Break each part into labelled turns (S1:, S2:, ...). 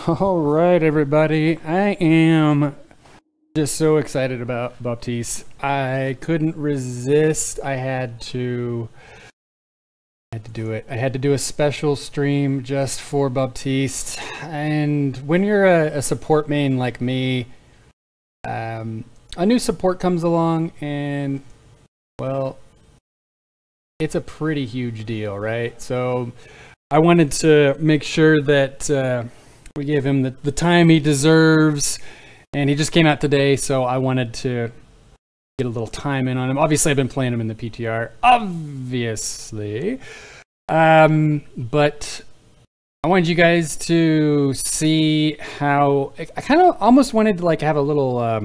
S1: All right, everybody. I am just so excited about Baptiste. I couldn't resist. I had to do it. I had to do a special stream just for Baptiste. And when you're a support main like me, a new support comes along and, well, it's a pretty huge deal, right? So I wanted to make sure that we gave him the time he deserves, and he just came out today, so I wanted to get a little time in on him. Obviously, I've been playing him in the PTR, obviously, but I wanted you guys to see how I kind of almost wanted to like have a little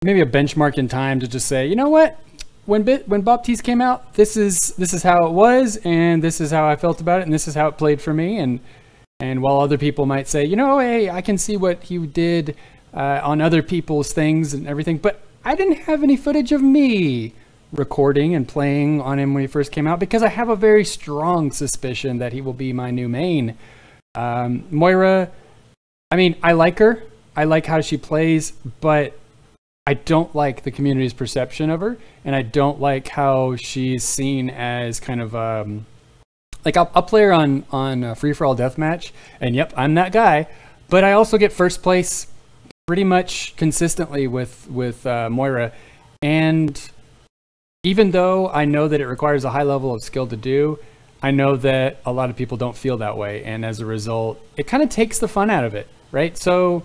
S1: maybe a benchmark in time to just say, you know what? When Baptiste came out, this is how it was, and this is how I felt about it, and this is how it played for me. And while other people might say, you know, hey, I can see what he did on other people's things and everything, but I didn't have any footage of me recording and playing on him when he first came out because I have a very strong suspicion that he will be my new main. Moira, I mean, I like her. I like how she plays, but I don't like the community's perception of her, and I don't like how she's seen as kind of like I'll play her on free for all deathmatch, and yep, I'm that guy. But I also get first place pretty much consistently with Moira, and even though I know that it requires a high level of skill to do, I know that a lot of people don't feel that way, and as a result, it kind of takes the fun out of it, right? So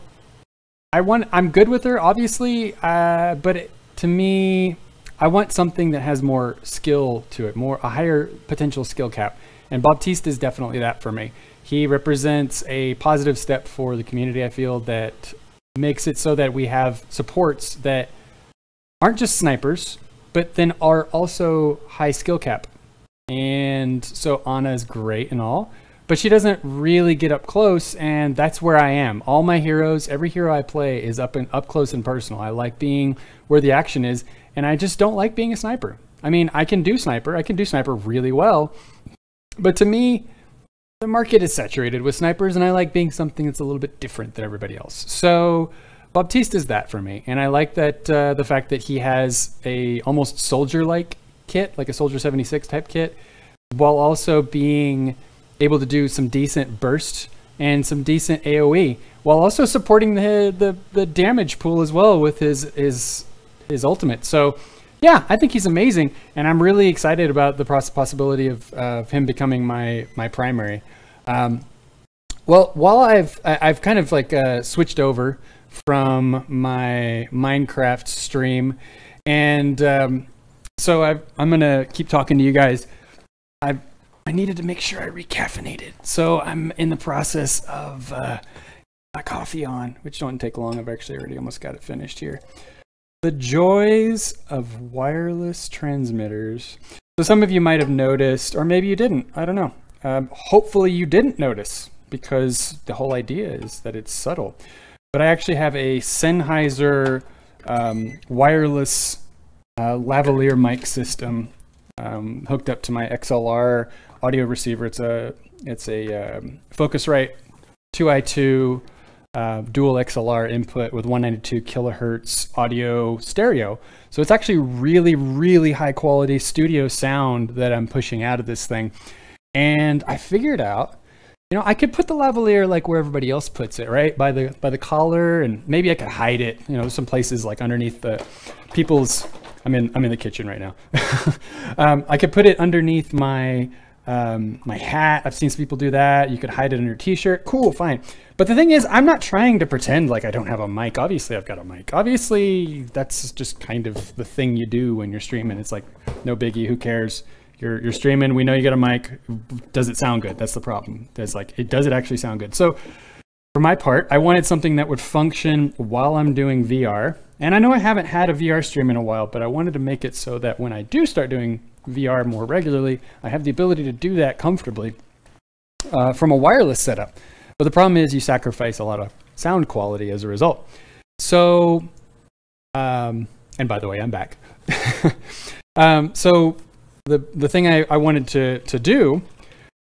S1: I'm good with her, obviously, but to me, I want something that has more skill to it, a higher potential skill cap. And Baptiste is definitely that for me. He represents a positive step for the community, I feel, that makes it so that we have supports that aren't just snipers, but then are also high skill cap. And so Ana is great and all, but she doesn't really get up close, and that's where I am. All my heroes, every hero I play is up close and personal. I like being where the action is, and I just don't like being a sniper. I mean, I can do sniper really well, but to me, the market is saturated with snipers, and I like being something that's a little bit different than everybody else. So Baptiste is that for me, and I like that the fact that he has a almost soldier-like kit, like a Soldier 76 type kit, while also being able to do some decent burst and some decent AoE, while also supporting the damage pool as well with his ultimate. So yeah, I think he's amazing, and I'm really excited about the possibility of him becoming my primary. Well, while I've kind of like switched over from my Minecraft stream, and so I'm gonna keep talking to you guys. I needed to make sure I recaffeinated, so I'm in the process of my coffee on, which don't take long. I've actually already almost got it finished here. The joys of wireless transmitters. So some of you might have noticed, or maybe you didn't, I don't know. Hopefully you didn't notice, because the whole idea is that it's subtle. But I actually have a Sennheiser wireless lavalier mic system hooked up to my XLR audio receiver. It's a Focusrite 2i2 dual XLR input with 192 kilohertz audio stereo. So it's actually really, really high quality studio sound that I'm pushing out of this thing. And I figured out, you know, I could put the lavalier like where everybody else puts it, right? By the collar, and maybe I could hide it, you know, some places like underneath the people's, I'm in the kitchen right now. I could put it underneath my my hat. I've seen some people do that. You could hide it under your t-shirt. Cool, fine. But the thing is, I'm not trying to pretend like I don't have a mic. Obviously, I've got a mic. Obviously, that's just kind of the thing you do when you're streaming. It's like, no biggie, who cares? You're streaming, we know you got a mic. Does it sound good? That's the problem. It's like, does it actually sound good? So for my part, I wanted something that would function while I'm doing VR. And I know I haven't had a VR stream in a while, but I wanted to make it so that when I do start doing VR more regularly, I have the ability to do that comfortably from a wireless setup. But the problem is you sacrifice a lot of sound quality as a result. So, and by the way, I'm back. So the thing I wanted to do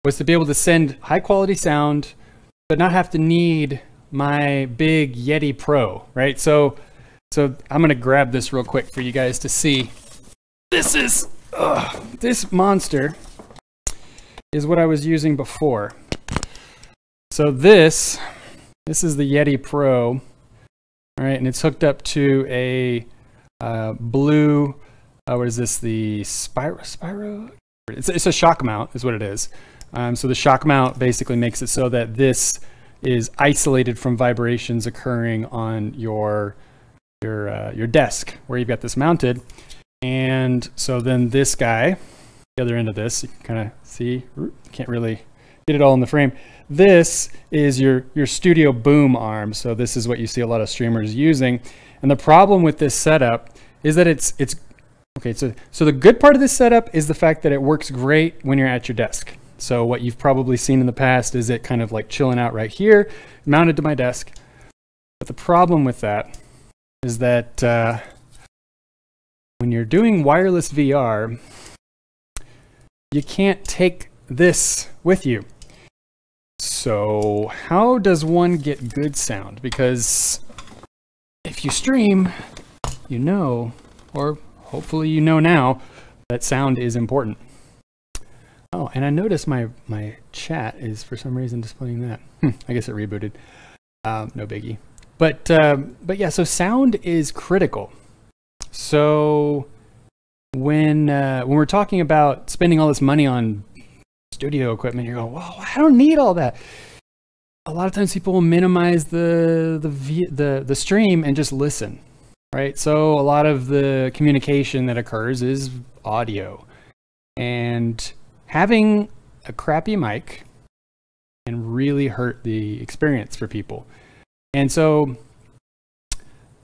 S1: was to be able to send high quality sound but not have to need my big Yeti Pro, right? So I'm gonna grab this real quick for you guys to see. This monster is what I was using before. So this is the Yeti Pro, all right, and it's hooked up to a blue, what is this, the Spyro? It's a shock mount is what it is. So the shock mount basically makes it so that this is isolated from vibrations occurring on your desk where you've got this mounted. And so then this guy, the other end of this, you can kind of see, can't really get it all in the frame. This is your studio boom arm. So this is what you see a lot of streamers using. And the problem with this setup is that it's okay. So the good part of this setup is the fact that it works great when you're at your desk. So what you've probably seen in the past is it kind of like chilling out right here, mounted to my desk. But the problem with that is that when you're doing wireless VR, you can't take this with you. So how does one get good sound? Because if you stream, you know, or hopefully you know now, that sound is important. Oh, and I noticed my chat is for some reason displaying that. I guess it rebooted. No biggie. But yeah, so sound is critical. So when we're talking about spending all this money on studio equipment, you're going, well, I don't need all that. A lot of times people will minimize the stream and just listen, right? So a lot of the communication that occurs is audio, and having a crappy mic can really hurt the experience for people. And so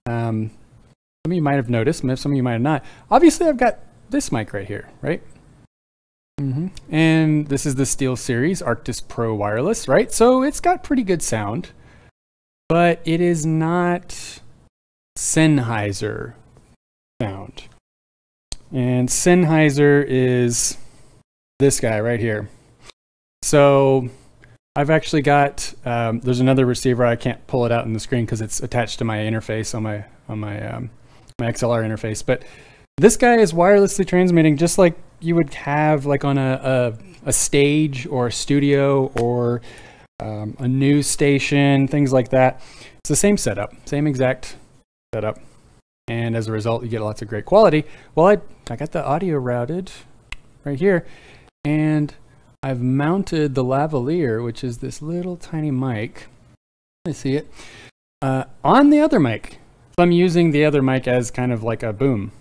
S1: some of you might have noticed, some of you might have not. Obviously, I've got this mic right here, right? And this is the SteelSeries Arctis Pro Wireless, right? So it's got pretty good sound, but it is not Sennheiser sound. And Sennheiser is this guy right here. So I've actually got, there's another receiver. I can't pull it out in the screen because it's attached to my interface on my XLR interface. But this guy is wirelessly transmitting just like you would have like on a stage or a studio or a news station, things like that. It's the same setup, same exact setup. And as a result, you get lots of great quality. Well, I got the audio routed right here, and I've mounted the lavalier, which is this little tiny mic. I see it on the other mic. So I'm using the other mic as kind of like a boom.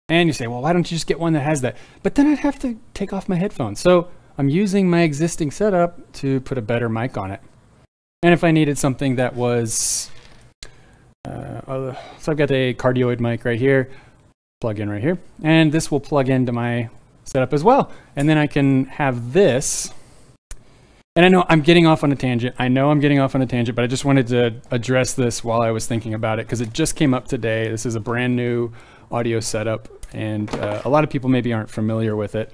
S1: And you say, well, why don't you just get one that has that? But then I'd have to take off my headphones. So I'm using my existing setup to put a better mic on it. And if I needed something that was, so I've got a cardioid mic right here, plug in right here, and this will plug into my setup as well. And then I can have this. And I know I'm getting off on a tangent. But I just wanted to address this while I was thinking about it because it just came up today. This is a brand new audio setup, and a lot of people maybe aren't familiar with it.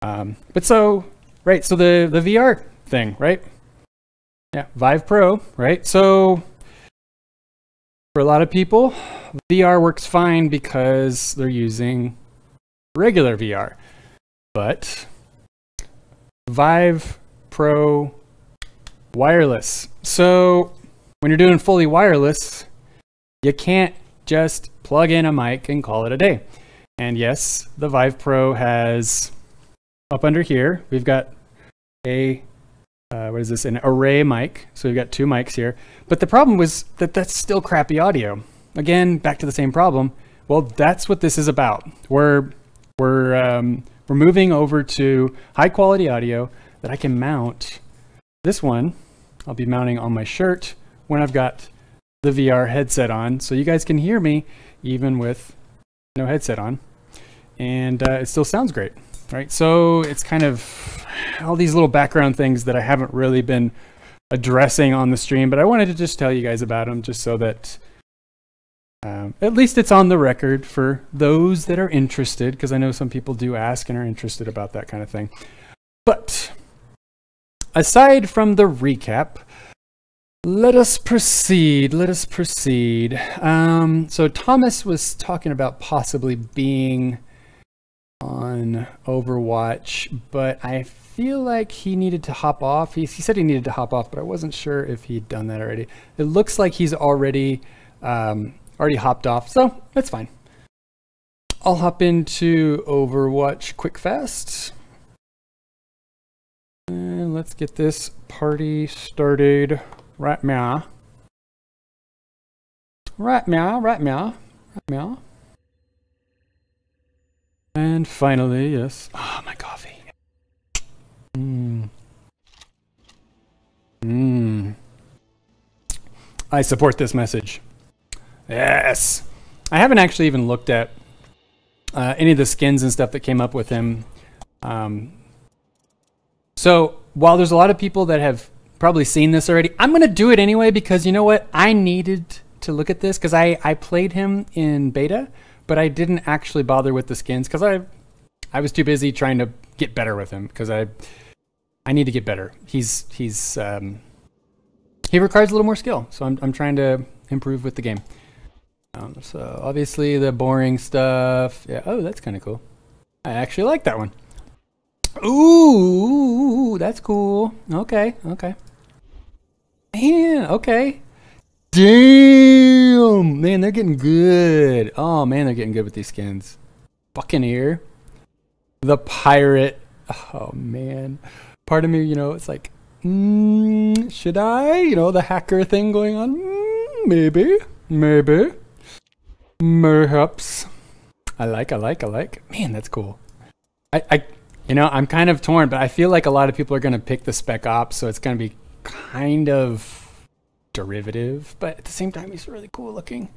S1: But so, right, so the VR thing, right? Yeah, Vive Pro, right? So for a lot of people, VR works fine because they're using regular VR. But Vive Pro wireless. So when you're doing fully wireless, you can't just plug in a mic and call it a day. And yes, the Vive Pro has, up under here, we've got a, what is this, an array mic. So we've got two mics here. But the problem was that that's still crappy audio. Again, back to the same problem. Well, that's what this is about. We're moving over to high quality audio that I can mount. This one, I'll be mounting on my shirt when I've got the VR headset on, so you guys can hear me even with no headset on, and it still sounds great, right? So it's kind of all these little background things that I haven't really been addressing on the stream, but I wanted to just tell you guys about them just so that at least it's on the record for those that are interested, because I know some people do ask and are interested about that kind of thing. But aside from the recap, let us proceed. Let us proceed. So Thomas was talking about possibly being on Overwatch, but I feel like he needed to hop off. He said he needed to hop off, but I wasn't sure if he'd done that already. It looks like he's already hopped off, so that's fine. I'll hop into Overwatch quick fast. And let's get this party started right now. Right now, right now, right now. And finally, yes. Oh, my coffee. I support this message. Yes. I haven't actually even looked at any of the skins and stuff that came up with him. So while there's a lot of people that have probably seen this already, I'm going to do it anyway because you know what? I needed to look at this because I played him in beta, but I didn't actually bother with the skins because I was too busy trying to get better with him because I need to get better. He requires a little more skill, so I'm trying to improve with the game. So obviously the boring stuff. Yeah. Oh, that's kind of cool. I actually like that one. Ooh, that's cool. Okay, okay. Man, okay. Damn, man, they're getting good. Oh man, they're getting good with these skins. Buccaneer, the pirate. Oh man, part of me, you know, it's like, should I? You know, the hacker thing going on. Maybe, maybe, perhaps. I like. Man, that's cool. You know, I'm kind of torn, but I feel like a lot of people are going to pick the Spec Ops, so it's going to be kind of derivative, but at the same time, he's really cool looking.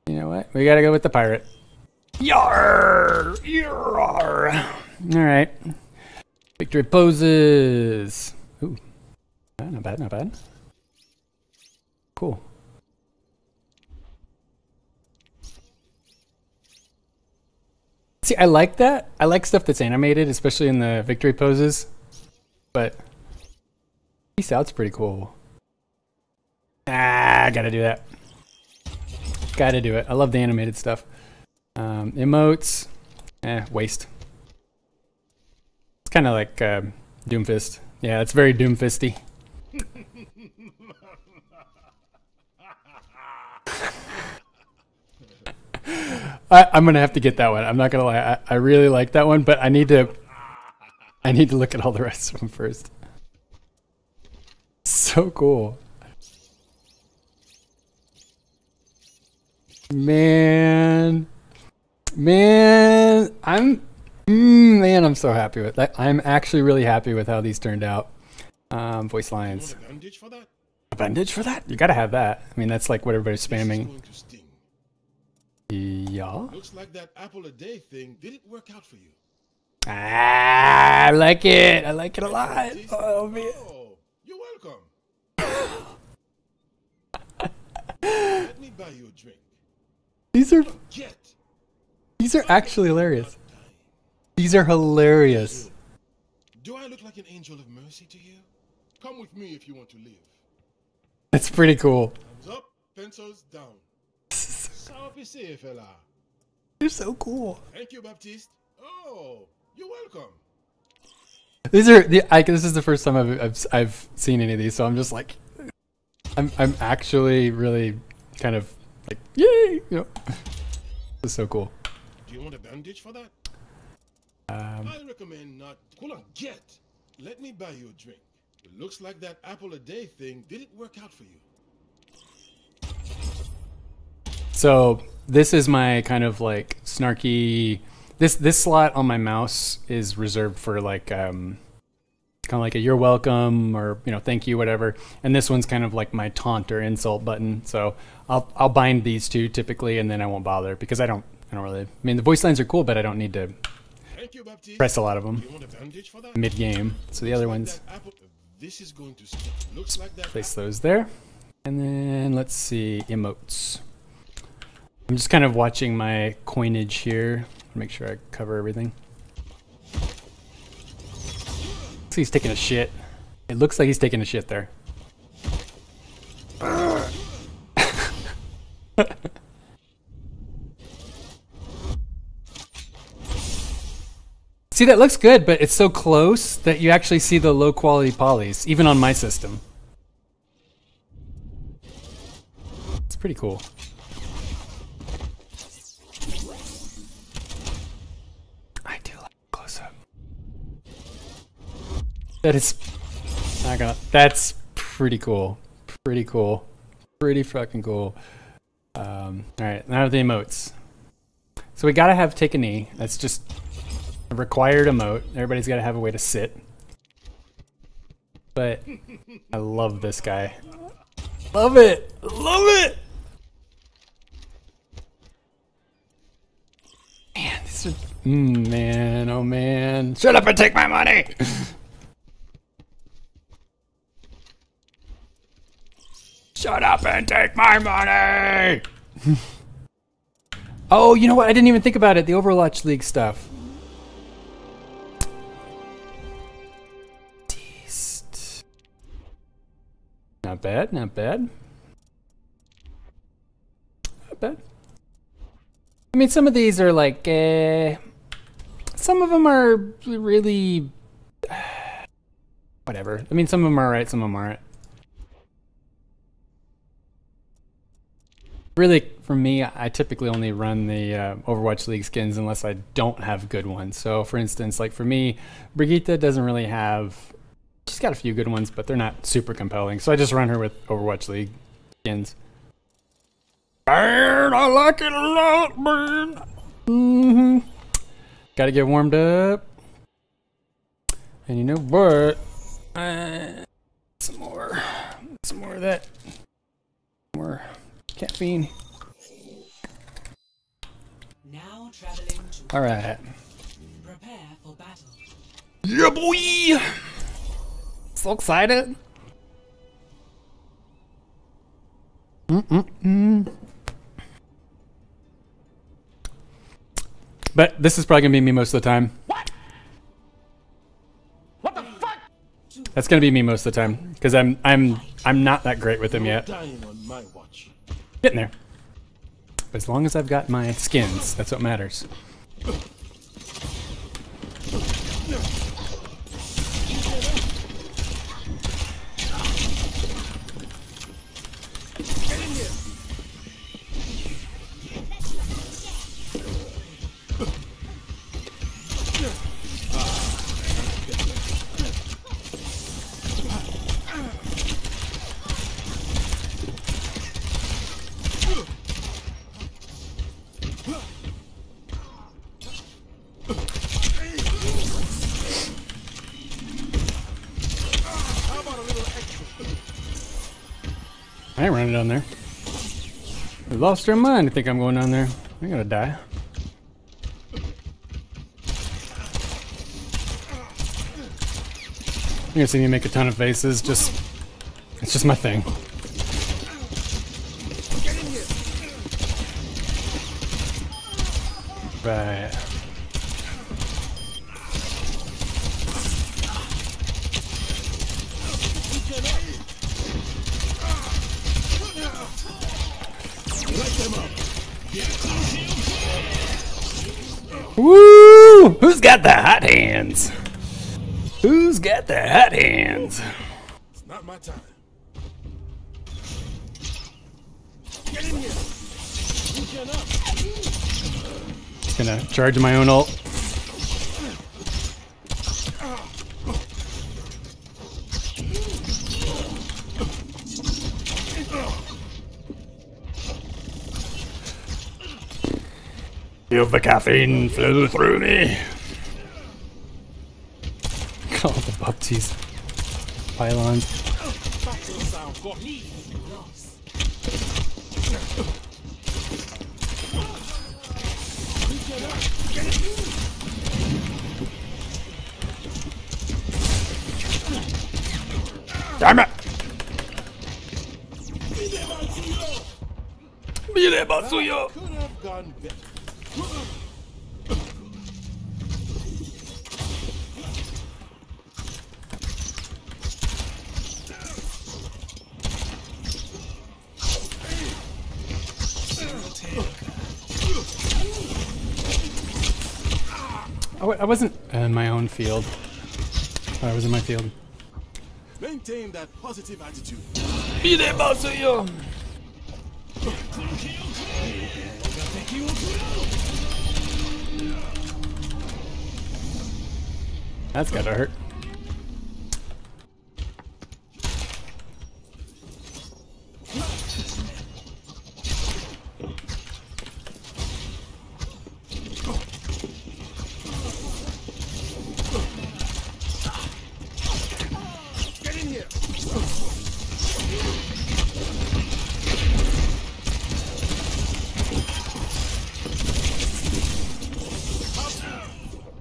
S1: You know what? We got to go with the pirate. Yarr! Yarr! All right. Victory poses. Ooh. Not bad, not bad. Cool. See, I like that. I like stuff that's animated, especially in the victory poses. But peace out's pretty cool. Ah, gotta do that. Gotta do it. I love the animated stuff. Emotes, waste. It's kind of like Doomfist. Yeah, it's very Doomfisty. I'm gonna have to get that one. I'm not gonna lie. I really like that one, but I need to look at all the rest of them first. So cool, man. I'm so happy with that. I'm actually really happy with how these turned out. Voice lines.
S2: A bandage for that?
S1: A bandage for that? You gotta have that. I mean, that's like what everybody's spamming. Yeah.
S2: Looks like that apple a day thing didn't work out for you.
S1: Ah, I like it. I like it a lot. Oh man.
S2: Oh, you're welcome. Let me buy you a drink.
S1: These are actually hilarious. These are hilarious.
S2: Do I look like an angel of mercy to you? Come with me if you want to live.
S1: That's pretty cool.
S2: Thumbs up, pencils down. Say, fella.
S1: They're so cool.
S2: Thank you, Baptiste. Oh, you're welcome.
S1: These are this is the first time I've seen any of these, so I'm just like, I'm actually really kind of like, yay, you know. This is so cool.
S2: Do you want a bandage for that? I recommend not. Hold on, let me buy you a drink. It looks like that apple a day thing didn't work out for you.
S1: So this is my kind of like snarky. This slot on my mouse is reserved for like kind of like a "you're welcome" or "thank you," whatever. And this one's kind of like my taunt or insult button. So I'll bind these two typically, and then I won't bother because I don't really. I mean, the voice lines are cool, but I don't need to press a lot of them mid game. So the other ones, place those there, and then let's see emotes. I'm just kind of watching my coinage here. Make sure I cover everything. He's taking a shit. It looks like he's taking a shit there. See, that looks good, but it's so close that you actually see the low quality polys, even on my system. It's pretty cool. I do like close up. That is not gonna. That's pretty cool. Pretty cool. Pretty fucking cool. All right, now the emotes. So we gotta have take a knee. That's just a required emote. Everybody's gotta have a way to sit. But I love this guy. Love it. Love it. Man, these are. Man, oh man. Shut up and take my money. Shut up and take my money! Oh, you know what? I didn't even think about it. The Overwatch League stuff. Baptiste. Not bad, not bad. Not bad. I mean, some of these are like, some of them are really, whatever. I mean, some of them are right, some of them aren't. Really, for me, I typically only run the Overwatch League skins unless I don't have good ones. So, for instance, like for me, Brigitte doesn't really have... She's got a few good ones, but they're not super compelling. So I just run her with Overwatch League skins. Burn! I like it a lot, burn! Gotta get warmed up. And you know what? Some more of that. More caffeine.
S3: Now traveling to.
S1: All right.
S3: Prepare for battle.
S1: Yeah, boy! So excited. But this is probably gonna be me most of the time.
S4: What? What the fuck?
S1: That's gonna be me most of the time because I'm not that great with him yet.
S2: Dying on my watch.
S1: Getting there. But as long as I've got my skins, that's what matters. I ain't running down there. I lost her mind. I think I'm going down there. I'm gonna die. You're gonna see me make a ton of faces. It's just my thing. Right. Woo! Who's got the hot hands? Who's got the hot hands?
S2: It's not my time. Get in here.
S1: Just gonna charge my own ult. Feel the caffeine flow through me. Oh, the Baptiste pylons. Damn it! Mire Basuyo!
S2: Could have gone better.
S1: I wasn't in my own field. Oh, I was in my field.
S2: Maintain that positive attitude.
S1: That's gotta hurt.
S2: Get in here.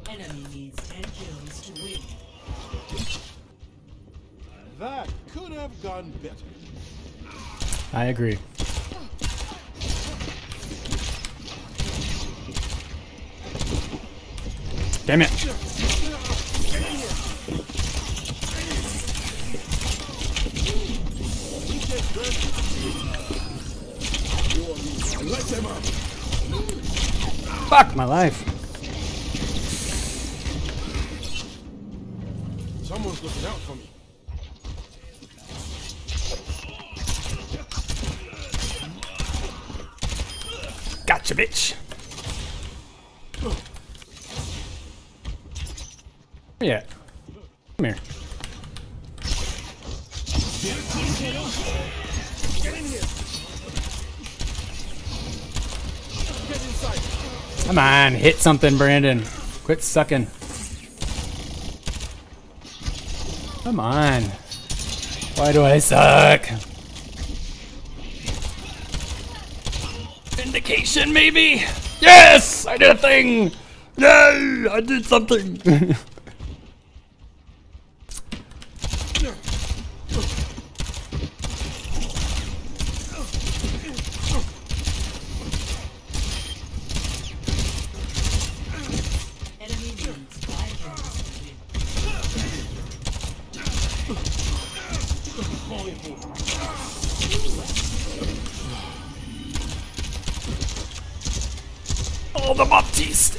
S3: Enemy needs 10 kills to win.
S2: That could have gone better.
S1: I agree. Damn it.
S2: Light them up.
S1: Fuck my life.
S2: Someone's looking out for me.
S1: Gotcha, bitch. Where you at? Come here.
S2: Get in here. Get inside.
S1: Come on, hit something, Brandon. Quit sucking. Come on. Why do I suck? Vindication, maybe? Yes! I did a thing! Yay! I did something!
S3: Enemy needs 5 kills to win.
S1: Oh, the Baptiste!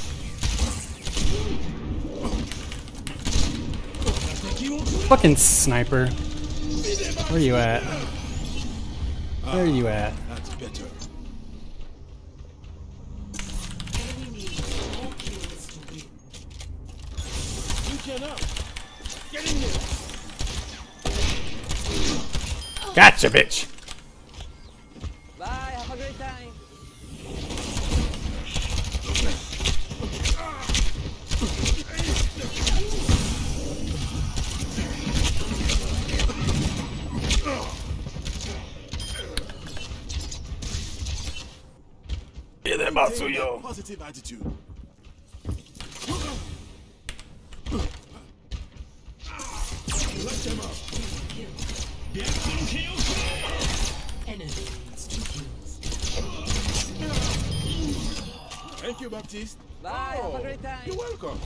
S1: Fucking sniper. Where you at? Where you at?
S2: That's better.
S3: Enemy needs 4 kills to win.
S2: You cannot. Get in here.
S1: Gotcha, bitch!
S4: Bye, have a great time.
S2: Maintain that positive attitude. Light them up.
S3: Enemy needs 2 kills.
S2: Thank you, Baptiste.
S4: Bye, have a great time.
S2: You're welcome.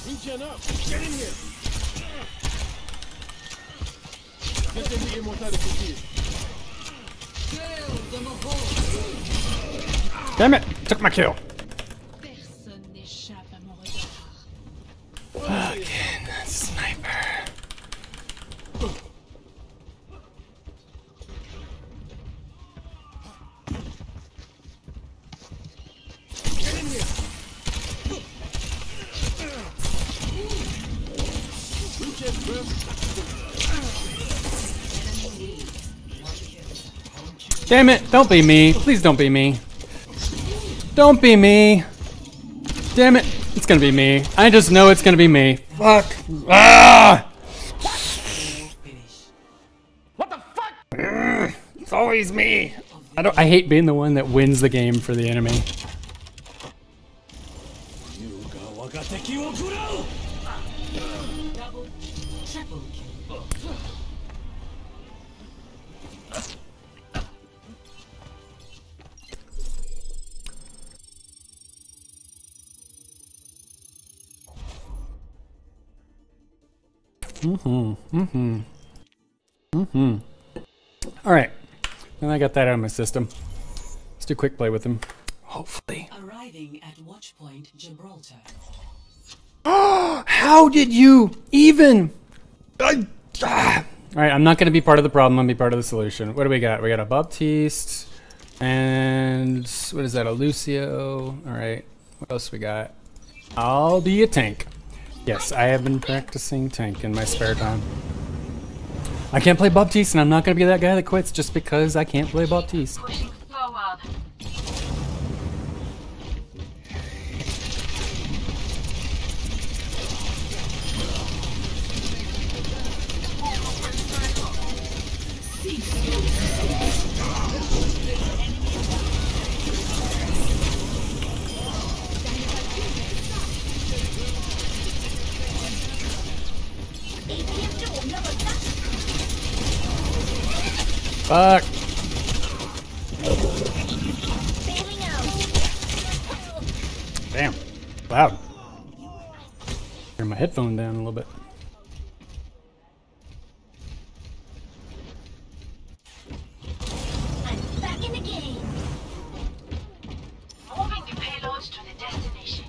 S2: Reach up. Get in here. Get them the immortality key.
S1: Damn it! Took my kill.
S5: Personne n'échappe à mon regard.
S1: Fucking sniper.
S2: Get in here. Reach it first.
S1: Damn it! Don't be me. Please don't be me. Don't be me. Damn it. It's gonna be me. I just know it's gonna be me. Fuck. Ah! What the fuck? It's always me. I hate being the one that wins the game for the enemy.
S3: Double, triple kill.
S1: All right. Then I got that out of my system. Let's do quick play with him. Hopefully.
S3: Arrive Arriving at Watchpoint Gibraltar.
S1: How did you even? All right, I'm not going to be part of the problem. I'm going to be part of the solution. What do we got? We got a Baptiste, and what is that? A Lucio. All right. What else we got? I'll be a tank. Yes, I have been practicing tank in my spare time. I can't play Baptiste, and I'm not going to be that guy that quits just because I can't play Baptiste.
S5: Pushing forward.
S1: Fuck. Damn. Loud. Turn my headphone down a little bit.
S6: I'm back in the game.
S5: Moving the payloads to the destination.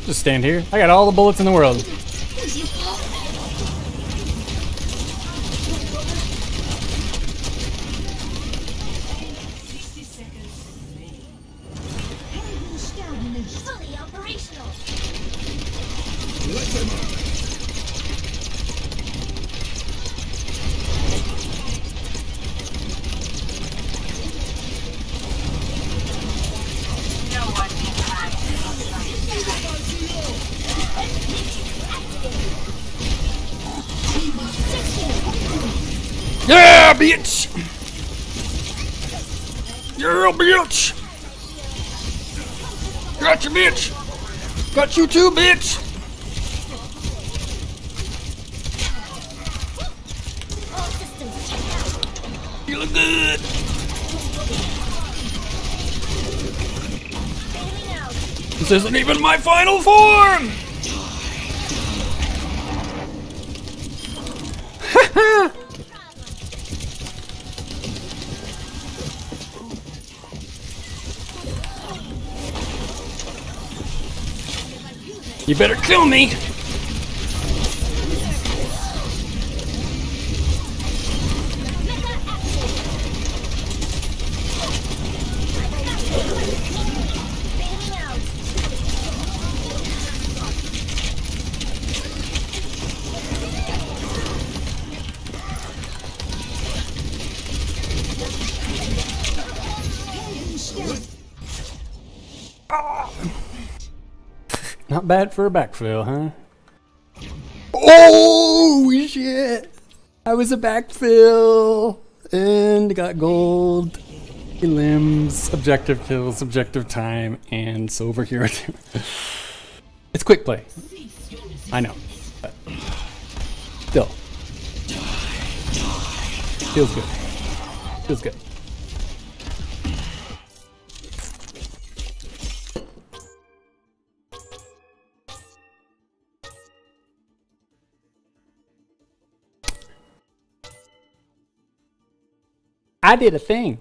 S1: Just stand here. I got all the bullets in the world.
S6: Fully operational.
S2: Let them out.
S5: No one can hide.
S1: Yeah, bitch! Yeah, bitch! Got you, bitch! Got you too, bitch!
S6: All systems checked out.
S1: You look good!
S6: Failing out.
S1: This isn't even my final form! You better kill me!
S6: Failing out.
S1: Not bad for a backfill, huh? Oh shit! I was a backfill and got gold, limbs, objective kills, objective time, and silver hero. It's quick play. I know, but still feels good. Feels good. I did a thing.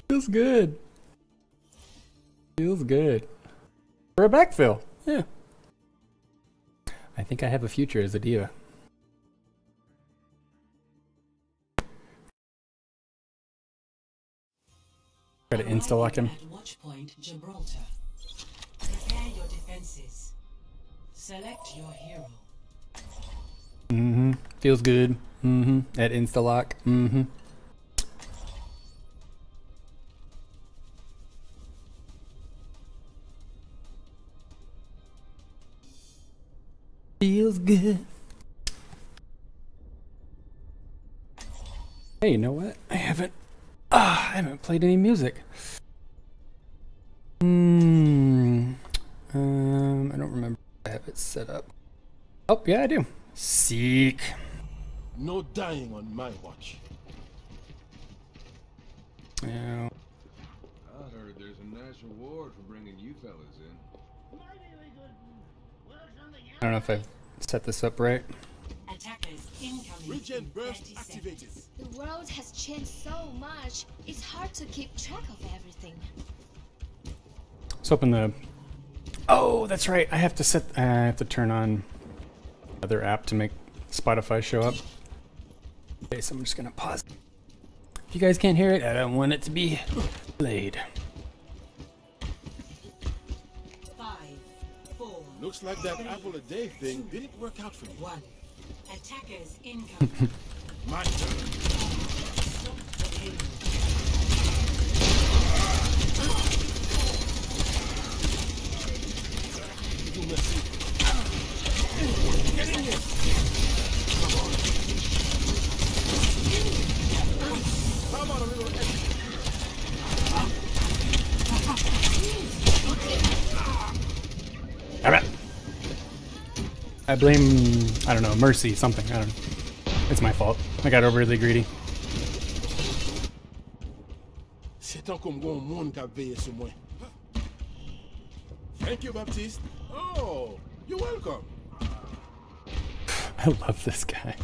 S1: Feels good. Feels good. For a backfill. Yeah. I think I have a future as a diva. Try to insta-lock him.
S3: At Watchpoint Gibraltar. Prepare your defenses. Select your hero.
S1: Mm-hmm. Feels good. Mm-hmm. At insta-lock. Mm-hmm. Feels good. Hey, you know what? I haven't played any music. I don't remember if I have it set up. Oh, yeah, I do. Seek.
S2: No dying on my watch.
S1: Yeah.
S7: nice reward for bringing you fellas in.
S1: I don't know if I've set this up right.
S3: Attackers incoming.
S2: Regen
S3: in
S2: burst
S3: 30
S2: activated.
S3: seconds.
S6: The world has changed so much. It's hard to keep track of everything.
S1: Let's open the. Oh, that's right. I have to set. I have to turn on another app to make Spotify show up. Okay, so I'm just gonna pause. If you guys can't hear it, I don't want it to be played.
S3: 5, 4,
S2: Looks like that apple a day thing didn't work out for me.
S3: 1. Attackers incoming.
S2: My turn.
S3: Stop the payload.
S2: Get in here. How about a little extra?
S1: Alright. I blame, I don't know, Mercy, something. I don't know. It's my fault. I got overly greedy.
S2: C'est tant qu'on bon monde qui a veillé sur moi. Thank you, Baptiste. Oh, you're welcome.
S1: I love this guy.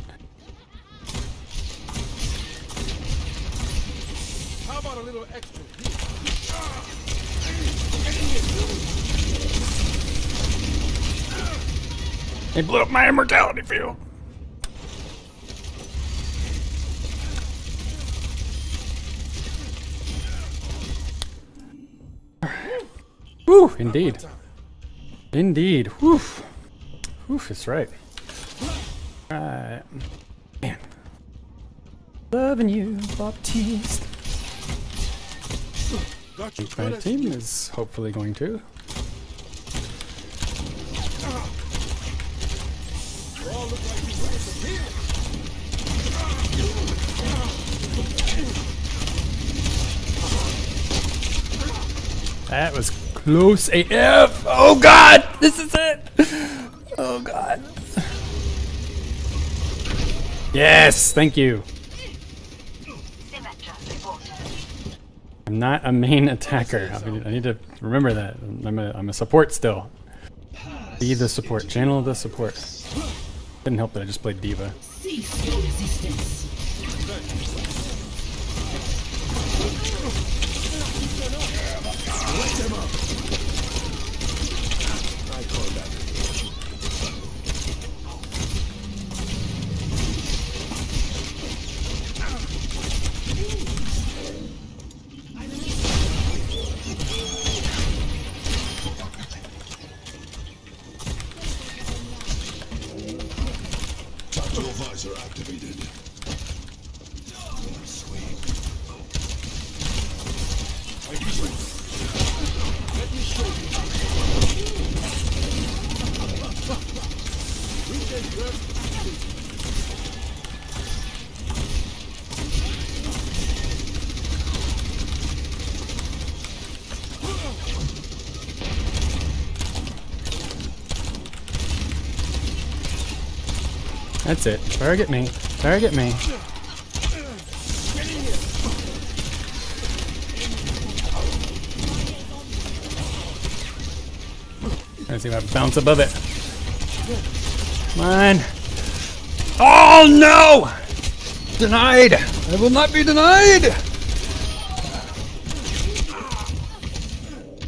S2: How about a little extra?
S1: He blew up my immortality field. Woo, indeed. Indeed. Woof. Woof, that's right. Alright. Man. Loving you, Baptiste.
S2: Got you.
S1: My team is hopefully going to.
S2: All look like you ready to heal.
S1: That was close AF. Oh god, this is it. Oh god. Yes, thank you. I'm not a main attacker. I need to remember that. I'm a support still. Be the support. Channel the support. Didn't help that I just played Diva.
S3: Cease your resistance.
S2: I call that.
S7: Tactical visor activated.
S2: Let me show you. Regen burst activated.
S1: That's it. Target me. Target me. Let's see if I bounce above it. Come on. Oh no! Denied! I will not be denied!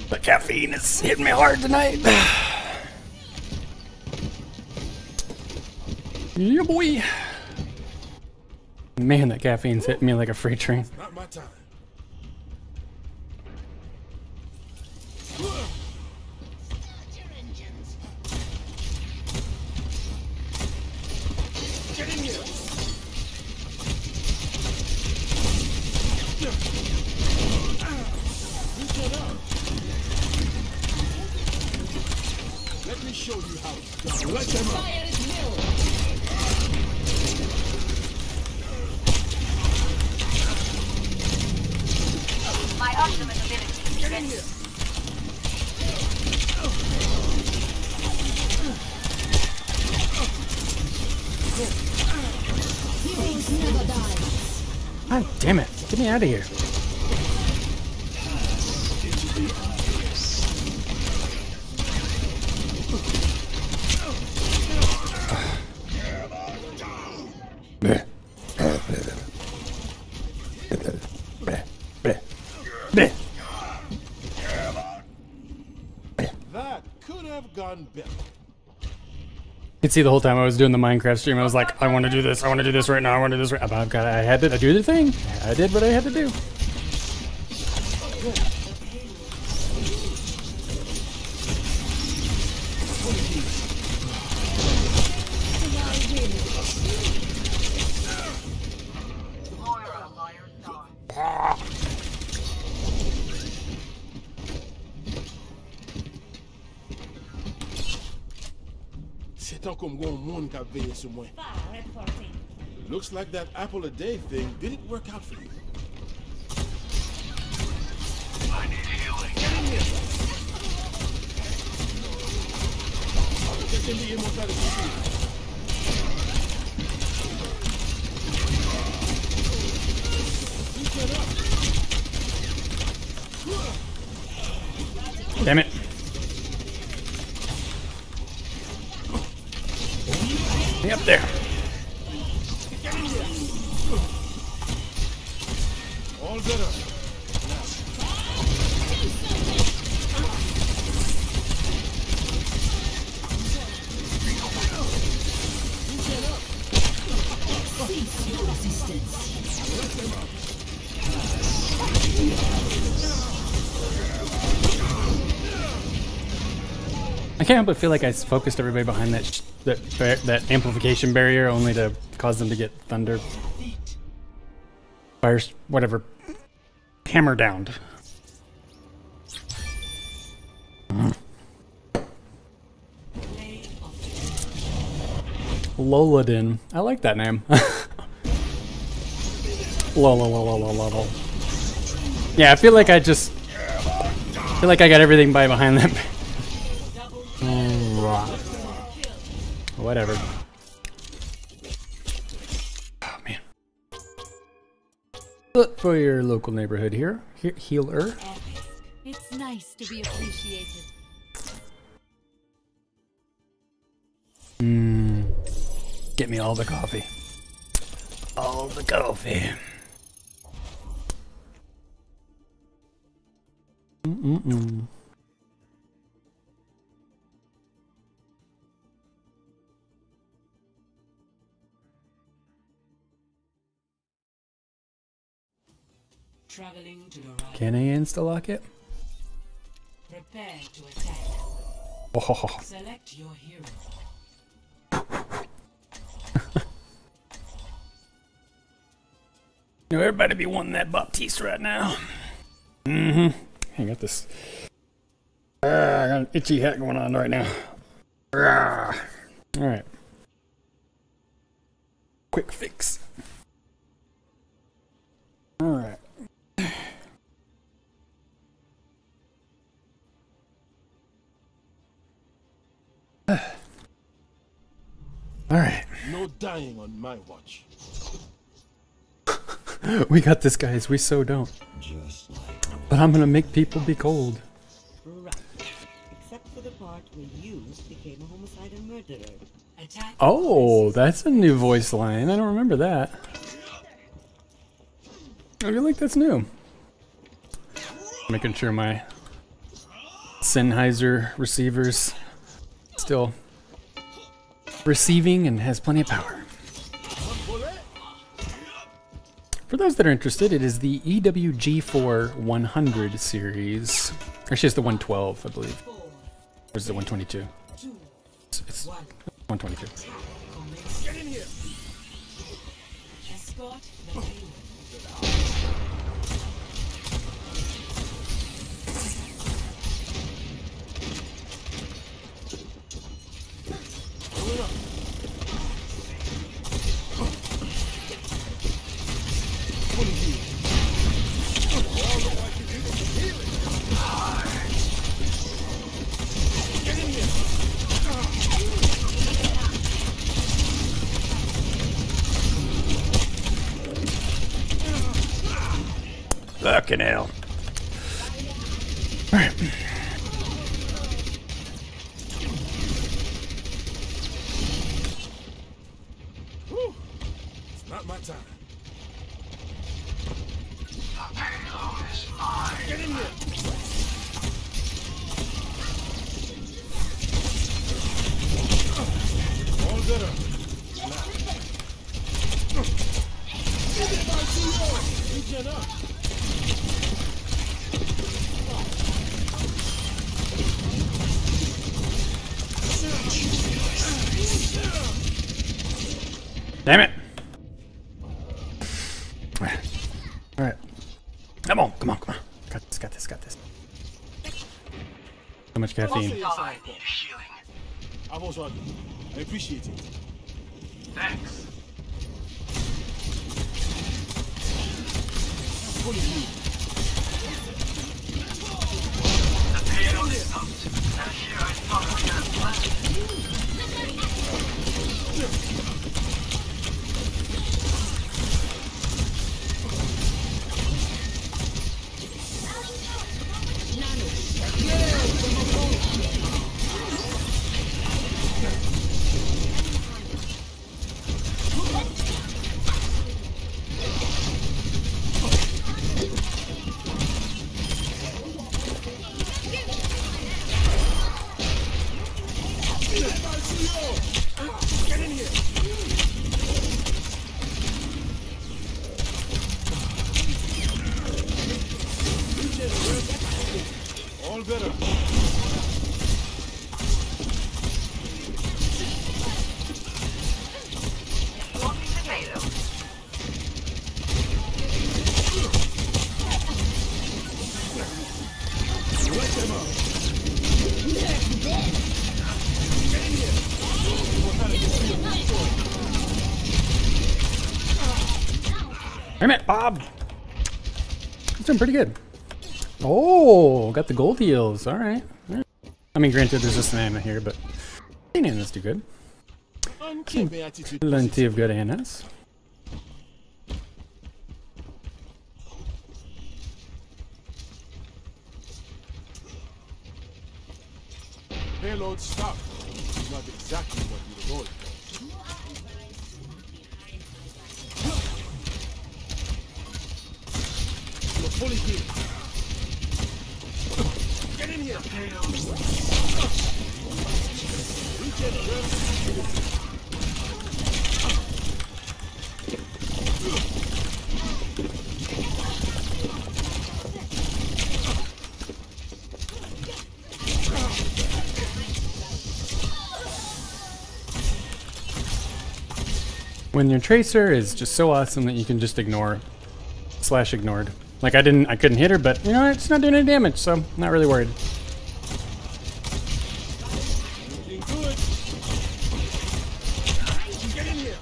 S1: The caffeine is hitting me hard tonight. Yeah, boy. Man, that caffeine's hitting me like a freight train.
S2: Not my time. Get in here. Let me show you how it's done. Let them up.
S3: Fire is nil.
S5: My ultimate ability.
S2: Get in here.
S6: Heroes never die.
S1: God damn it. Get me out of here. could see the whole time I was doing the Minecraft stream, I was like, I want to do this right now, I want to do this right now. I had to do the thing. I did what I had to do.
S2: Looks like that apple a day thing didn't work out for you.
S7: I need healing.
S1: Damn it. Get up there.
S2: All better.
S1: I can't help but feel like I focused everybody behind that amplification barrier only to cause them to get thunder fires, whatever, hammer downed. Loladin. I like that name. Lola. Yeah, I feel like I got everything by behind that. Whatever. Oh man. Look for your local neighborhood here. Healer.
S8: It's nice to be appreciated.
S1: Get me all the coffee. All the coffee.
S3: Traveling to the right.
S1: Can I insta-lock it?
S3: Prepare to attack.
S1: Oh.
S3: Select your hero.
S1: You know, everybody be wanting that Baptiste right now. I got this. I got an itchy hat going on right now. Alright. Quick fix. Alright. Alright.
S2: No dying on my watch.
S1: We got this, guys. We so don't. But I'm gonna make people be cold.
S9: Right. Except for the part where you became a homicide and murderer.
S3: Attack.
S1: Oh, that's a new voice line. I don't remember that. I feel like that's new. Making sure my Sennheiser receiver's still receiving and has plenty of power. For those that are interested, it is the EWG4 100 series. Actually, it's the 112, I believe. Or is it 122? It's 122.
S2: Get in here.
S3: Escort the hero.
S1: Fucking hell. Alright.
S2: It's not my time.
S7: The payload is mine.
S2: Get in here. better. Regen up.
S1: Damn it! All right. Come on, come on, come on. Got this, got this, got this. So much caffeine.
S7: I need healing.
S2: I was right. I appreciate it.
S7: Thanks. The payload is pumped. And here I thought we had a plan.
S2: All better.
S1: Damn it, Bob! He's doing pretty good. Oh, got the gold heals. All right. I mean, granted, there's just an Anna here, but Anna's do good. Plenty of good Annas.
S2: Payload stop. Not exactly what we were going for. We're fully healed. Get in here. Regen, bro.
S1: When your tracer is just so awesome that you can just ignore / ignored. Like I couldn't hit her, but you know it's not doing any damage, so I'm not really worried.
S2: Looking good. Get in here.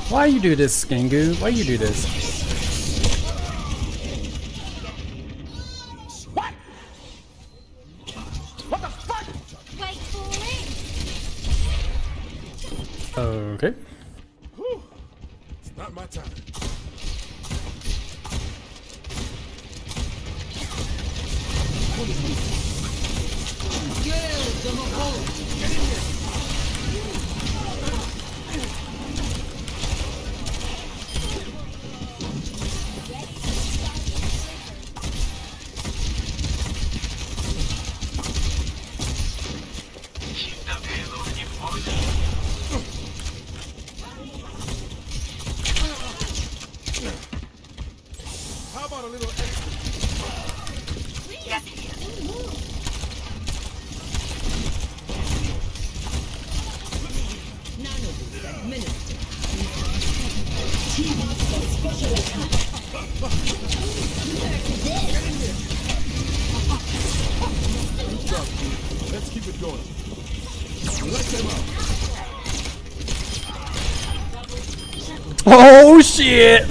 S1: Why you do this, Skangu? Why you do this? Okay.
S2: Whew. It's not my time. Get in here. How about a little extra? Let's keep it going. Let them out.
S1: Oh shit!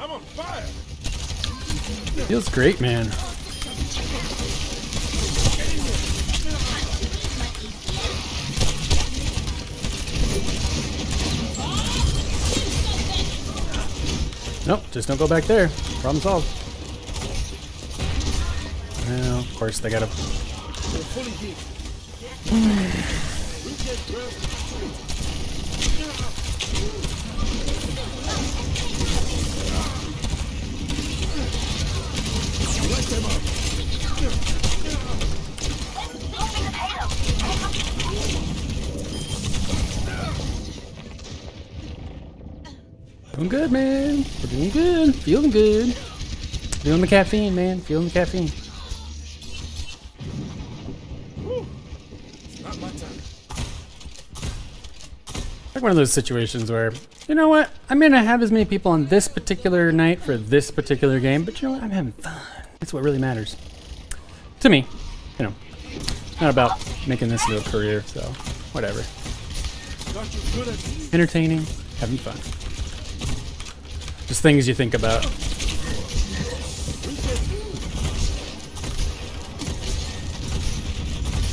S2: I'm on fire.
S1: Feels great, man. Nope, just don't go back there. Problem solved. Well, of course they gotta. Doing good, man. We're doing good. Feeling good. Feeling the caffeine, man. Feeling the caffeine.
S2: Not my time.
S1: Like one of those situations where, you know what? I may not have as many people on this particular night for this particular game, but you know what? I'm having fun. That's what really matters. To me, you know. Not about making this into a career, so whatever. Entertaining, having fun. Just things you think about.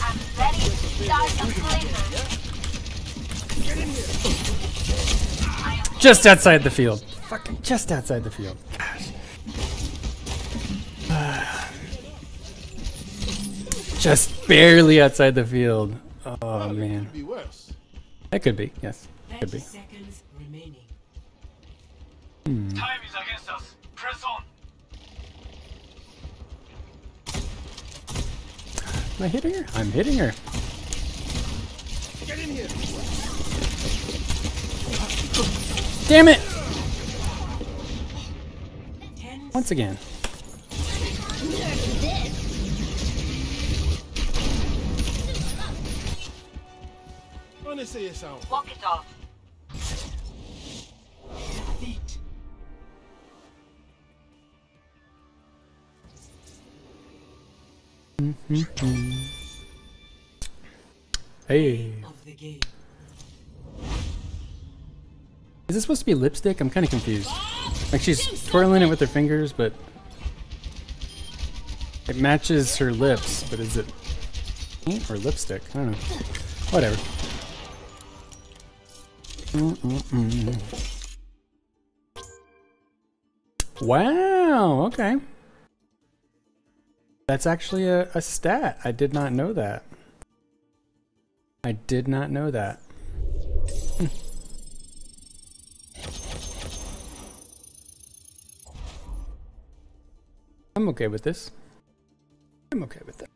S5: I'm ready to start the flavor.
S1: Just outside the field. Fucking just outside the field. Gosh. Just barely outside the field. Oh man.
S2: Could be worse.
S1: That could be, yes. Could
S3: 30
S1: be.
S3: seconds remaining.
S7: Time is against us. Press on.
S1: Am I hitting her? I'm hitting her.
S2: Get in here.
S1: Damn it!
S3: 10
S1: Once again.
S2: Wanna say it sound?
S5: Walk it off.
S3: feet.
S1: Hey.
S3: Of the game.
S1: Is this supposed to be lipstick? I'm kind of confused. Like she's twirling it with her fingers, but it matches her lips. But is it paint or lipstick? I don't know. Whatever. Wow. Okay. That's actually a stat. I did not know that. I did not know that. I'm okay with this. I'm okay with that.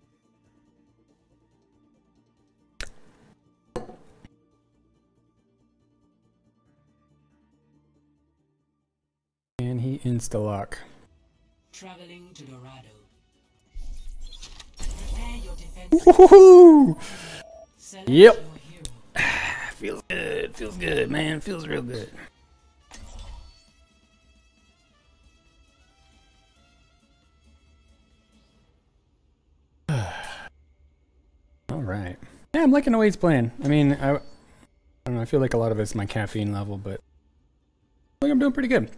S1: And he insta-lock.
S3: Traveling to Dorado. Prepare your defense.
S1: Woohoo!
S3: Select
S1: Yep.
S3: your hero.
S1: Feels good. Feels good, man. Feels real good. All right. Yeah, I'm liking the way he's playing. I mean, I don't know. I feel like a lot of it's my caffeine level, but I think I'm doing pretty good.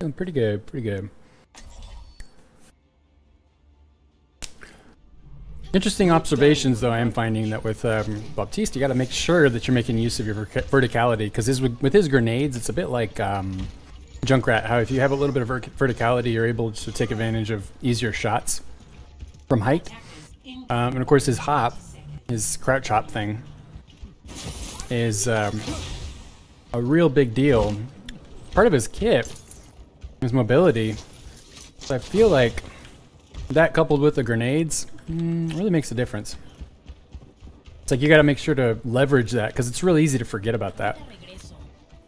S1: Doing pretty good. Pretty good. Interesting observations, though. I am finding that with Baptiste, you got to make sure that you're making use of your verticality, because with his grenades, it's a bit like Junkrat. How if you have a little bit of verticality, you're able to take advantage of easier shots from height. And of course, his hop, his crouch hop thing, is a real big deal. Part of his kit, his mobility. So I feel like that coupled with the grenades really makes a difference. It's like you got to make sure to leverage that, because it's really easy to forget about that.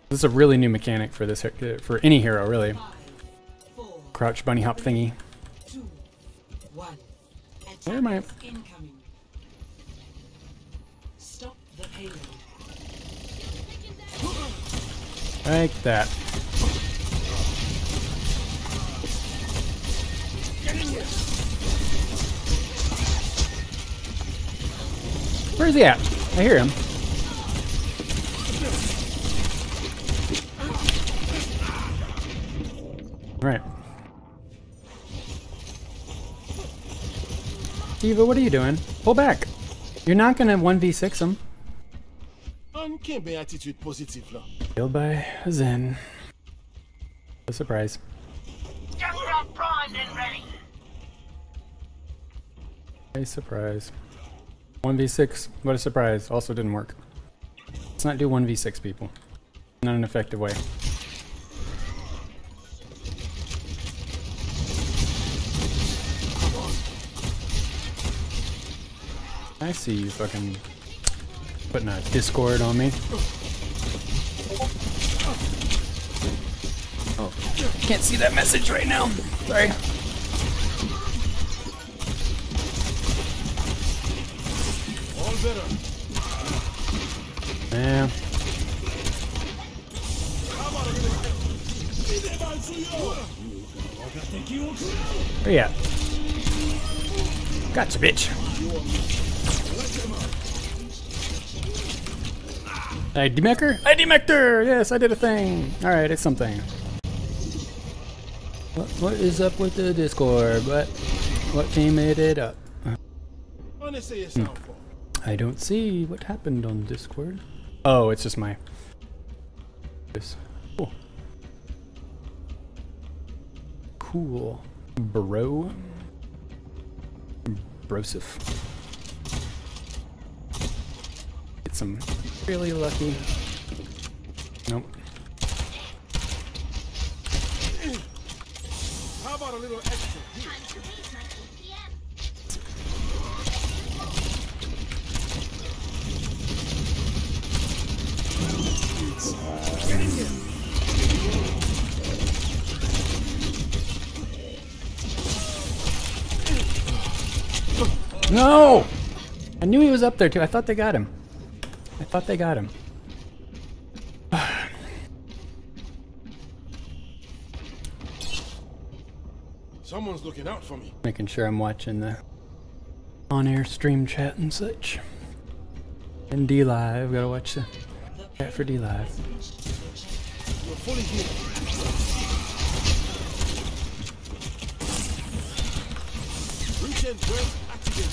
S1: This is a really new mechanic for this for any hero, really. Crouch bunny hop thingy.
S3: 2, 1.
S1: Where am I?
S3: Incoming. Stop the payload.
S1: Like that. Where's he at? I hear him. Right. Diva, what are you doing? Pull back. You're not gonna 1v6 him.
S2: Man, can't be attitude positive now.
S1: Killed by a Zen. A surprise.
S5: Just got primed and ready.
S1: A surprise. 1v6. What a surprise. Also didn't work. Let's not do 1v6, people. Not an effective way. I see you fucking putting a Discord on me. Oh, can't see that message right now. Sorry.
S2: All better.
S1: Yeah. Where you at? Gotcha, bitch. I demecker? I demector! Yes, I did a thing. Alright, it's something. What is up with the Discord? What team made it up? I don't see what happened on Discord. Oh, it's just my... This. Cool. Cool. Bro. Brosif. Get some really lucky. Nope.
S2: How about a little extra?
S1: No! I knew he was up there too. I thought they got him. I thought they got him.
S2: Someone's looking out for me.
S1: Making sure I'm watching the on-air stream chat and such. And D-Live. Gotta watch the chat for D-Live.
S2: You're fully healed. Reach and burst activated.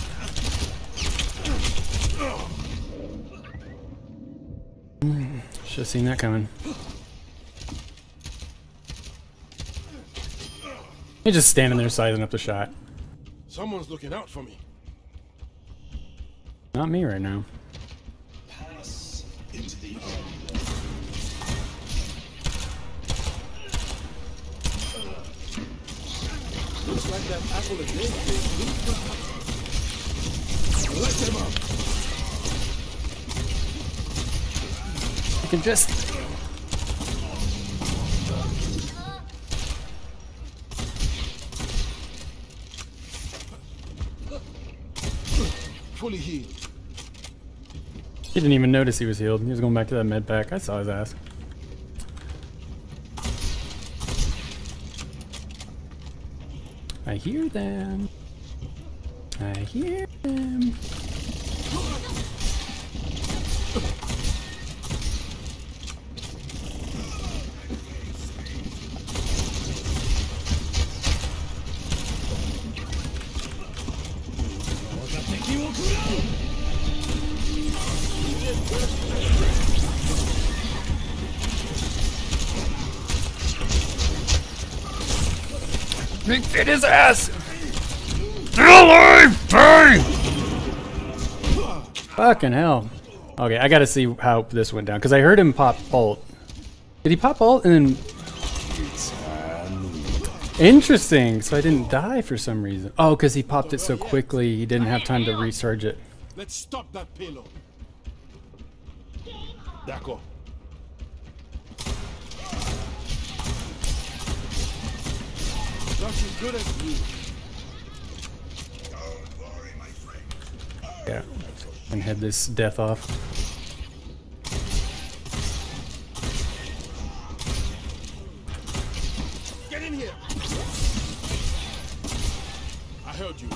S1: Should have seen that coming. He's just standing there sizing up the shot.
S2: Someone's looking out for me.
S1: Not me right now.
S2: Pass into the looks like that apple is dead. Let them up.
S1: I can just...
S2: Fully healed.
S1: He didn't even notice he was healed. He was going back to that med pack. I saw his ass. I hear them. I hear them. Hit his ass! Still alive! Bang! Fucking hell. Okay, I gotta see how this went down, because I heard him pop ult. Did he pop ult and... Interesting, so I didn't die for some reason. Oh, because he popped it so quickly, he didn't have time to recharge it.
S2: Let's stop that payload. D'accord. Just as good as you. Don't worry, my friend.
S1: Yeah, and head this death off.
S2: Get in here. I heard you.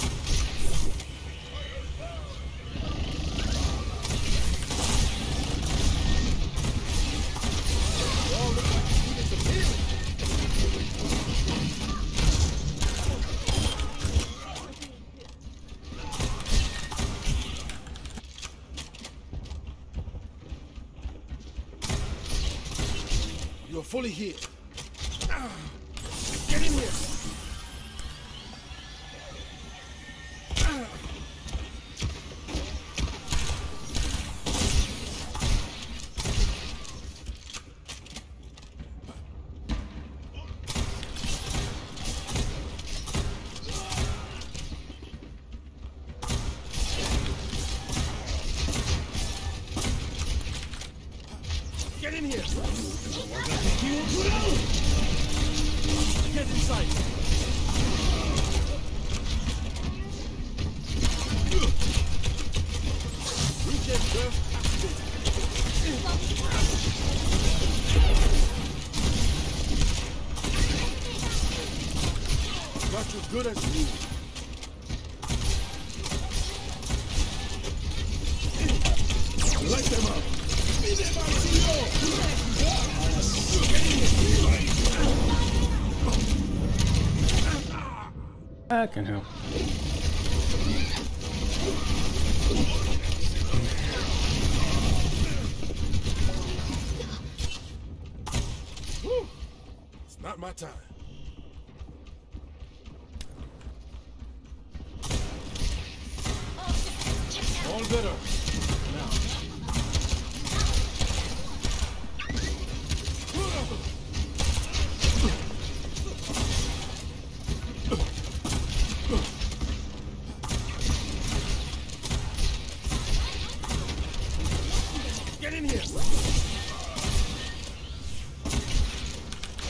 S2: fully healed. Get in here. Get in here! Get inside! Regen burst activated. Got you good as new. Light them up!
S1: That can help.
S2: It's not my time. All better. Now. Get in here.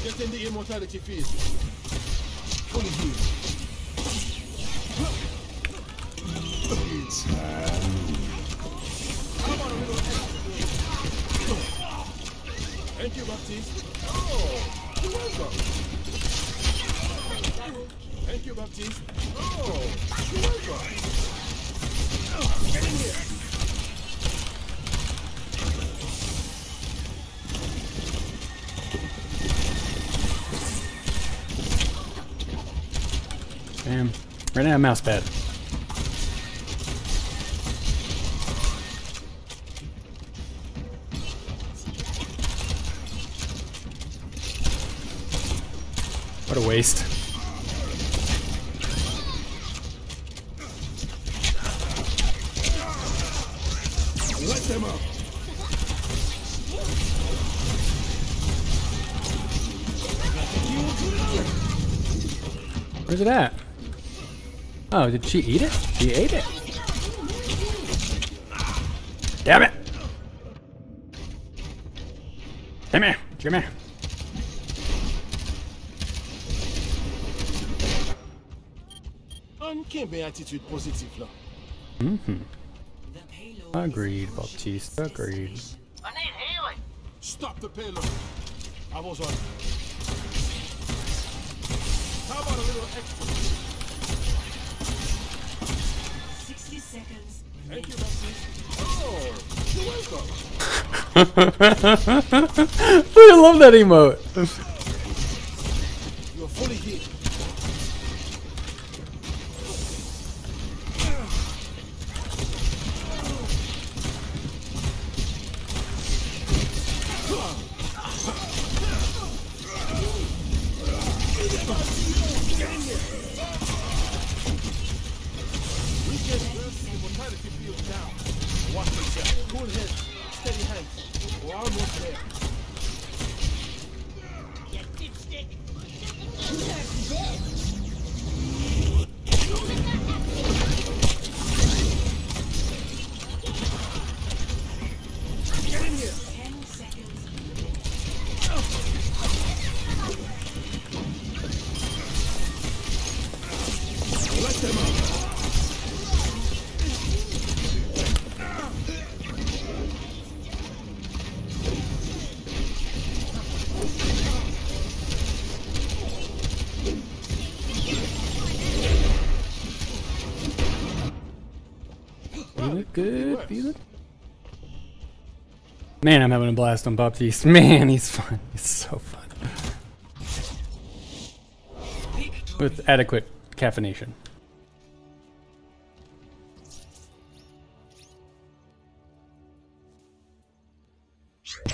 S2: Get in the immortality field. Fully healed. How about a little extra? Thank you, Baptiste. Oh, you're welcome. Thank you, Baptiste. Oh, you're welcome. Get in here.
S1: Damn. Right now, mouse pad. What a waste.
S2: Let them up.
S1: Where's it at? Oh, did she eat it? She ate it. Damn it! Come here. Come here.
S2: Uncanny attitude positive là.
S1: Agreed, Baptiste. Agreed.
S5: I need healing.
S2: Stop the payload. I was on. How about a little extra?
S3: 60 seconds.
S2: Thank you, Baptiste. Oh, you're welcome.
S1: I love that emote.
S2: You're fully healed. Watch yourself. Cool head, steady hands. We're almost there.
S5: You dipstick.
S2: Get in here.
S3: 10 seconds.
S2: Let them up.
S1: Feel it good, feel it. Man, I'm having a blast on Baptiste. Man, he's fun. He's so fun. With adequate caffeination.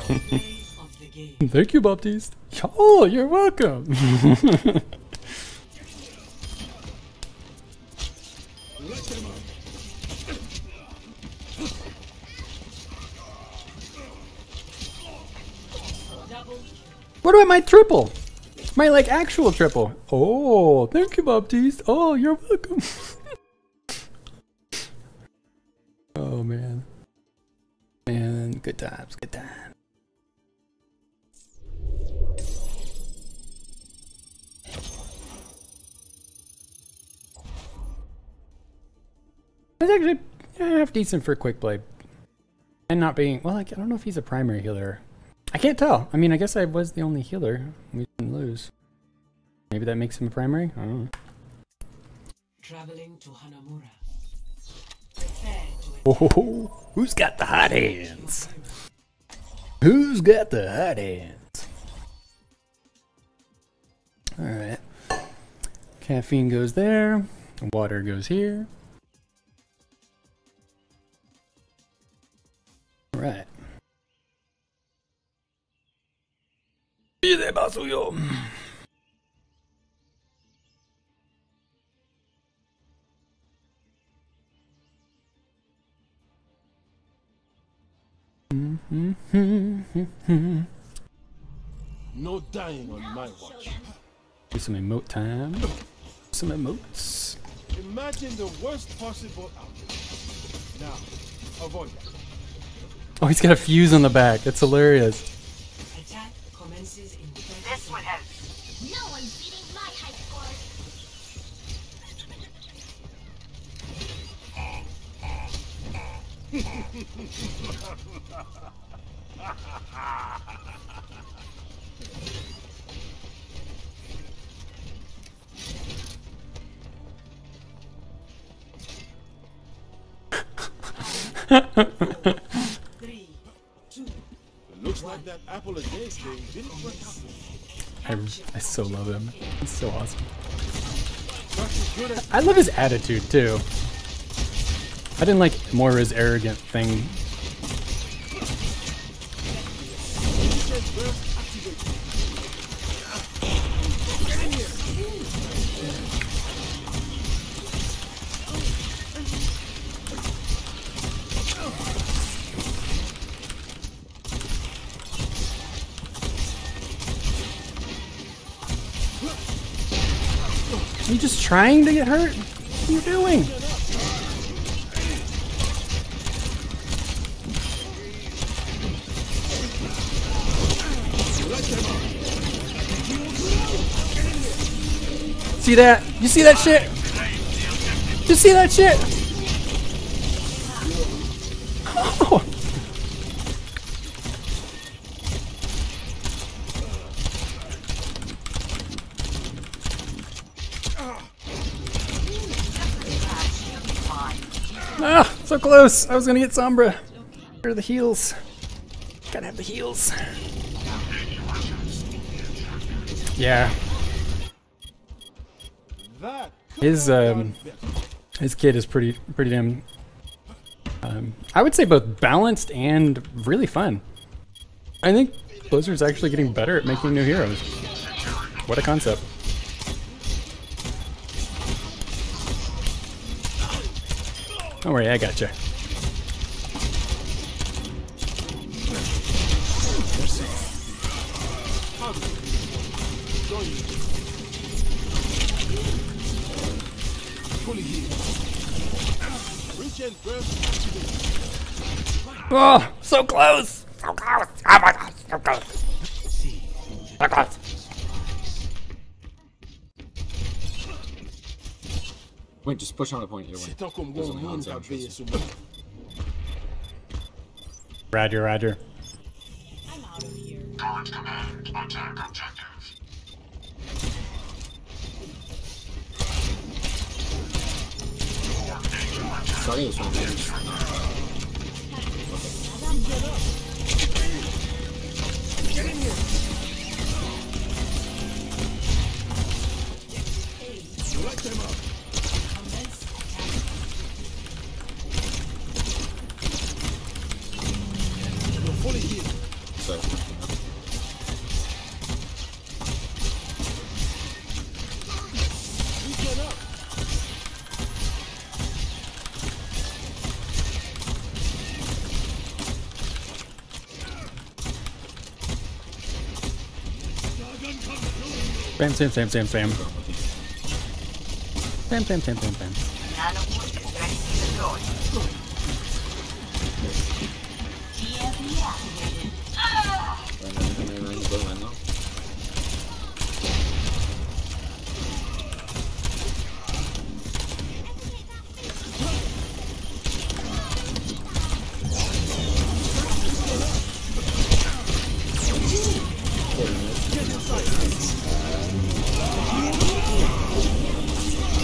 S3: Of the game.
S1: Thank you, Baptiste. Oh, you're welcome. What about my triple? My like actual triple. Oh, thank you, Baptiste. Oh, you're welcome. Oh man. Man, good times, good times. It's actually half decent for quick play. And not being, well, like, I don't know if he's a primary healer. I can't tell. I mean, I guess I was the only healer. We didn't lose. Maybe that makes him a primary? I don't know.
S3: Traveling to Hanamura. Prepare to
S1: Oh, who's got the hot hands? Who's got the hot hands? Alright. Caffeine goes there. Water goes here. Alright. Pide basuyo.
S2: No dying on my watch.
S1: Do some emote time. Some emotes.
S2: Imagine the worst possible outcome. Now, avoid that.
S1: Oh, he's got a fuse on the back. That's hilarious.
S3: attack commences in 30
S5: This would help.
S6: No one's beating my high score.
S3: Three, two,
S2: It looks like that apple a day thing didn't work out.
S1: I so love him. He's so awesome.
S2: Just as good as
S1: I love his attitude too. I didn't like Moira's arrogant thing. Are you just trying to get hurt? What are you doing? See that? You see that shit? You see that shit? Oh. Ah, so close. I was gonna get Sombra. Where are the heals? Gotta have the heals. Yeah.
S2: that.
S1: His kid is pretty damn. I would say both balanced and really fun. I think Blizzard's actually getting better at making new heroes. What a concept. Don't worry, I gotcha. Oh, so close! So close! Oh my god, so close! So close!
S10: Wait, just push on the point either way. There's only one sound choice.
S1: Roger, roger.
S3: I'm out of here.
S7: Current command, attack objective.
S10: Starting this one.
S2: Get in here. Let them up. You're fully healed.
S10: So,
S1: Spam, spam, spam, spam, spam. Spam, spam, spam, spam, spam.
S5: Nanoport is ready to deploy. TMP activated.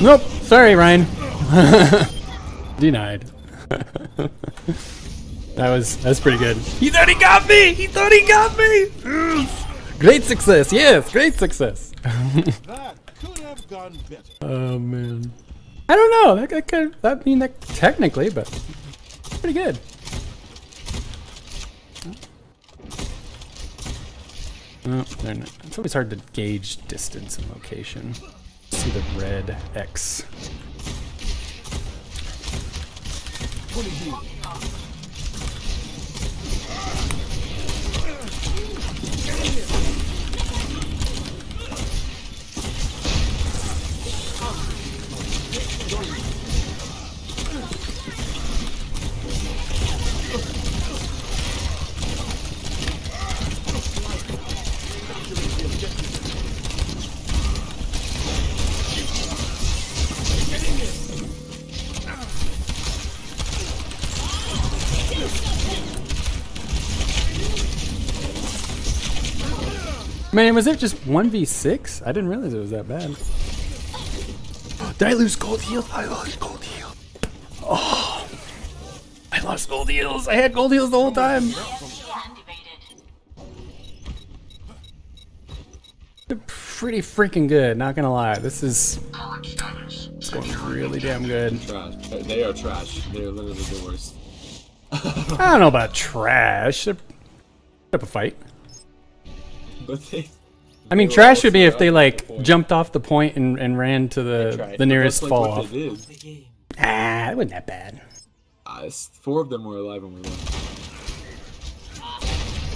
S1: Nope. Sorry, Ryan. Denied. That's pretty good. He thought he got me. He thought he got me. Great success. Yes, great success.
S2: That could have gone better.
S1: Oh man. I don't know. I mean, that technically, but pretty good. Oh, they're not. It's always hard to gauge distance and location. See the red X. Man, was it just 1v6? I didn't realize it was that bad. Did I lose gold heals? I lost gold heals. Oh, I lost gold heals. I had gold heals the whole time. They're pretty freaking good, not gonna lie. This is it's going really damn good.
S10: Trash. They are trash. They are literally the worst.
S1: I don't know about trash. They're up a fight.
S10: But
S1: I mean, trash would be if they like jumped off the point and ran to the nearest fall off. Ah, it wasn't that bad.
S10: 4 of them were alive when we won.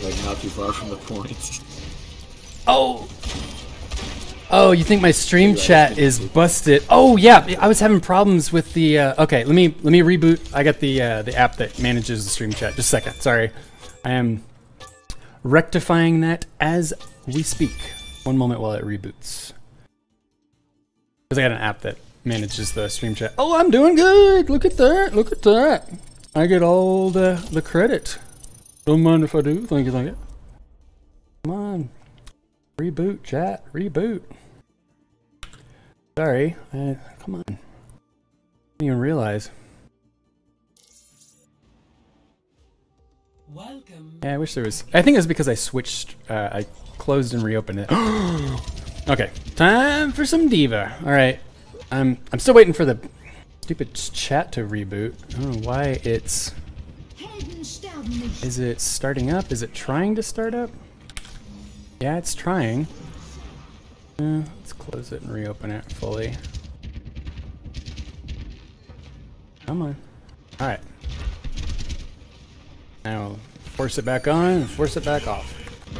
S10: Like not too far from the point.
S1: Oh. Oh, you think my stream chat is busted? Oh yeah, I was having problems with the. Okay, let me reboot. I got the app that manages the stream chat. Just a second. Sorry, I am rectifying that as we speak. One moment while it reboots. Because I got an app that manages the stream chat. Oh, I'm doing good. Look at that. Look at that. I get all the credit. Don't mind if I do. Thank you. Thank you. Come on. Reboot, chat. Reboot. Sorry. Come on. Didn't even realize.
S3: Welcome.
S1: Yeah, I wish there was. I think it was because I switched. I closed and reopened it. Okay, time for some diva. All right, I'm still waiting for the stupid chat to reboot. I don't know why it's. Is it starting up? Is it trying to start up? Yeah, it's trying. Let's close it and reopen it fully. Come on. All right. Now force it back on and force it back off.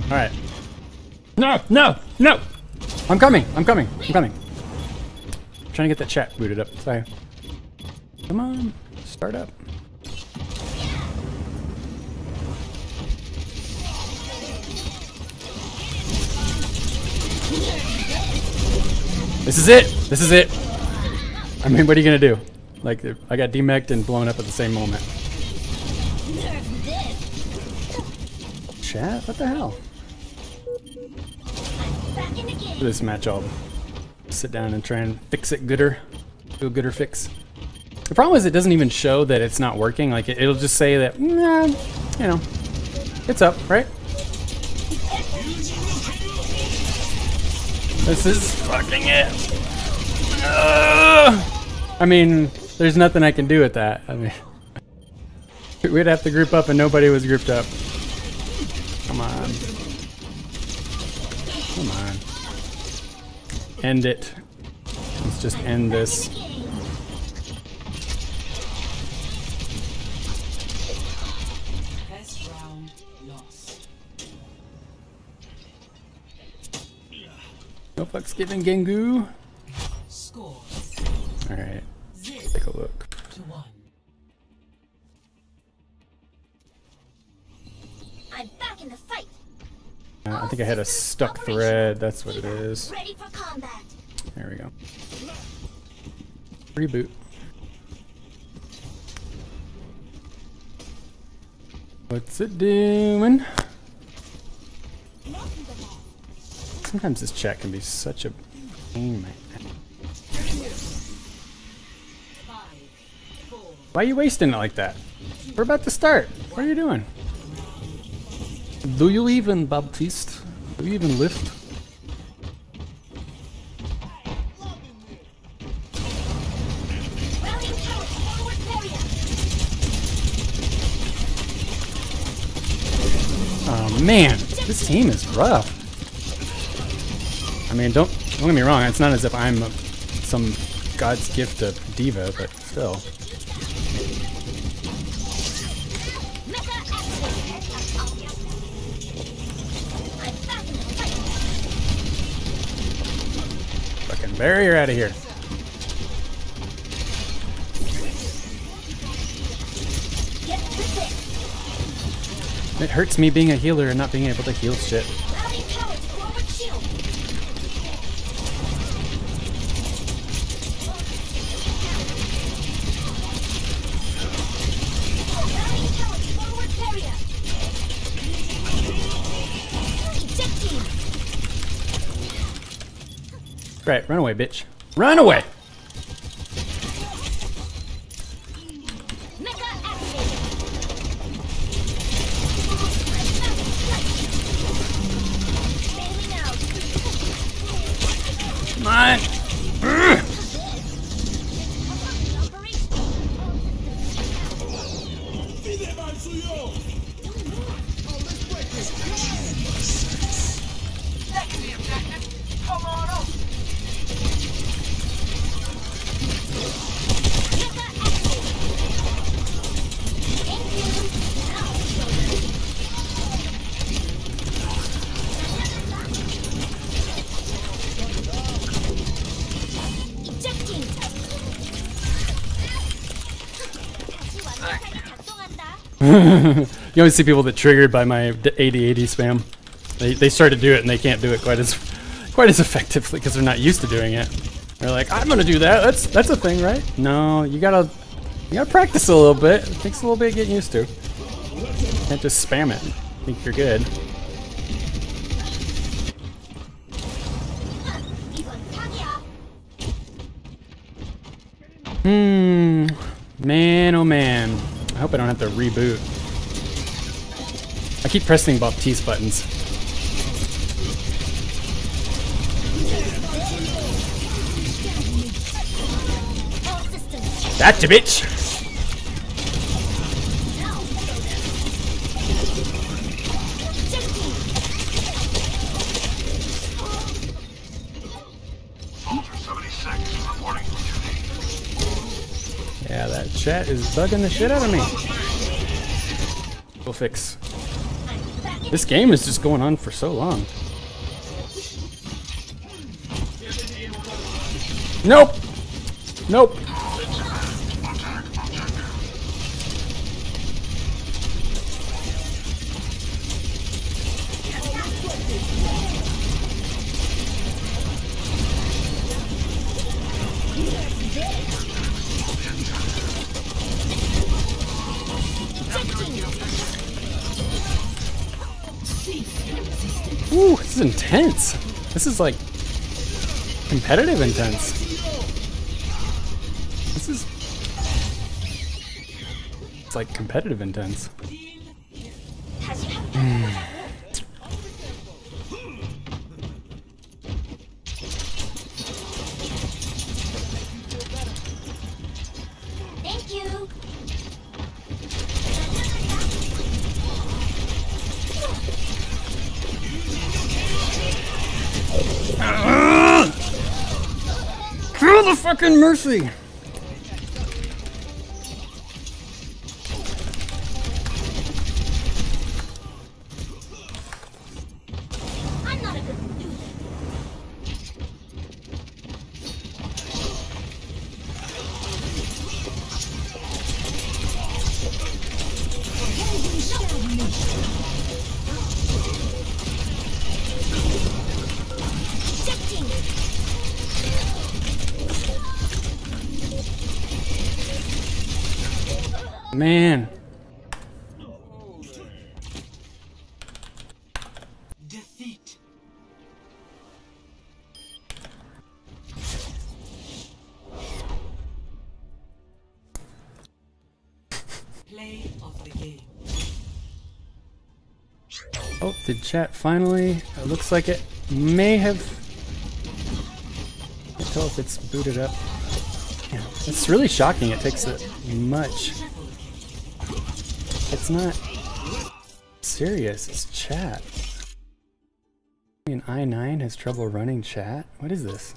S1: All right. No, no, no! I'm coming. I'm coming. I'm coming. I'm trying to get that chat booted up. Sorry. Come on, start up. This is it. This is it. I mean, what are you gonna do? Like, I got demeched and blown up at the same moment. Chat? What the hell? For this match, I'll sit down and try and fix it gooder. Do a gooder fix. The problem is it doesn't even show that it's not working. Like, it'll just say that, nah, you know, it's up, right? This is fucking it. I mean, there's nothing I can do with that. I mean, we'd have to group up and nobody was grouped up. Come on. Come on. End it. Let's just end this.
S3: First round lost.
S1: Nope. fuck's giving Gengu?
S3: Score.
S1: Alright. Take a look.
S3: 2-1.
S6: I'm back in the fight.
S1: I think I had a stuck thread. That's what it is.
S6: Ready for combat.
S1: There we go. Reboot. What's it doing? Sometimes this chat can be such a pain, man. Why are you wasting it like that? We're about to start. What are you doing? Do you even, Baptiste? Do you even lift? Oh man, this team is rough. I mean, don't get me wrong. It's not as if I'm some god's gift to diva, but still. Fucking barrier out of here. It hurts me being a healer and not being able to heal shit. Right, run away, bitch. Run away! Come on! You always see people that triggered by my 80-80 spam. They start to do it and they can't do it quite as effectively because they're not used to doing it. They're like, I'm gonna do that. That's a thing, right? No, you gotta practice a little bit. It takes a little bit getting used to. You can't just spam it. Think you're good. Man, oh man. I hope I don't have to reboot. I keep pressing Baptiste buttons. Gotcha, bitch! Yeah, that chat is bugging the shit out of me. We'll fix. This game is just going on for so long. Nope! Nope! Ooh, this is intense. This is like competitive intense. This is... It's like competitive intense.
S6: Thank you.
S1: Kill the fucking Mercy!
S6: I'm not a good loser.
S1: Man.
S3: Defeat. Play of the game.
S1: Oh, did chat finally? It looks like it may have. I can't tell if it's booted up. Yeah, it's really shocking. It takes that much. It's not serious. It's chat. I mean, i9 has trouble running chat. What is this?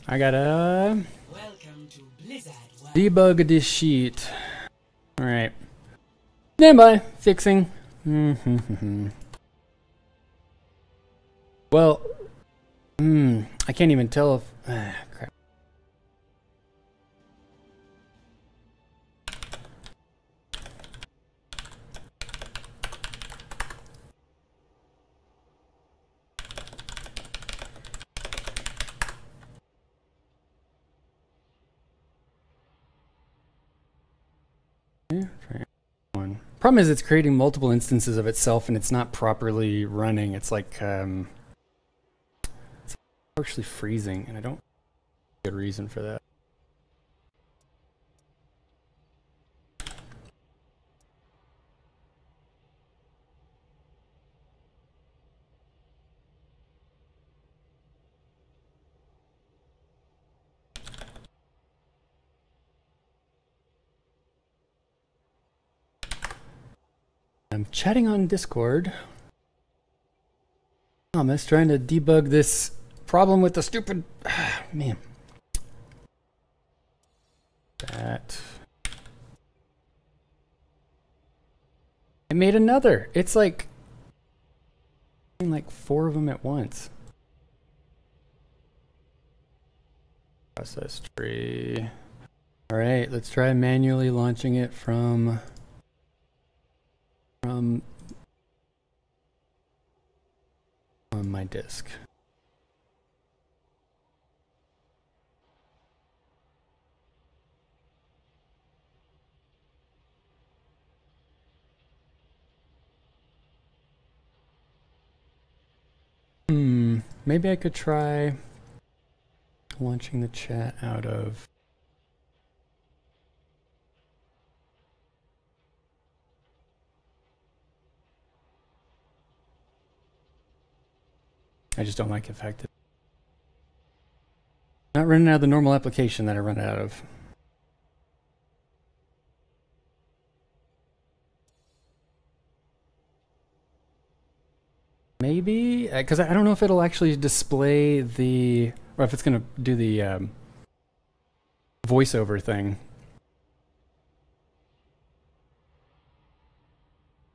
S1: I gotta debug this sheet. Alright. Standby. Fixing. Well, I can't even tell if... crap. Problem is, it's creating multiple instances of itself, and it's not properly running. It's like it's actually freezing, and I don't have a good reason for that. I'm chatting on Discord. Thomas trying to debug this problem with the stupid man. That I made another. It's like 4 of them at once. Process tree. All right, let's try manually launching it from on my disk. Maybe I could try launching the chat out of I just don't like affected. Not running out of the normal application that I run out of. Maybe, because I don't know if it'll actually display the, or if it's going to do the voiceover thing.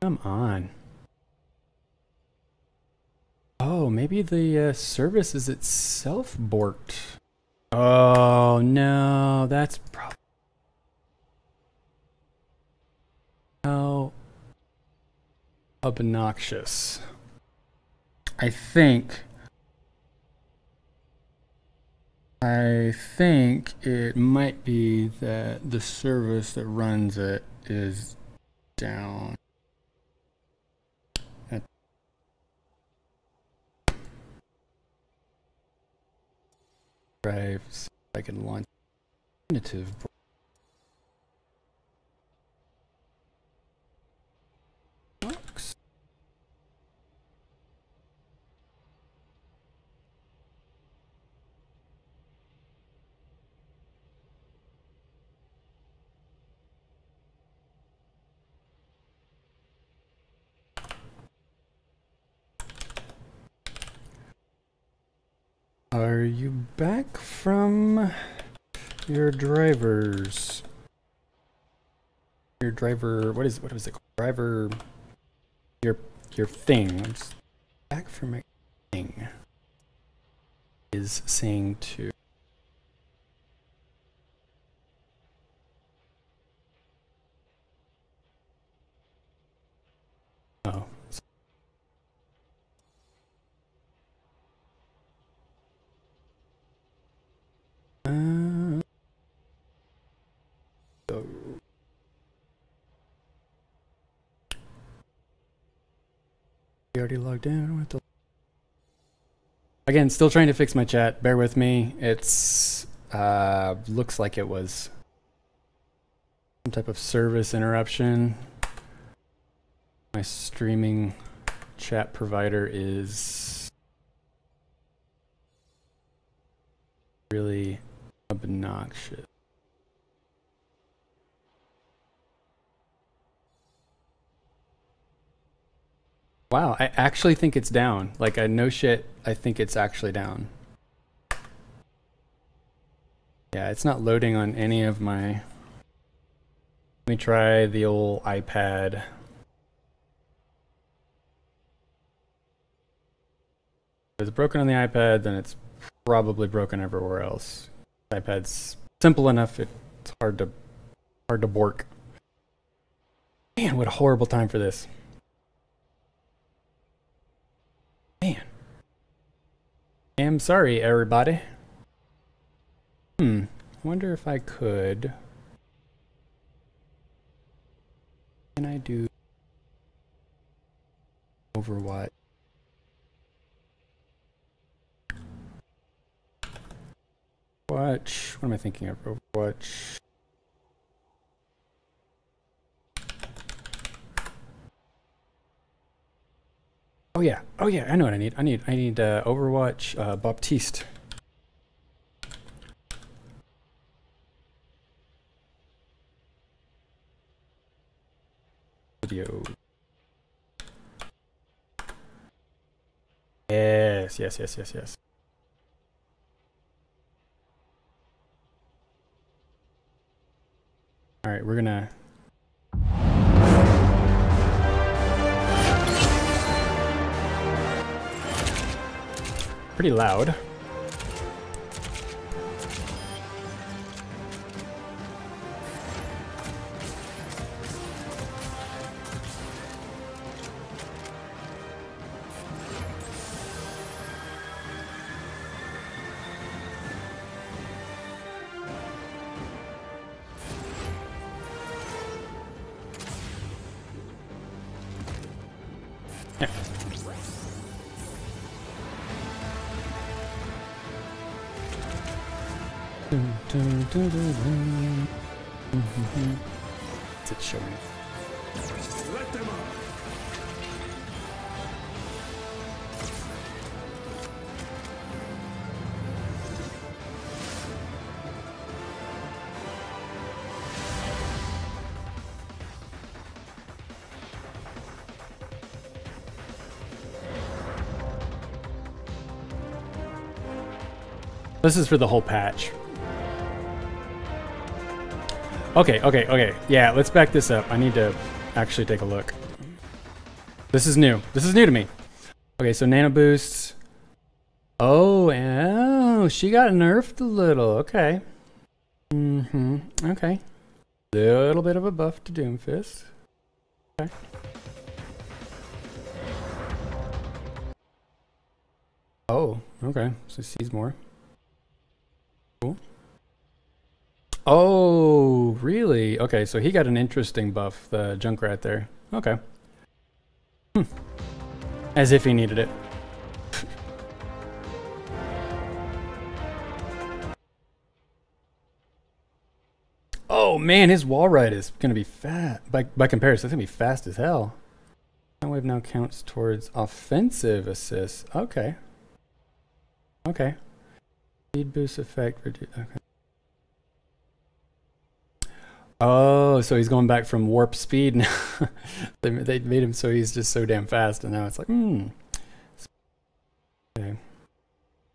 S1: Come on. Oh, maybe the service is itself borked. Oh no, that's probably how obnoxious. I think it might be that the service that runs it is down. Drive so I can launch definitive. Box. Are you back from your drivers? Your driver, what was it called? Driver your thing. I'm just back from my thing. Is saying to. Oh. So. We already logged in. Again, still trying to fix my chat. Bear with me. It's looks like it was some type of service interruption. My streaming chat provider is really obnoxious. Wow, I actually think it's down. Like, no shit, I think it's actually down. Yeah, it's not loading on any of my... Let me try the old iPad. If it's broken on the iPad, then it's probably broken everywhere else. The iPad's simple enough, it's hard to bork. Man, what a horrible time for this. Man. I'm sorry, everybody. Wonder if I could. Can I do Overwatch? What am I thinking of? Overwatch. Oh yeah, I know what I need. I need Overwatch Baptiste. Video. Yes. All right, we're gonna. Pretty loud. Yeah. What's it showing?
S2: Let them up.
S1: This is for the whole patch. Okay. Yeah, let's back this up. I need to actually take a look. This is new. This is new to me. Okay, so nano boosts. Oh, she got nerfed a little. Okay. Okay. Little bit of a buff to Doomfist. Okay. Oh, okay. So sees more. Cool. Oh, really? Okay, so he got an interesting buff, the Junkrat there. Okay. As if he needed it. Oh man, his wall ride is gonna be fat. By comparison, it's gonna be fast as hell. That wave now counts towards offensive assists. Okay. Okay. Speed boost effect. Okay. Oh, so he's going back from warp speed now. they made him so he's just so damn fast, and now it's like, Okay.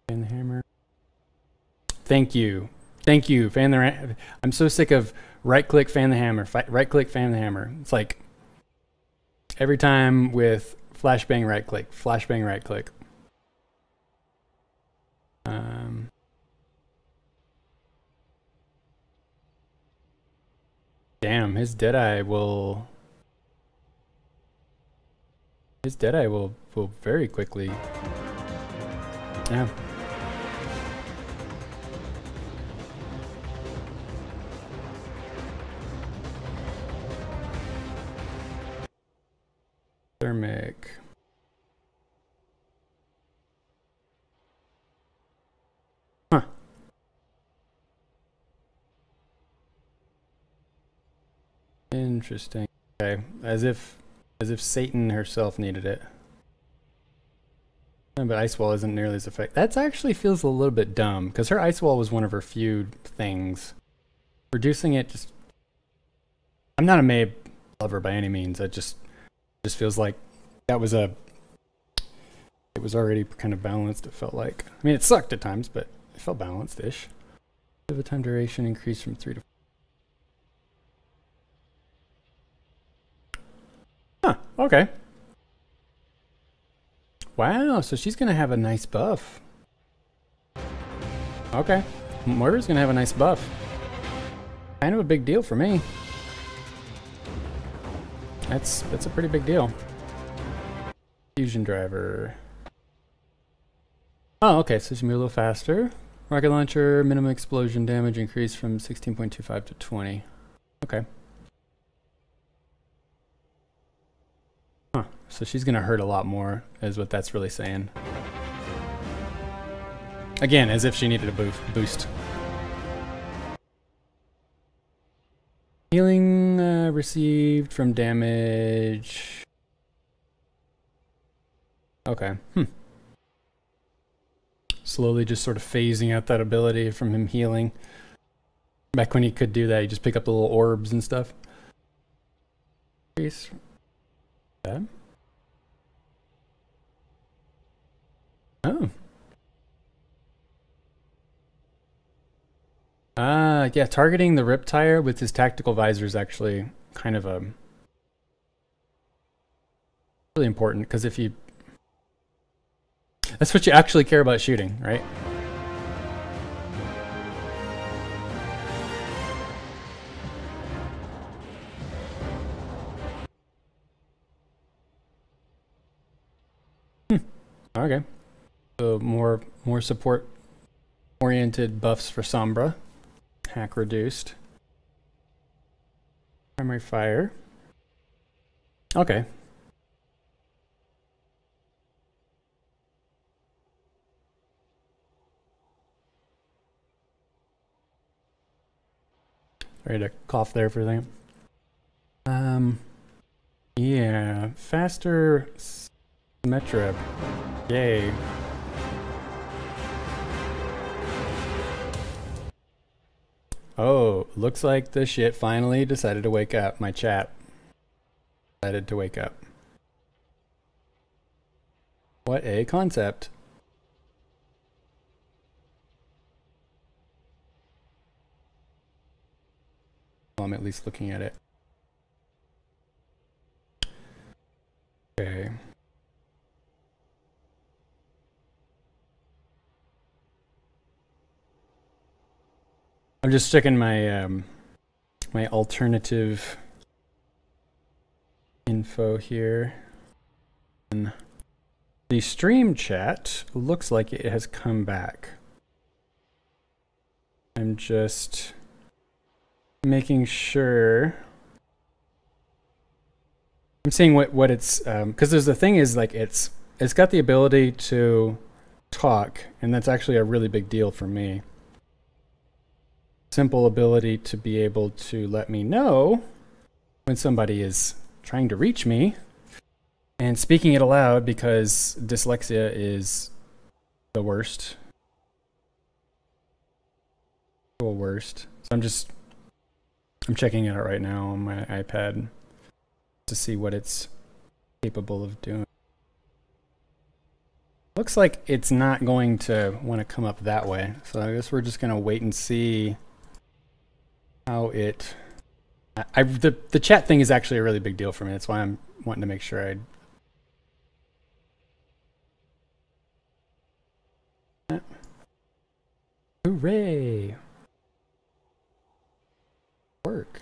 S1: Fan the hammer. Thank you. Thank you. Fan the. I'm so sick of right-click, fan the hammer. Right-click, fan the hammer. It's like, every time with flashbang right click, flashbang right click. Damn, his Deadeye will very quickly. Yeah. Thermic. Huh. Interesting. Okay, as if Satan herself needed it. But Ice Wall isn't nearly as effective. That actually feels a little bit dumb because her Ice Wall was one of her few things. Reducing it just. I'm not a Mei lover by any means. It just feels like that was it was already kind of balanced. It felt like. I mean, it sucked at times, but it felt balanced-ish. The time duration increased from 3 to 4. Huh, okay. Wow, so she's gonna have a nice buff. Okay. Moira's gonna have a nice buff. Kind of a big deal for me. That's a pretty big deal. Fusion driver. Oh, okay, so she's gonna be a little faster. Rocket launcher, minimum explosion damage increased from 16.25 to 20. Okay. Huh, so she's gonna hurt a lot more, is what that's really saying. Again, as if she needed a boost. Healing received from damage. Okay. Slowly just sort of phasing out that ability from him healing. Back when he could do that, he just pick up the little orbs and stuff. Okay. Oh. Yeah, targeting the Riptire with his tactical visor is actually kind of a really important, because if you that's what you actually care about shooting, right? Okay. So more support oriented buffs for Sombra. Hack reduced. Primary fire. Okay. Sorry to cough there for a second. Yeah, faster Symmetra. Yay. Oh, looks like the shit finally decided to wake up. My chat decided to wake up. What a concept. Well, I'm at least looking at it. Okay. I'm just sticking my my alternative info here. And the stream chat looks like it has come back. I'm just making sure. I'm seeing what it's because there's the thing is like it's got the ability to talk, and that's actually a really big deal for me. Simple ability to be able to let me know when somebody is trying to reach me, and speaking it aloud because dyslexia is the worst. The worst. So I'm checking it out right now on my iPad to see what it's capable of doing. Looks like it's not going to want to come up that way, so I guess we're just going to wait and see how it... the chat thing is actually a really big deal for me. That's why I'm wanting to make sure I'd. Hooray! Work.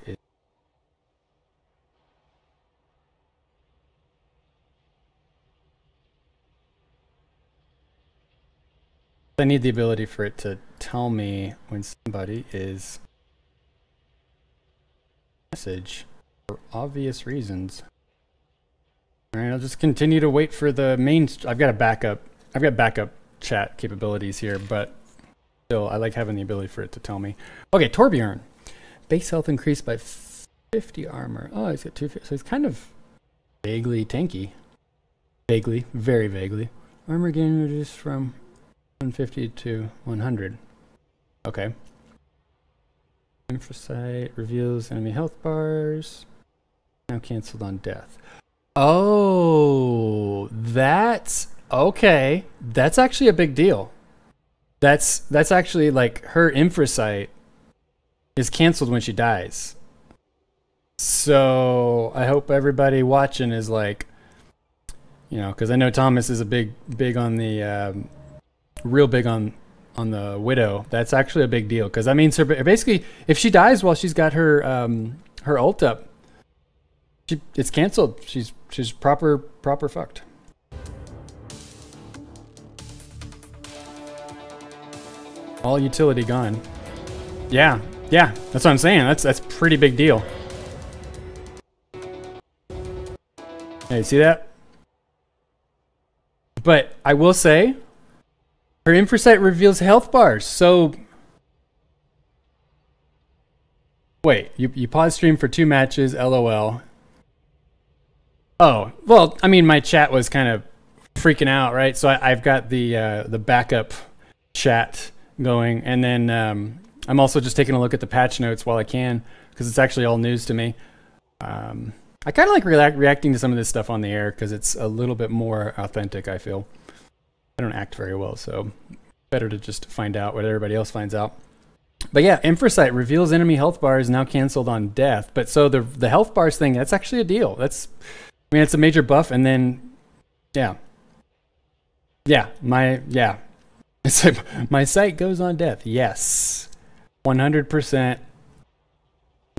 S1: I need the ability for it to tell me when somebody is message for obvious reasons. All right, I'll just continue to wait for the main. I've got backup chat capabilities here, but still, I like having the ability for it to tell me. Okay, Torbjorn, base health increased by 50 armor. Oh, he's got 250, so he's kind of vaguely tanky. Vaguely, very vaguely. Armor gain reduced from 150 to 100. Okay. Infrasight reveals enemy health bars. Now canceled on death. Oh, that's okay. That's actually a big deal. That's actually like her infrasight is canceled when she dies. So I hope everybody watching is like, you know, because I know Thomas is a big on the real big on the widow. That's actually a big deal because that means her basically if she dies while she's got her her ult up, it's canceled. She's proper fucked. All utility gone. Yeah, that's what I'm saying. That's pretty big deal. Hey, see that? But I will say, her infrasight reveals health bars. So, wait, you pause stream for 2 matches. LOL. Oh, well, I mean, my chat was kind of freaking out, right? So I've got the backup chat going, and then I'm also just taking a look at the patch notes while I can, because it's actually all news to me. I kind of like reacting to some of this stuff on the air because it's a little bit more authentic, I feel. I don't act very well, so better to just find out what everybody else finds out. But yeah, infrasight reveals enemy health bars now canceled on death. But so the health bars thing, that's actually a deal. That's, I mean, it's a major buff, and then yeah, it's like my sight goes on death. Yes, 100%,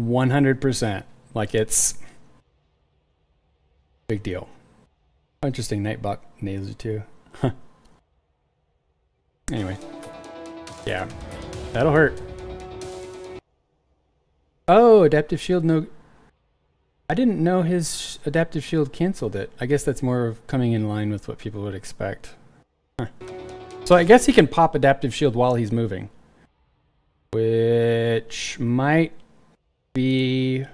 S1: 100%. Like it's big deal. Interesting. Nightbot nails it too. Anyway, yeah, that'll hurt. Oh, adaptive shield. No, I didn't know his adaptive shield canceled it. I guess that's more of coming in line with what people would expect. Huh. So I guess he can pop adaptive shield while he's moving, which might be.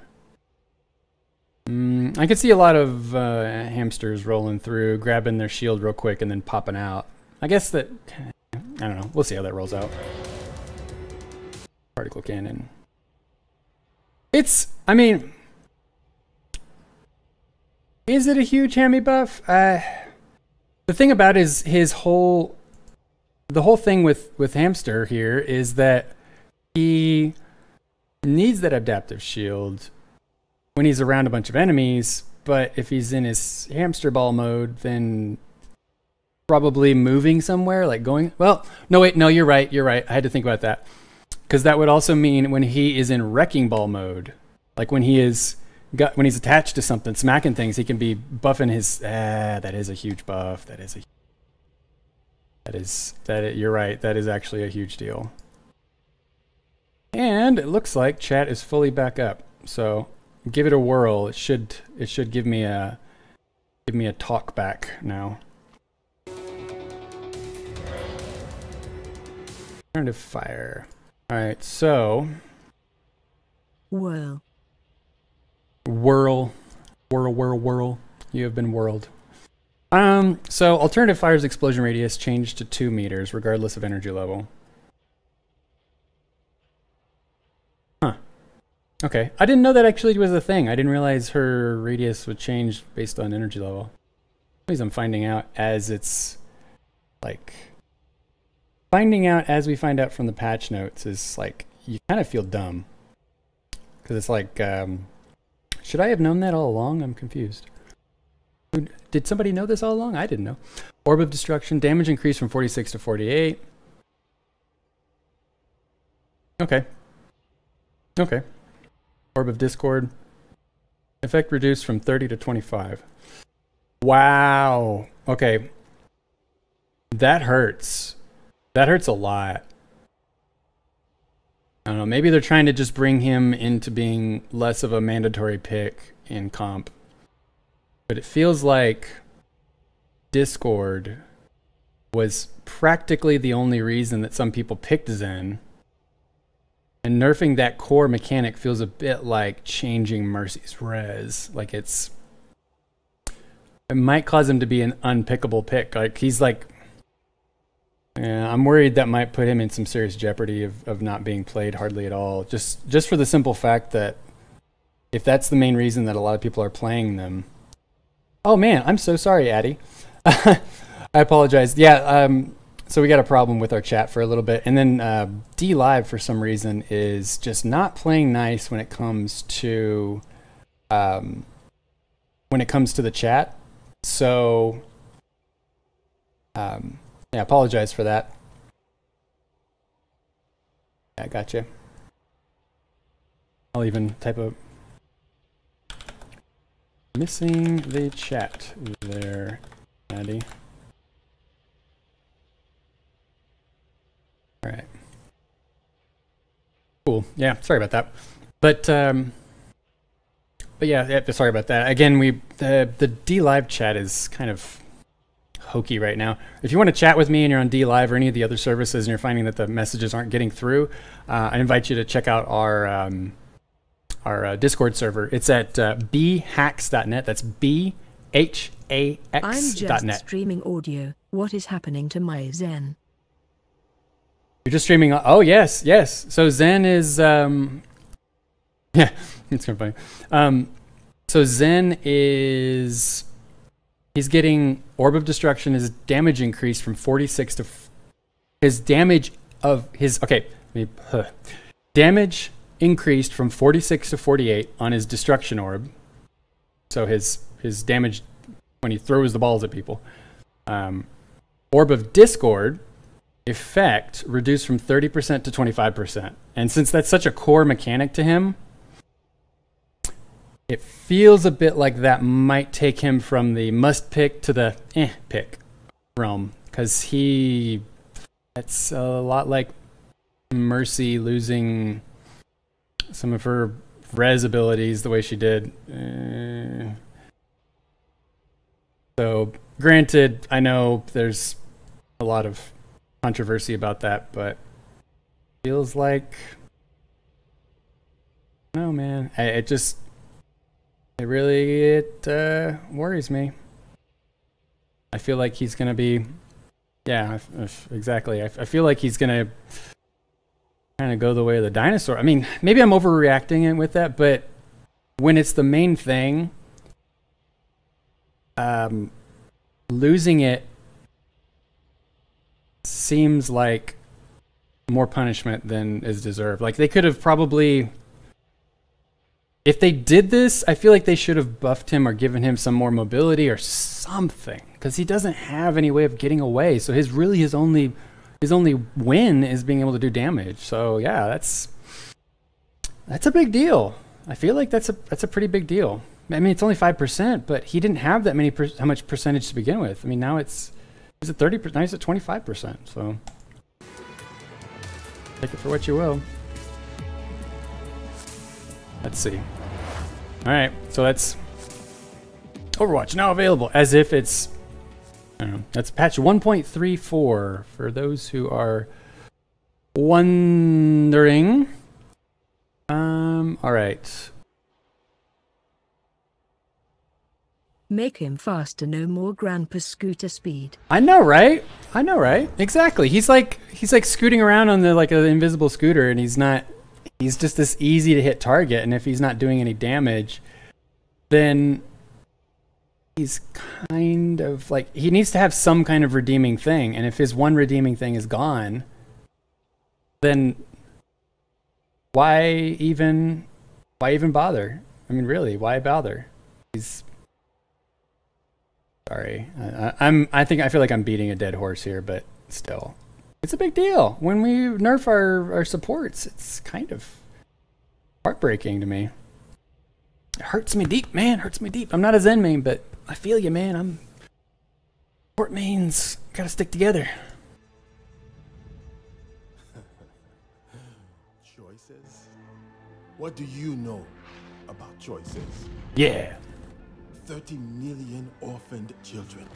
S1: I could see a lot of hamsters rolling through, grabbing their shield real quick, and then popping out. I guess that. I don't know. We'll see how that rolls out. Particle cannon. It's. I mean. Is it a huge hammy buff? The thing about his whole. The whole thing with Hamster here is that he needs that adaptive shield when he's around a bunch of enemies, but if he's in his hamster ball mode, then probably moving somewhere, like going, well, no, wait, no, you're right. I had to think about that. Because that would also mean when he is in wrecking ball mode, like when he's attached to something, smacking things, he can be buffing his, that is a huge buff. You're right. That is actually a huge deal. And it looks like chat is fully back up. So give it a whirl. It should give me a talk back now. Alternative fire. All right, so whirl. You have been whirled. So alternative fire's explosion radius changed to 2 meters regardless of energy level. Huh. Okay, I didn't know that actually was a thing. I didn't realize her radius would change based on energy level. At least I'm finding out as it's like finding out as we find out from the patch notes is like you kind of feel dumb because it's like should I have known that all along? I'm confused. Did somebody know this all along? I didn't know. Orb of Destruction. Damage increased from 46 to 48. Okay. Okay. Orb of Discord. Effect reduced from 30 to 25. Wow. Okay. That hurts. That hurts a lot. I don't know. Maybe they're trying to just bring him into being less of a mandatory pick in comp. But it feels like Discord was practically the only reason that some people picked Zen. And nerfing that core mechanic feels a bit like changing Mercy's res. Like it might cause him to be an unpickable pick. Like he's like, yeah, I'm worried that might put him in some serious jeopardy of not being played hardly at all. Just for the simple fact that if that's the main reason that a lot of people are playing them. Oh man, I'm so sorry, Addy. I apologize. Yeah, so we got a problem with our chat for a little bit. And then D Live, for some reason, is just not playing nice when it comes to the chat. So yeah, apologize for that. Yeah, gotcha. I'll even type a missing the chat there, Addy. All right. Cool. Yeah, sorry about that. But yeah, sorry about that. Again, the D Live chat is kind of hokey right now. If you want to chat with me and you're on D Live or any of the other services and you're finding that the messages aren't getting through, I invite you to check out our Discord server. It's at bhax.net. That's BHAX.net.
S11: I'm just streaming audio. What is happening to my Zen?
S1: You're just streaming. Oh yes, yes. So Zen is yeah, it's kind of funny. So Zen is he's getting Orb of Destruction. His damage increased from 46 to his damage of his damage increased from 46 to 48 on his Destruction Orb. So his damage when he throws the balls at people. Orb of Discord effect reduced from 30% to 25%. And since that's such a core mechanic to him, it feels a bit like that might take him from the must pick to the pick realm. Because that's a lot like Mercy losing some of her res abilities the way she did. So granted, I know there's a lot of controversy about that, but feels like no, man. It really worries me. I feel like he's gonna be, yeah, exactly. I feel like he's gonna kind of go the way of the dinosaur. I mean, maybe I'm overreacting it with that, but when it's the main thing, losing it seems like more punishment than is deserved. Like they could have probably, if they did this, I feel like they should have buffed him or given him some more mobility or something, because he doesn't have any way of getting away. So his only win is being able to do damage. So yeah, that's a big deal. I feel like that's a pretty big deal. I mean, it's only 5%, but he didn't have that many how much percentage to begin with. I mean, now he's at 30%. Now he's at 25%. So take it for what you will. Let's see. All right, so that's Overwatch now available as if it's, I don't know, that's patch 1.34 for those who are wondering. All right.
S11: Make him faster, no more grandpa scooter speed.
S1: I know, right? I know, right? Exactly. He's like scooting around on the an invisible scooter, and he's just this easy to hit target, and if he's not doing any damage, then he's kind of like, he needs to have some kind of redeeming thing, and if his one redeeming thing is gone, then why even bother? I mean, really, why bother? Sorry. I feel like I'm beating a dead horse here, but still. It's a big deal. When we nerf our supports, it's kind of heartbreaking to me. It hurts me deep, man. Hurts me deep. I'm not a Zen main, but I feel you, man. Support mains gotta stick together.
S2: Choices? What do you know about choices?
S1: Yeah.
S2: 30 million orphaned children.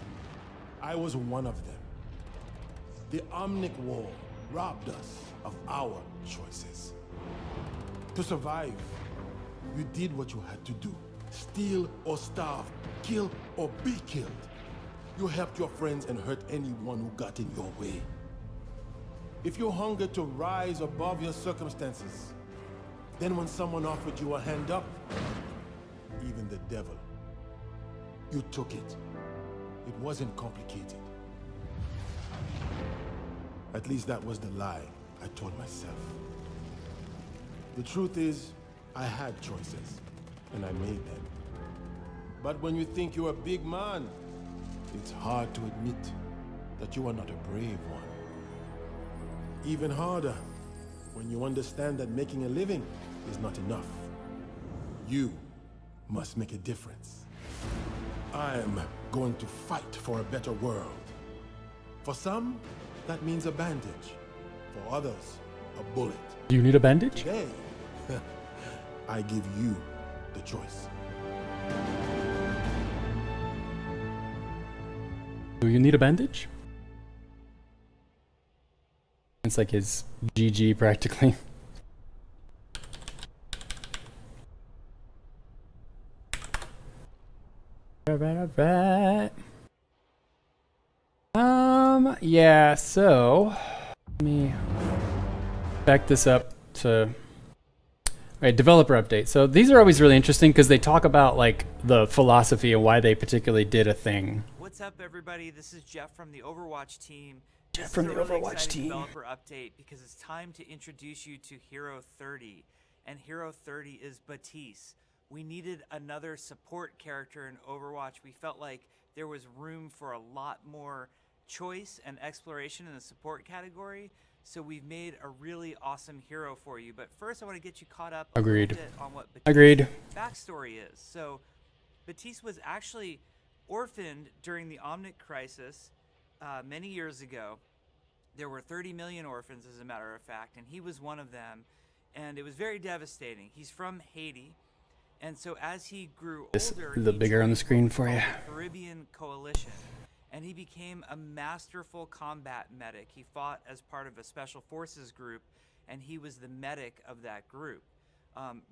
S2: I was one of them. The Omnic War robbed us of our choices. To survive, you did what you had to do. Steal or starve, kill or be killed. You helped your friends and hurt anyone who got in your way. If you hungered to rise above your circumstances, then when someone offered you a hand up, even the devil, you took it. It wasn't complicated. At least that was the lie I told myself. The truth is, I had choices, and I made them. But when you think you're a big man, it's hard to admit that you are not a brave one. Even harder when you understand that making a living is not enough. You must make a difference. I'm going to fight for a better world. For some, that means a bandage. For others, a bullet.
S1: Do you need a bandage?
S2: Today, I give you the choice.
S1: Do you need a bandage? It's like his GG practically. Alright. Yeah, so let me back this up to developer update. So these are always really interesting because they talk about like the philosophy and why they particularly did a thing.
S12: What's up, everybody? This is Jeff from the Overwatch team.
S1: Jeff from the Overwatch team.
S12: Developer update because it's time to introduce you to Hero 30, and Hero 30 is Baptiste. We needed another support character in Overwatch. We felt like there was room for a lot more choice and exploration in the support category, so we've made a really awesome hero for you. But first, I want to get you caught up a little bit on what Baptiste's backstory is. So Baptiste was actually orphaned during the Omnic Crisis many years ago. There were 30 million orphans, as a matter of fact, and he was one of them, and it was very devastating. He's from Haiti, and so as he grew older,
S1: the bigger on the screen for you.
S12: The Caribbean Coalition, and he became a masterful combat medic. He fought as part of a special forces group, and he was the medic of that group.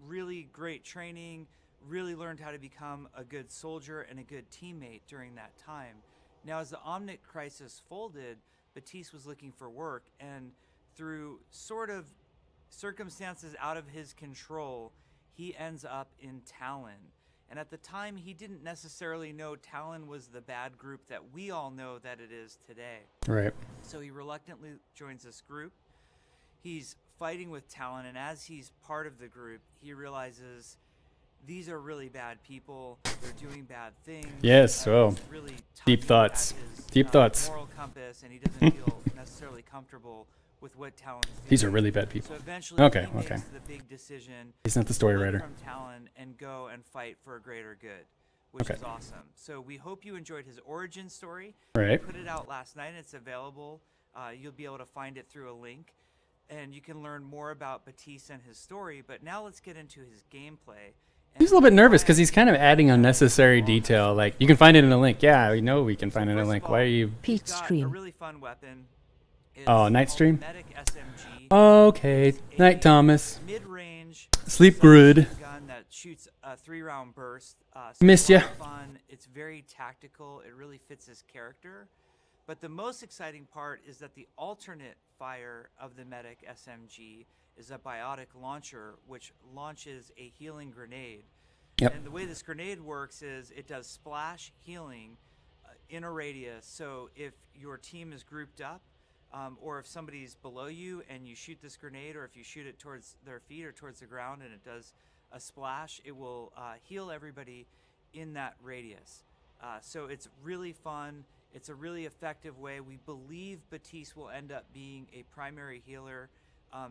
S12: Really great training, really learned how to become a good soldier and a good teammate during that time. Now, as the Omnic Crisis folded, Baptiste was looking for work, and through sort of circumstances out of his control, he ends up in Talon. And at the time, he didn't necessarily know Talon was the bad group that we all know that it is today.
S1: Right.
S12: So he reluctantly joins this group. He's fighting with Talon, and as he's part of the group, he realizes these are really bad people. They're doing bad things.
S1: Yes, well,
S12: really
S1: deep thoughts. Deep thoughts.
S12: Moral compass, and he doesn't feel necessarily comfortable with what Talon's doing.
S1: These are really bad people.
S12: So eventually he makes the big decision.
S1: He's not the story writer.
S12: From Talon and go and fight for a greater good, which is awesome. So we hope you enjoyed his origin story.
S1: Right.
S12: We put it out last night. It's available. You'll be able to find it through a link, and you can learn more about Baptiste and his story. But now let's get into his gameplay.
S1: He's a little bit nervous because he's kind of adding unnecessary detail. Like, you can find it in a link. Yeah, we know we can find it in a link. Why are you...
S11: Pete stream.
S12: A really fun weapon.
S1: Oh, night stream?
S12: Medic SMG.
S1: Okay, Night Thomas.
S12: Mid-range
S1: Sleep good.
S12: Gun that shoots a 3-round burst.
S1: Missed ya.
S12: Fun. It's very tactical. It really fits his character. But the most exciting part is that the alternate fire of the Medic SMG is a biotic launcher, which launches a healing grenade.
S1: Yep.
S12: And the way this grenade works is it does splash healing in a radius. So if your team is grouped up, or if somebody's below you and you shoot this grenade, or if you shoot it towards their feet or towards the ground and it does a splash, it will heal everybody in that radius. So it's really fun. It's a really effective way. We believe Baptiste will end up being a primary healer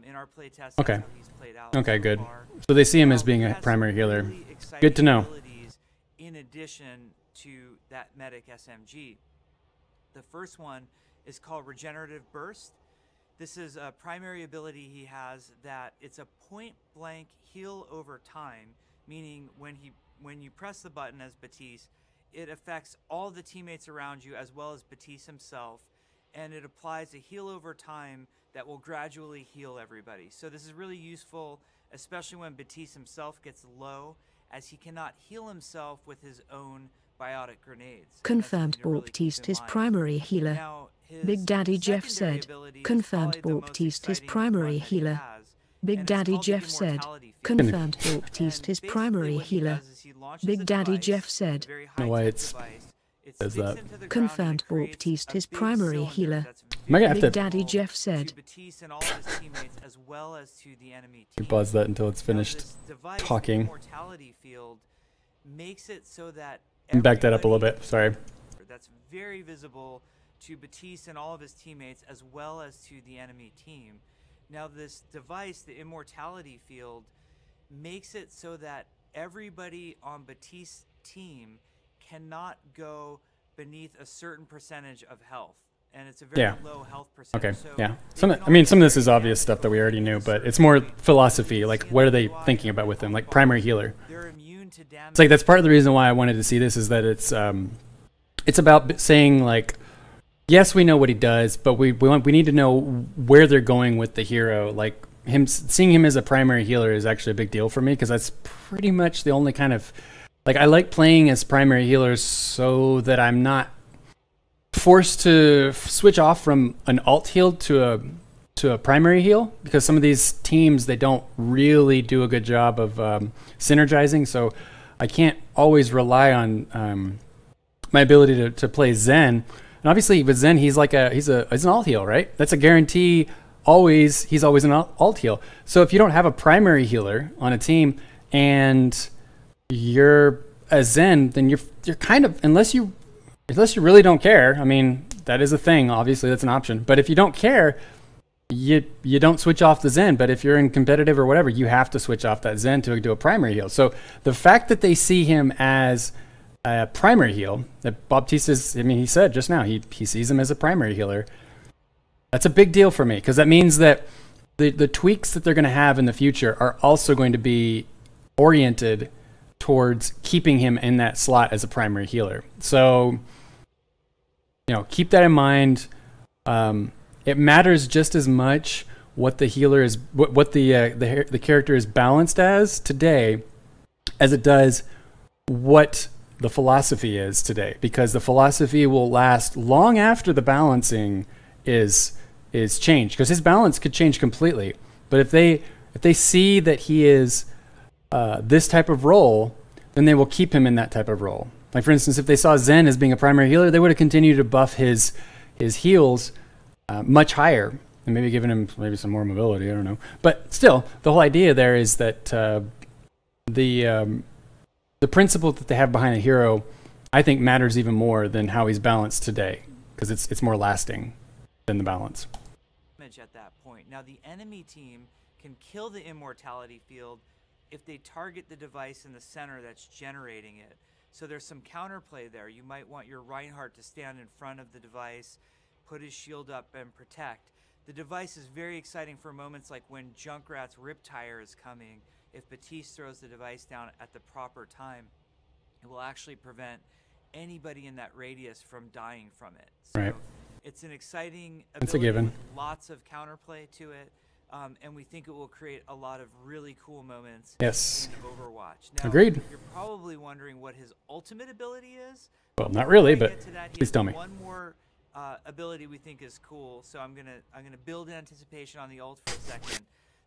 S12: in our playtest.
S1: Okay.
S12: That's how he's played out
S1: Okay,
S12: so
S1: good.
S12: far.
S1: So they see him
S12: Now,
S1: as being
S12: he
S1: a
S12: has some
S1: primary healer.
S12: really exciting
S1: Good to know.
S12: abilities in addition to that medic SMG. The first one is called Regenerative Burst. This is a primary ability he has that it's a point-blank heal over time, meaning when you press the button as Baptiste, it affects all the teammates around you as well as Baptiste himself, and it applies a heal over time that will gradually heal everybody. So this is really useful, especially when Baptiste himself gets low, as he cannot heal himself with his own biotic grenades.
S11: Confirmed Baptiste is primary healer.
S12: Now, his
S11: Big Daddy Jeff
S12: secondary
S11: said.
S12: ability is
S11: Confirmed
S12: probably the most
S11: Baptiste is
S12: exciting
S11: primary
S12: one that he
S11: healer.
S12: has,
S11: Big
S12: and it's
S11: Daddy
S12: called the
S11: Jeff said.
S12: Immortality Field.
S11: Confirmed Baptiste
S12: And
S11: is
S12: basically
S11: primary
S12: what he
S11: healer.
S12: does is he launches
S11: Big
S12: a
S11: Daddy
S12: device,
S11: Jeff
S12: a
S11: said.
S12: very
S1: I don't know why
S12: high-tech
S1: it's
S12: device. It
S1: says
S12: sticks
S1: that.
S12: into the ground and
S11: Confirmed
S12: it creates
S11: Baptiste
S12: a
S11: is
S12: big
S11: primary
S12: cylinder
S11: healer.
S12: that's
S1: Am I gonna have
S11: Big
S1: to
S11: Daddy Jeff
S12: to
S11: said.
S12: Baptiste and all of his teammates as well as to the enemy team.
S1: pause that until it's
S12: Now,
S1: finished
S12: this device, the
S1: talking.
S12: Immortality Field, makes it so that
S1: Back that up a little
S12: everybody
S1: bit. Sorry.
S12: that's very visible to Baptiste and all of his teammates as well as to the enemy team. Now this device, the Immortality Field, makes it so that everybody on Baptiste's team cannot go beneath a certain percentage of health. And it's a very low health percentage.
S1: Okay.
S12: So
S1: Yeah.
S12: they
S1: I
S12: can
S1: mean, some of
S12: only
S1: this is
S12: carry
S1: obvious stuff that we already knew,
S12: damage
S1: but it's more philosophy. Like, what are they thinking about with him? Like, primary healer.
S12: They're immune to damage.
S1: It's like that's part of the reason why I wanted to see this is that it's about saying like, yes, we know what he does, but we need to know where they're going with the hero. Like seeing him as a primary healer is actually a big deal for me because that's pretty much the only kind of like I like playing as primary healers so that I'm not forced to switch off from an alt heal to a primary heal because some of these teams they don't really do a good job of synergizing, so I can't always rely on my ability to play Zen. And obviously with Zen he's an alt heal, right? That's a guarantee. He's always an alt heal. So if you don't have a primary healer on a team and you're a Zen, then you're kind of unless you really don't care. I mean, that is a thing. Obviously, that's an option. But if you don't care, you don't switch off the Zen. But if you're in competitive or whatever, you have to switch off that Zen to do a primary heal. So the fact that they see him as a primary heal, that Baptiste is, I mean, he said just now, he sees him as a primary healer. That's a big deal for me because that means that the tweaks that they're going to have in the future are also going to be oriented towards keeping him in that slot as a primary healer. So, keep that in mind. It matters just as much what the healer is, what the character is balanced as today, as it does what the philosophy is today, because the philosophy will last long after the balancing is changed, because his balance could change completely. But if they see that he is this type of role, then they will keep him in that type of role. Like for instance, if they saw Zen as being a primary healer, they would have continued to buff his heals much higher and maybe given him maybe some more mobility. I don't know, but still, the whole idea there is that the principle that they have behind the hero, I think, matters even more than how he's balanced today, because it's more lasting than the balance.
S12: At that point, now the enemy team can kill the Immortality Field if they target the device in the center that's generating it. So there's some counterplay there. You might want your Reinhardt to stand in front of the device, put his shield up, and protect. The device is very exciting for moments like when Junkrat's Riptire is coming. If Baptiste throws the device down at the proper time, it will actually prevent anybody in that radius from dying from it. So
S1: right.
S12: It's an exciting ability.
S1: It's a given.
S12: With lots of counterplay to it. And we think it will create a lot of really cool moments
S1: yes.
S12: in Overwatch. Now,
S1: agreed.
S12: You're probably wondering what his ultimate ability is.
S1: Well, not really, but
S12: that,
S1: please tell me.
S12: One more ability we think is cool, so I'm gonna build anticipation on the ult for a second.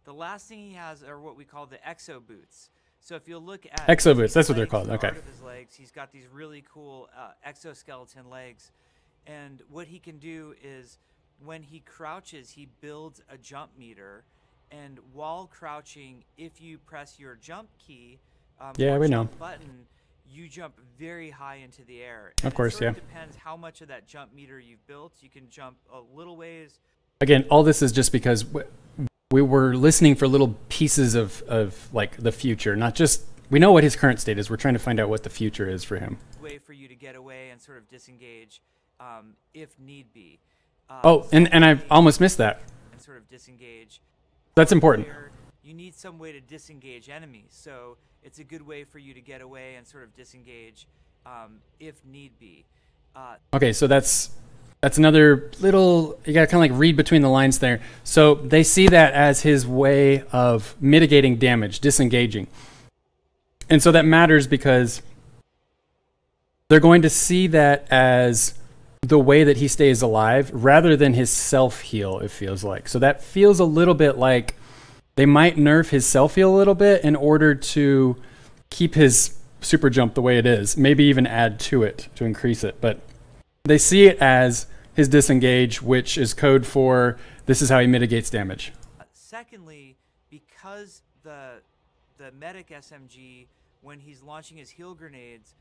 S12: The last thing he has are what we call the exo boots. So if you look at
S1: exo boots, that's what they're called. Okay.
S12: Of his legs, he's got these really cool exoskeleton legs, and what he can do is, when he crouches, he builds a jump meter, and while crouching, if you press your jump key,
S1: yeah, we know,
S12: button, you jump very high into the air.
S1: Of course,
S12: it sort
S1: yeah.
S12: of depends how much of that jump meter you've built. You can jump a little ways.
S1: Again, all this is just because we were listening for little pieces of like the future, not just, we know what his current state is. We're trying to find out what the future is for him.
S12: Way for you to get away and sort of disengage if need be.
S1: Oh, and I almost missed that.
S12: And sort of disengage.
S1: That's important.
S12: You need some way to disengage enemies, so it's a good way for you to get away and sort of disengage if need be.
S1: Okay, so that's another little, you gotta kind of like read between the lines there. So they see that as his way of mitigating damage, disengaging. And so that matters because they're going to see that as the way that he stays alive rather than his self-heal, it feels like. So that feels a little bit like they might nerf his self-heal a little bit in order to keep his super jump the way it is. Maybe even add to it to increase it. But they see it as his disengage, which is code for this is how he mitigates damage.
S12: Secondly, because the medic SMG, when he's launching his heal grenades,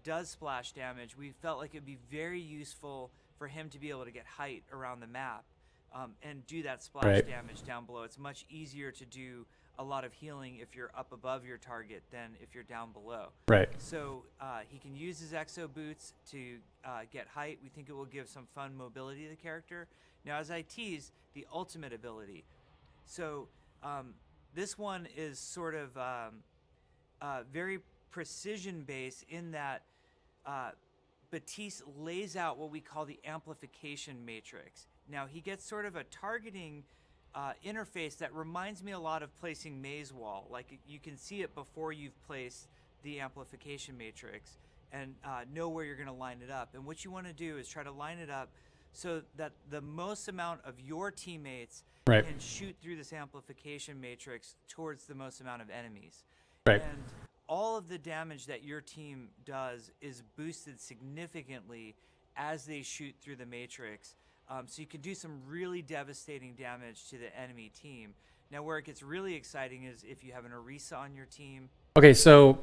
S12: does splash damage, we felt like it'd be very useful for him to be able to get height around the map and do that splash damage down below. It's much easier to do a lot of healing if you're up above your target than if you're down below.
S1: Right.
S12: So he can use his exo boots to get height. We think it will give some fun mobility to the character. Now, as I tease, the ultimate ability. So this one is sort of very precision-based in that Baptiste lays out what we call the amplification matrix. Now, he gets sort of a targeting interface that reminds me a lot of placing maze wall. Like, you can see it before you've placed the amplification matrix and know where you're going to line it up. And what you want to do is try to line it up so that the most amount of your teammates can shoot through this amplification matrix towards the most amount of enemies.
S1: Right.
S12: And all of the damage that your team does is boosted significantly as they shoot through the matrix. So you can do some really devastating damage to the enemy team. Now, where it gets really exciting is if you have an Orisa on your team.
S1: Okay, so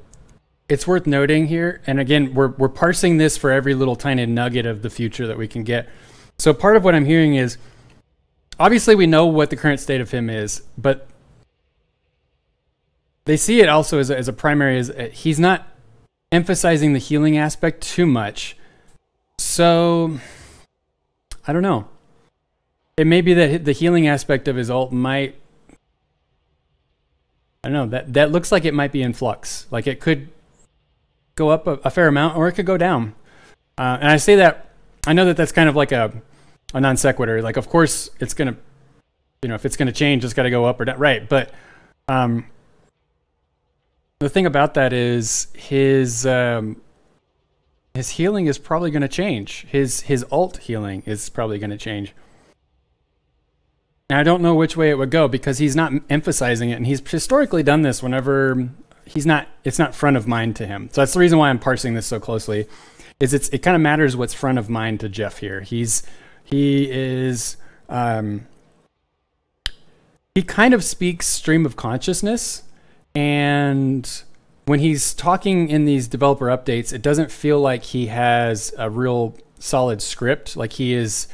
S1: it's worth noting here, and again, we're parsing this for every little tiny nugget of the future that we can get. So part of what I'm hearing is, obviously we know what the current state of him is, but they see it also as a primary, as he's not emphasizing the healing aspect too much. So I don't know. It may be that the healing aspect of his ult might, I don't know, that looks like it might be in flux. Like it could go up a fair amount or it could go down. And I say that, I know that that's kind of like a non sequitur. Like, of course it's going to, you know, if it's going to change, it's got to go up or down. Right. But the thing about that is his healing is probably going to change. His ult healing is probably going to change. Now, I don't know which way it would go because he's not emphasizing it, and he's historically done this whenever it's not front of mind to him. So that's the reason why I'm parsing this so closely. Is it kind of matters what's front of mind to Jeff here. He kind of speaks stream of consciousness, and when he's talking in these developer updates, it doesn't feel like he has a real solid script. Like he is,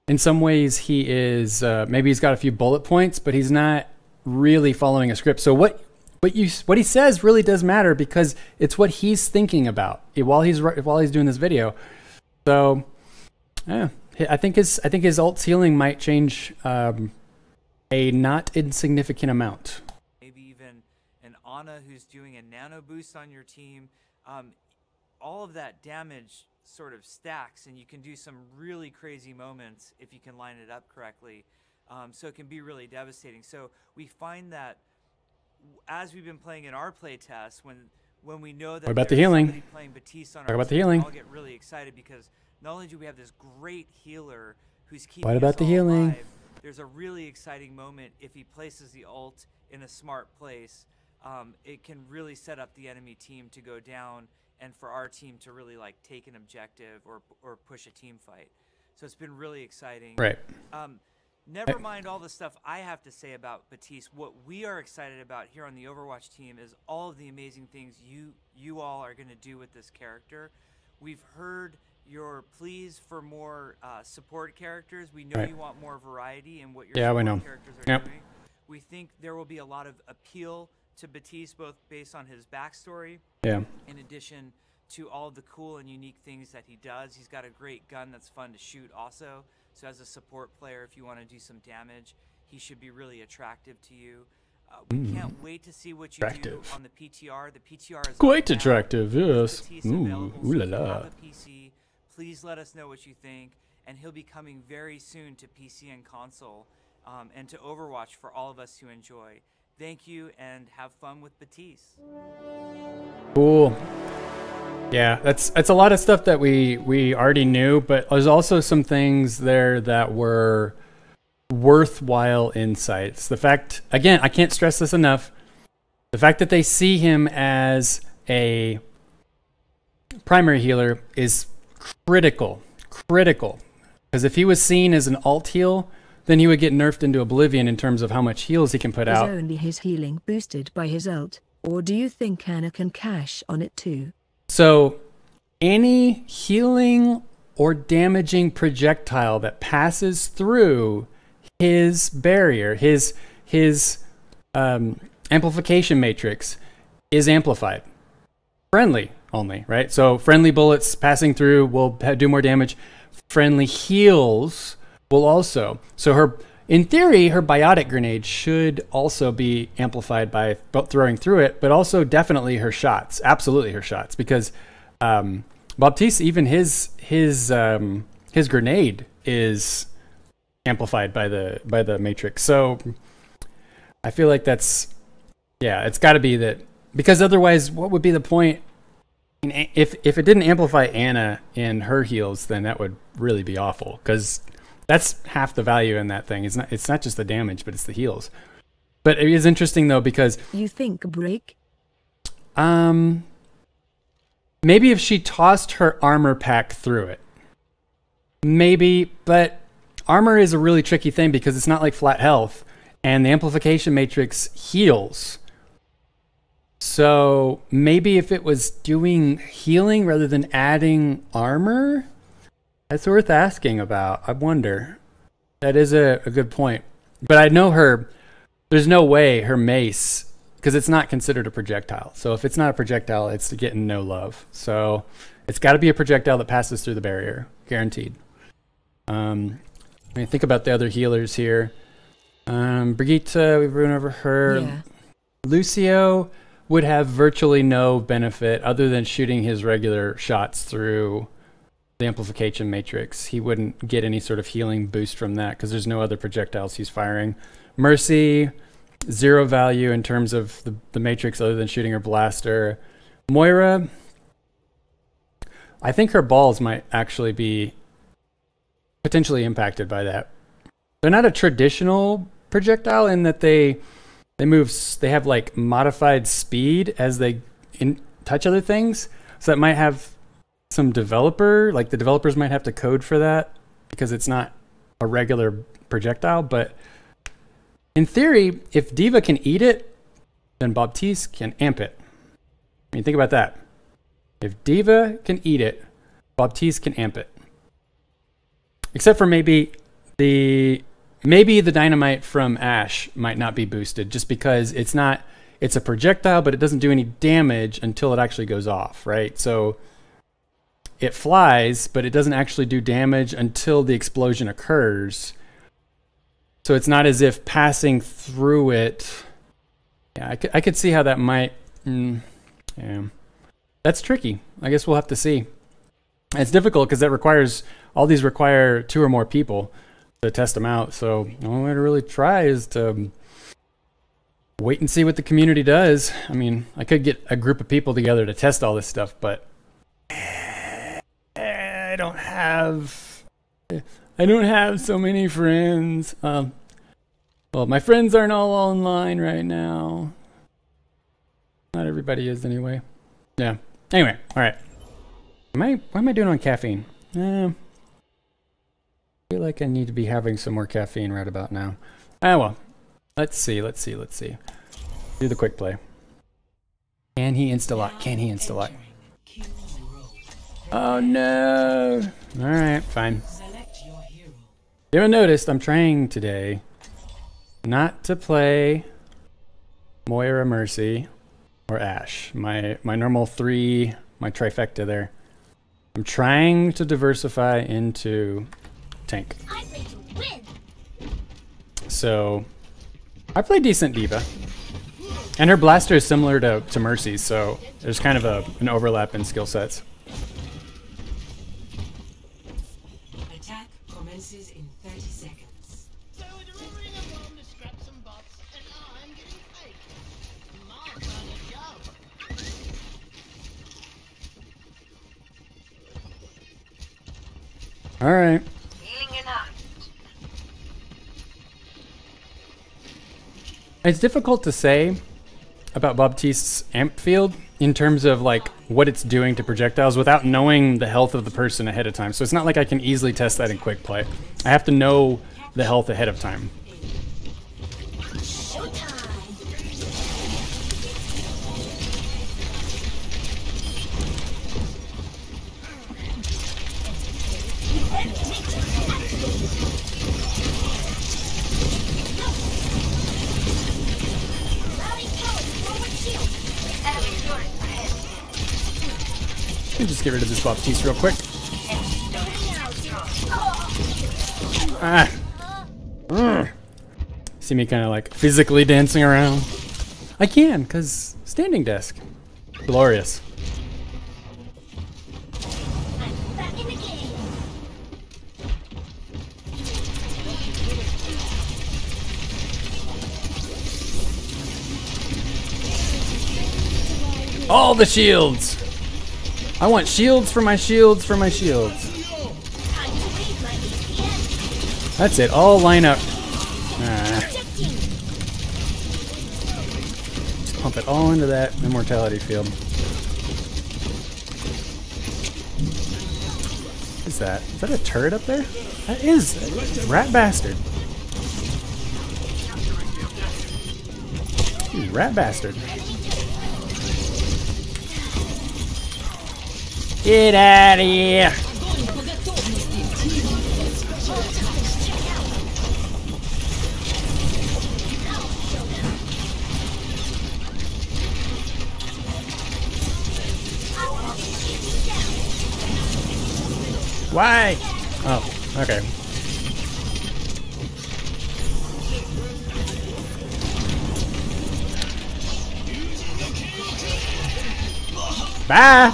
S1: in some ways, he is, maybe he's got a few bullet points, but he's not really following a script. So what he says really does matter because it's what he's thinking about while he's doing this video. So, yeah, I think his ult's healing might change a not insignificant amount.
S12: Ana, who's doing a nano boost on your team, all of that damage sort of stacks, and you can do some really crazy moments if you can line it up correctly. So it can be really devastating. So we find that as we've been playing in our play test, when we know that
S1: what about the healing?
S12: Playing Baptiste on
S1: Talk
S12: our
S1: about the
S12: team,
S1: healing.
S12: we all get really excited because not only do we have this great healer who's keeping
S1: what about
S12: us
S1: the
S12: all
S1: healing?
S12: alive, there's a really exciting moment if he places the ult in a smart place. It can really set up the enemy team to go down and for our team to really like take an objective or push a team fight. So it's been really exciting.
S1: Right.
S12: Never mind all the stuff I have to say about Baptiste. What we are excited about here on the Overwatch team is all of the amazing things you all are going to do with this character. We've heard your pleas for more support characters. We know you want more variety in what your support characters are doing. We think there will be a lot of appeal to Baptiste, both based on his backstory, in addition to all of the cool and unique things that he does. He's got a great gun that's fun to shoot also. So as a support player, if you want to do some damage, he should be really attractive to you. We can't wait to see what you do on the PTR. The PTR is
S1: quite attractive, yes.
S12: Ooh
S1: la la.
S12: Have a PC. Please let us know what you think. And he'll be coming very soon to PC and console and to Overwatch for all of us to enjoy. Thank you, and have fun with Baptiste.
S1: Cool. Yeah, that's a lot of stuff that we already knew, but there's also some things there that were worthwhile insights. The fact, again, I can't stress this enough, the fact that they see him as a primary healer is critical. Because if he was seen as an alt heal, then he would get nerfed into oblivion in terms of how much heals he can put out.
S11: Is only his healing boosted by his ult, or do you think Ana can cash on it too?
S1: So any healing or damaging projectile that passes through his barrier, his amplification matrix, is amplified. Friendly only, right? So friendly bullets passing through will do more damage. Friendly heals will also. So in theory, her biotic grenade should also be amplified by throwing through it, but also definitely her shots, absolutely her shots, because Baptiste, even his grenade is amplified by the matrix. So I feel like it's got to be that, because otherwise, what would be the point? I mean, if it didn't amplify Ana in her heals, then that would really be awful, because that's half the value in that thing. It's not just the damage, but it's the heals. But it is interesting though, because
S11: you think a break?
S1: Maybe if she tossed her armor pack through it. Maybe, but armor is a really tricky thing because it's not like flat health, and the amplification matrix heals. So maybe if it was doing healing rather than adding armor, that's worth asking about. I wonder. That is a good point. But I know there's no way her mace, because it's not considered a projectile. So if it's not a projectile, it's getting no love. So it's got to be a projectile that passes through the barrier, guaranteed. I mean, think about the other healers here. Brigitte, we've run over her.
S11: Yeah.
S1: Lucio would have virtually no benefit other than shooting his regular shots through the amplification matrix. He wouldn't get any sort of healing boost from that because there's no other projectiles he's firing. Mercy, zero value in terms of the matrix other than shooting her blaster. Moira, I think her balls might actually be potentially impacted by that. They're not a traditional projectile in that they have like modified speed as they touch other things. So that might have some the developers might have to code for that because it's not a regular projectile. But in theory, if D.Va can eat it, then Baptiste can amp it. I mean, think about that. If D.Va can eat it, Baptiste can amp it. Except for maybe the dynamite from Ashe might not be boosted just because it's a projectile, but it doesn't do any damage until it actually goes off, right? So it flies, but it doesn't actually do damage until the explosion occurs. So it's not as if passing through it. Yeah, I could see how that might. Yeah, that's tricky. I guess we'll have to see. It's difficult because all these require 2 or more people to test them out. So the only way to really try is to wait and see what the community does. I mean, I could get a group of people together to test all this stuff, but I don't have so many friends. Well, my friends aren't all online right now. Not everybody is anyway. Yeah. Anyway, all right. What am I doing on caffeine? I feel like I need to be having some more caffeine right about now. Ah, well. Let's see. Do the quick play. Can he insta-lock? Can he insta-lock? Oh no! Alright, fine. You haven't noticed, I'm trying today not to play Moira Mercy or Ashe. My normal 3, my trifecta there. I'm trying to diversify into tank. So I play decent D.Va. And her blaster is similar to Mercy's, so there's kind of an overlap in skill sets.
S3: Attack commences in 30 seconds.
S13: So we're delivering a bomb to scrap some bots, and I'm getting paid. Mark's on the job.
S1: All right. It's difficult to say about Baptiste's amp field in terms of like what it's doing to projectiles without knowing the health of the person ahead of time. So it's not like I can easily test that in quick play. I have to know the health ahead of time. Just get rid of this Baptiste real quick. Ah. See me kind of like physically dancing around? I can, because standing desk. Glorious. All the shields! I want shields for my shields for my shields. That's it, all line up. Just pump it all into that immortality field. What is that? Is that a turret up there? That is. Rat bastard. Rat bastard. Get out of here! Why? Oh, okay. Bye!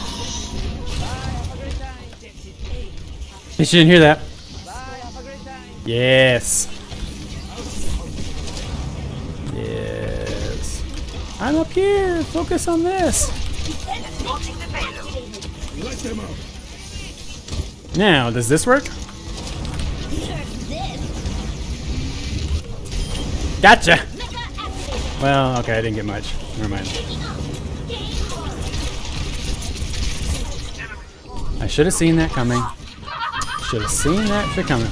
S1: You shouldn't hear that. Yes. Yes. I'm up here. Focus on this. Now, does this work? Gotcha. Well, okay, I didn't get much. Never mind. I should have seen that coming. Should have seen that shit coming.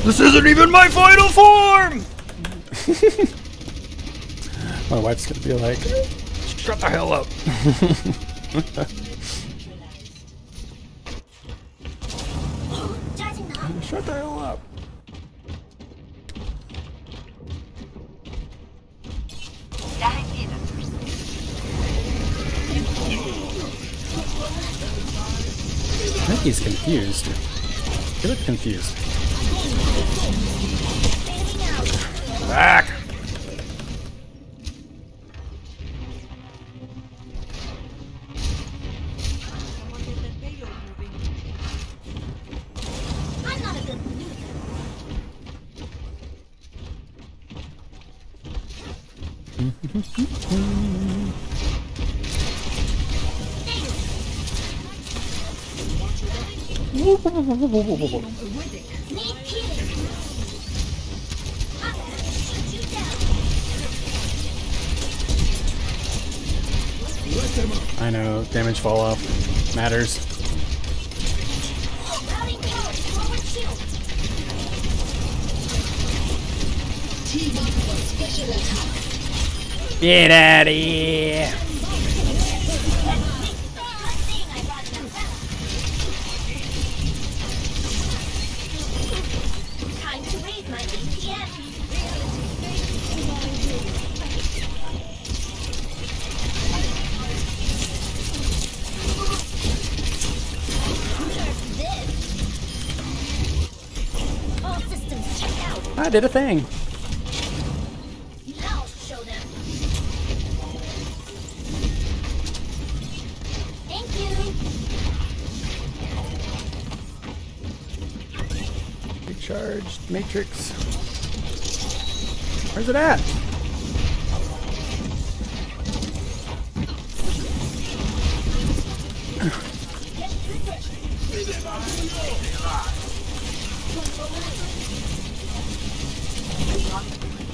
S1: This isn't even my final form! My wife's gonna be like, shut the hell up. Shut the hell up. I think he's confused. He looked confused. Back!
S6: I'm not a good
S1: I know, damage fall off matters. Get out of here!
S6: Time to raise my ATM. All systems checked out.
S1: I did a thing.
S6: I'll show them. Thank you.
S1: Recharged matrix. Where's it at?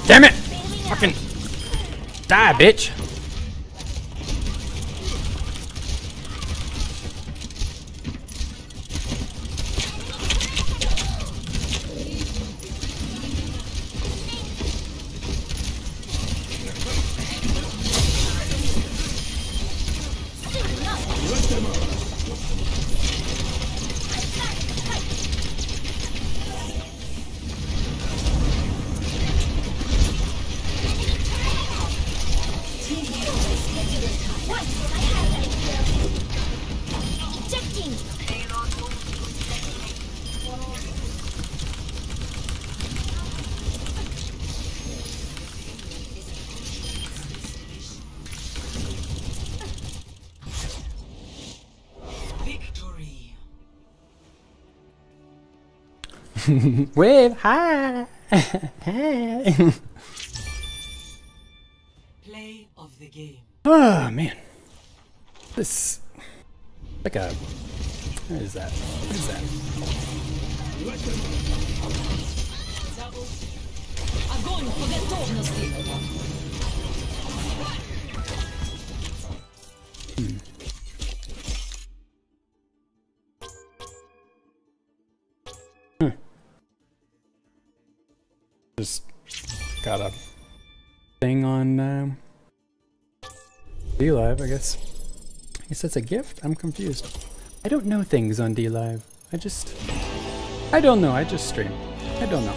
S1: Damn it! Fucking die, bitch! Wave, hi! Hi!
S3: Play of the game.
S1: Oh, man. This... like a... what is that? What is that?
S3: Огонь по готовности.
S1: Just got a thing on D-Live, I guess. I guess that's a gift? I'm confused. I don't know things on D-Live. I don't know, I just stream. I don't know.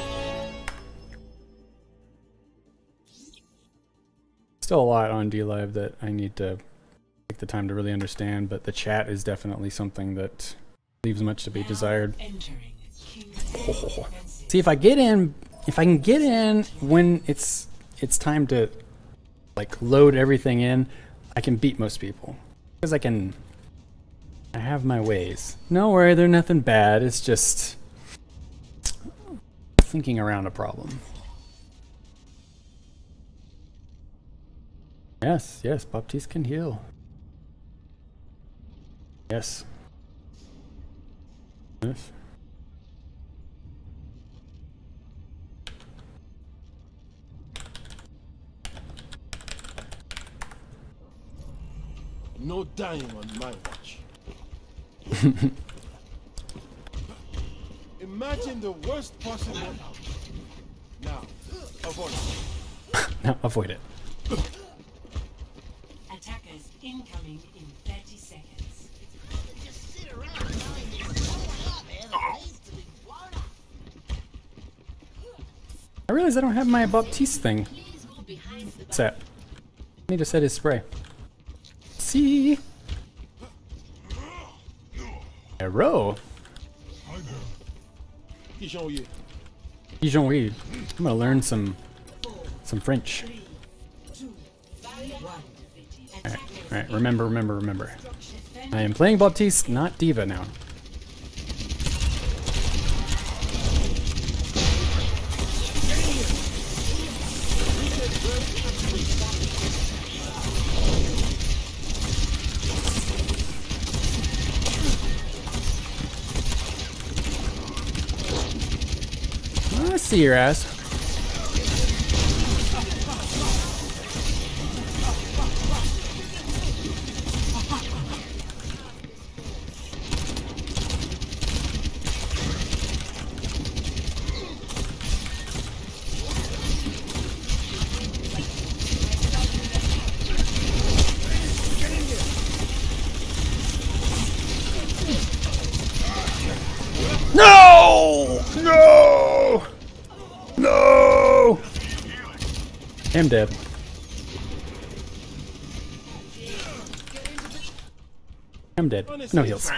S1: Still a lot on D-Live that I need to take the time to really understand, but the chat is definitely something that leaves much to be desired. Oh. See, if I get in, if I can get in when it's time to like load everything in, I can beat most people. Because I have my ways. No worry, they're nothing bad, it's just thinking around a problem. Yes, yes, Baptiste can heal. Yes. Yes.
S2: No dying on my watch. Imagine the worst possible outcome. Now, avoid it.
S1: Now, avoid it.
S3: Attackers incoming in 30 seconds.
S13: Just sit around knowing there's no one up there that needs to be blown up.
S1: I realize I don't have my Baptiste thing set. I need to set his spray. See? Arrow. I'm gonna learn some French. Alright, remember. I am playing Baptiste, not Diva now. I see your ass. No! No! I'm dead. I'm dead. No heals.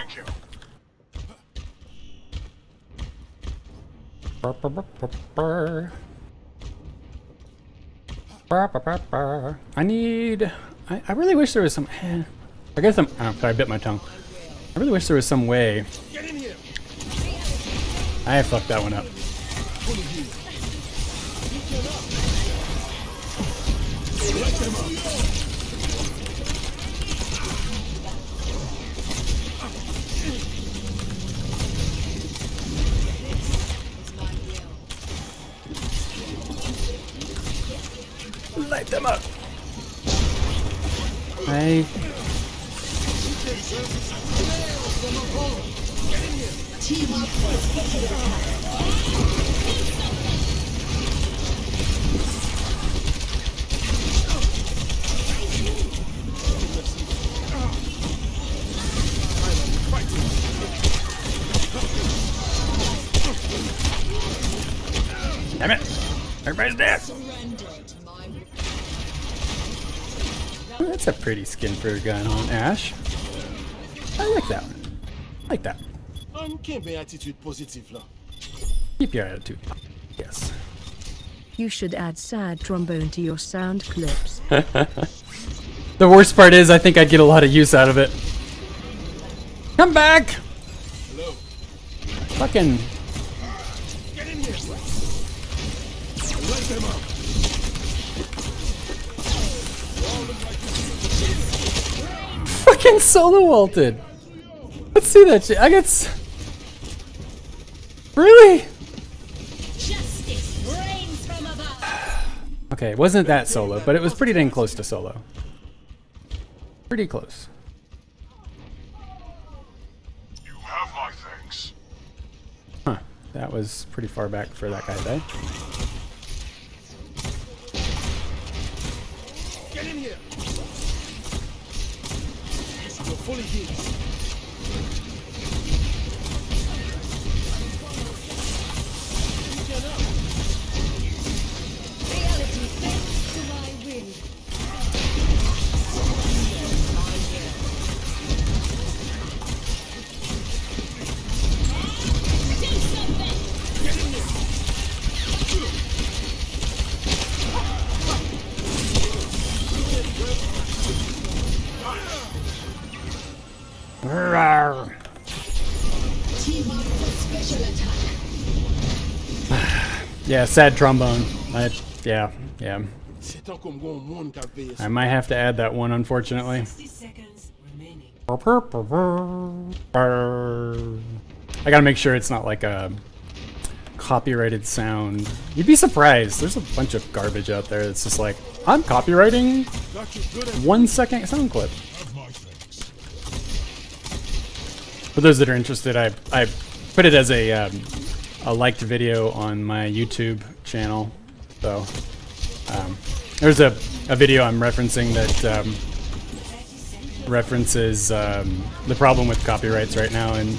S1: I need... I really wish there was some... I guess I'm... Oh, I bit my tongue. I really wish there was some way... I fucked that one up. Light them up. I... Damn it! Everybody's dead! Oh, that's a pretty skin for a gun on Ash. I like that one. I like that.
S2: Keep your attitude positive, lah.
S1: Keep your attitude. Yes.
S11: You should add sad trombone to your sound clips.
S1: The worst part is I think I'd get a lot of use out of it. Come back!
S2: Hello.
S1: Fucking...
S2: Get in here. Light them up.
S1: Fucking solo ulted. Let's see that shit. I got... Really?
S8: Justice reigns from above.
S1: Okay, it wasn't that solo, but it was pretty dang close to solo. Pretty close.
S7: You have my thanks.
S1: Huh. That was pretty far back for that guy to die.
S2: Get in here. You're fully healed.
S1: Yeah, sad trombone. Yeah. I might have to add that one, unfortunately.
S3: 60 seconds remaining.
S1: I gotta make sure it's not like a copyrighted sound. You'd be surprised. There's a bunch of garbage out there that's just like, I'm copywriting 1 second sound clip. For those that are interested, I put it as a liked video on my YouTube channel. So there's a video I'm referencing that references the problem with copyrights right now in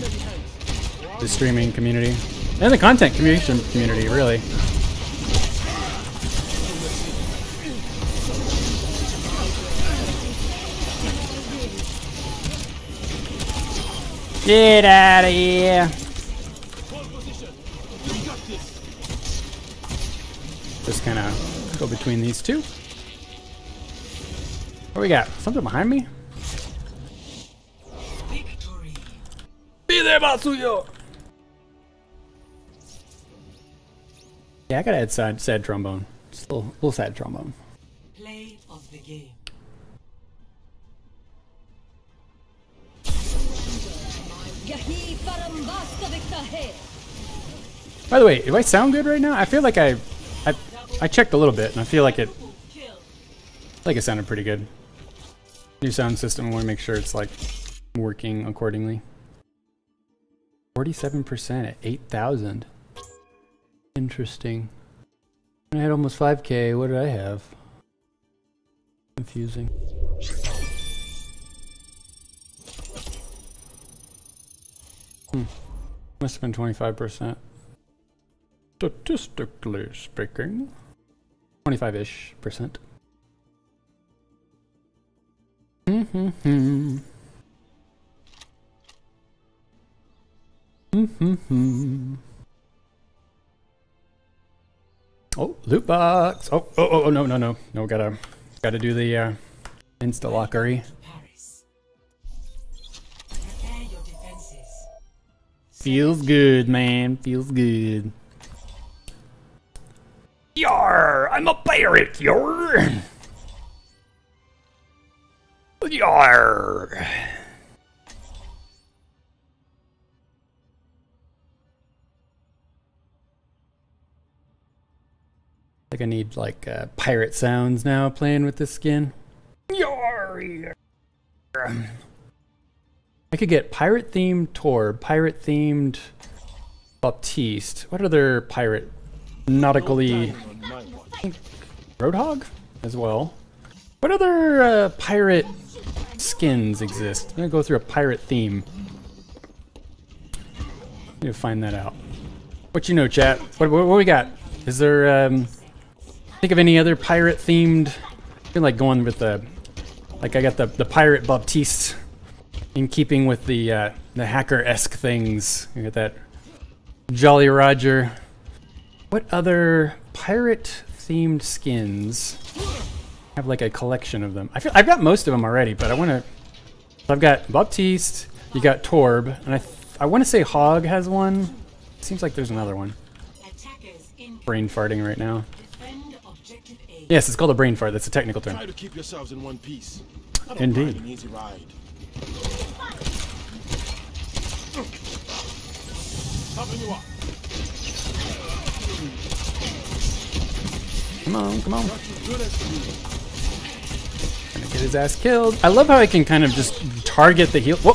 S1: the streaming community and the content creation community, really. Get out of here! Just kind of go between these two. What we got? Something behind me?
S3: Victory.
S1: Be there, Matsuyo! Yeah, I gotta add sad trombone. Just a little sad trombone.
S3: Play of the game.
S1: By the way, do I sound good right now? I feel like I checked a little bit, and I feel like it sounded pretty good. New sound system. I want to make sure it's like working accordingly. 47% at 8,000. Interesting. I had almost 5K. What did I have? Confusing. Must have been 25%. Statistically speaking, 25-ish%. Oh, loot box. Oh, no, gotta do the insta lockery. Feels good, man. Feels good. Yar! I'm a pirate, yar! Yar! I think I need like pirate sounds now playing with this skin. Yar! I could get pirate themed Torb, pirate themed Baptiste. What other pirate nautically Roadhog as well? What other pirate skins exist? I'm gonna go through a pirate theme. Need to find that out. What you know, chat? What we got? Is there think of any other pirate themed? I feel like going with the like I got the pirate Baptiste in keeping with the hacker-esque things. You got that Jolly Roger. What other pirate-themed skins? I have like a collection of them. I've got most of them already, but I want to. So I've got Baptiste. You got Torb, and I want to say Hog has one. Seems like there's another one. Brain farting right now. Yes, it's called a brain fart. That's a technical term.
S2: Try to keep yourselves in one piece.
S1: Indeed.
S2: An easy ride. Helping you up.
S1: Come on. Gonna get his ass killed. I love how I can kind of just target the heal. Whoa!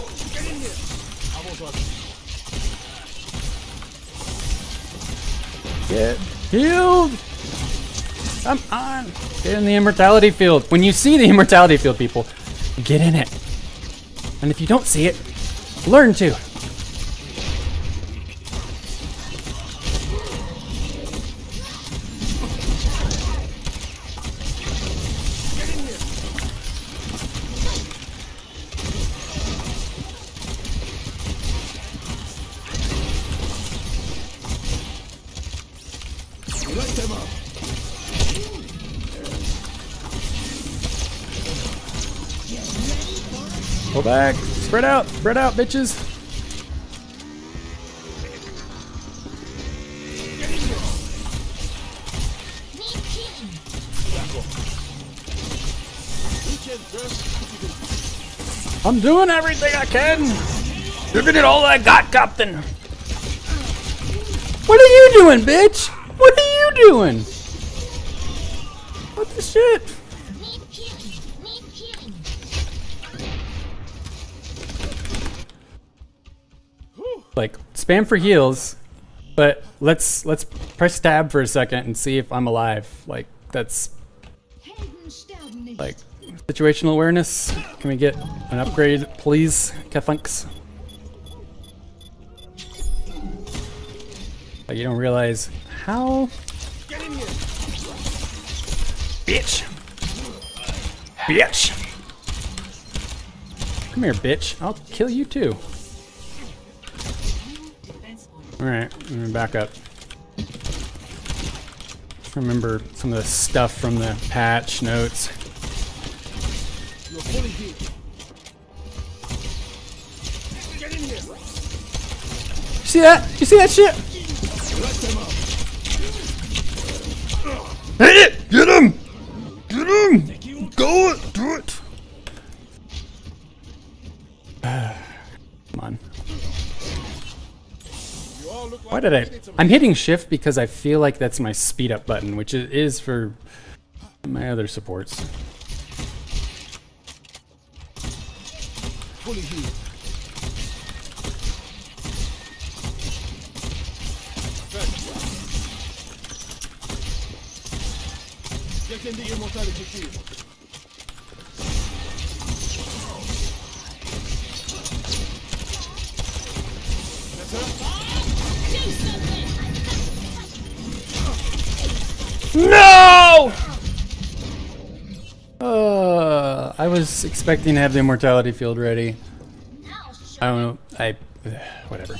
S1: Get healed! Come on! Get in the immortality field. When you see the immortality field, people, get in it. And if you don't see it, learn to. Pull back. Spread out, bitches. I'm doing everything I can. Looking at all I got, Captain. What are you doing, bitch? What are you doing? What the shit? Like, spam for heals, but let's press tab for a second and see if I'm alive. Like, that's like situational awareness. Can we get an upgrade, please, Kathunks? Like, you don't realize how. Bitch! Bitch! Come here, bitch. I'll kill you too. Alright, let me back up. Remember some of the stuff from the patch notes. See that? You see that shit? Hit it! Get him! Get him! Go it! Do it! Come on. Why did I? I'm hitting shift because I feel like that's my speed up button, which it is for my other supports.
S2: Fully healed. Get in the immortality field.
S1: I was expecting to have the immortality field ready. I don't know. Whatever.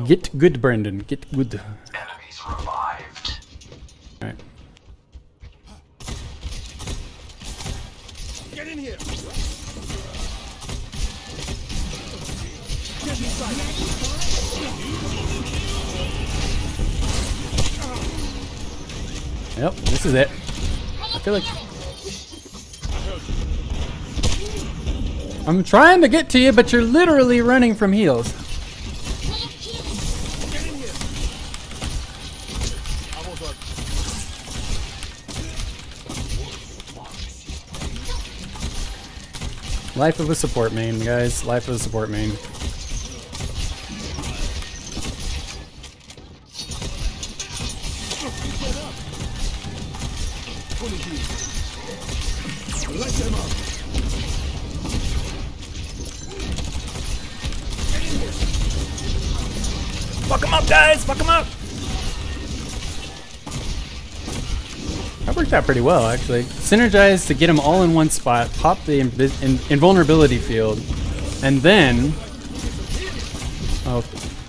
S1: Get good, Brandon. Get good.
S7: Enemies revived.
S1: Alright.
S2: Get in here.
S1: Yep, this is it. I feel like I'm trying to get to you, but you're literally running from heals. Life of a support main, guys. Life of a support main. Fuck him up, guys! Fuck him up! That worked out pretty well, actually. Synergize to get them all in one spot, pop the invulnerability field, and then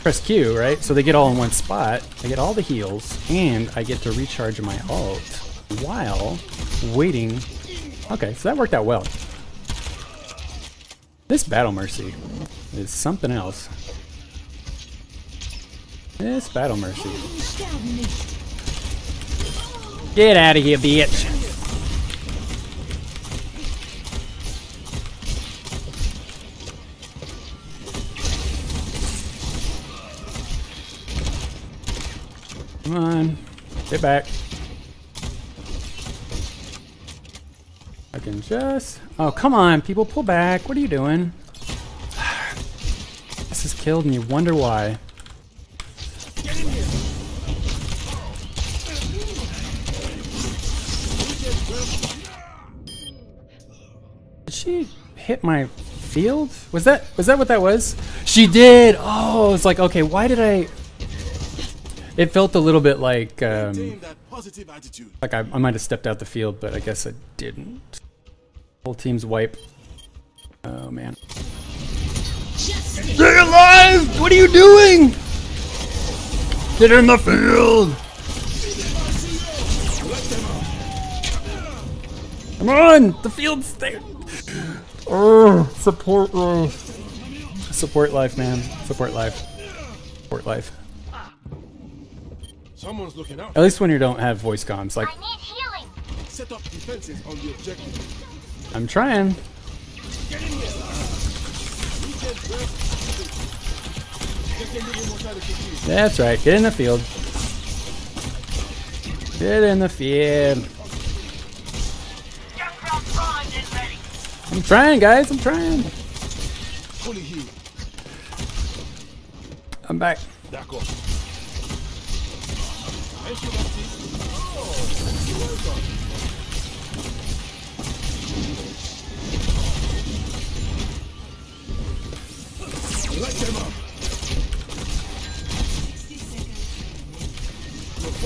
S1: press Q, right? So they get all in one spot. I get all the heals, and I get to recharge my ult while waiting. Okay, so that worked out well. This Battle Mercy is something else. This Battle Mercy. Get out of here, bitch. Come on. Get back. I can just... Oh, come on, people. Pull back. What are you doing? This is killed and you wonder why. Did she hit my field? Was that what that was? She did! Oh, it's like, okay, why did I... It felt a little bit like I might have stepped out the field, but I guess I didn't. Whole team's wipe. Oh, man. Stay alive! What are you doing? Get in the field! Come on! The field's there! Oh, support life. Support life, man. Support life. Support life.
S2: Someone's looking out.
S1: At least when you don't have voice comms, like...
S2: I need healing. Set up defenses on the objective.
S1: I'm trying.
S2: Get in here.
S1: That's right. Get in the field. Get in the field. I'm trying, guys. I'm trying. I'm back.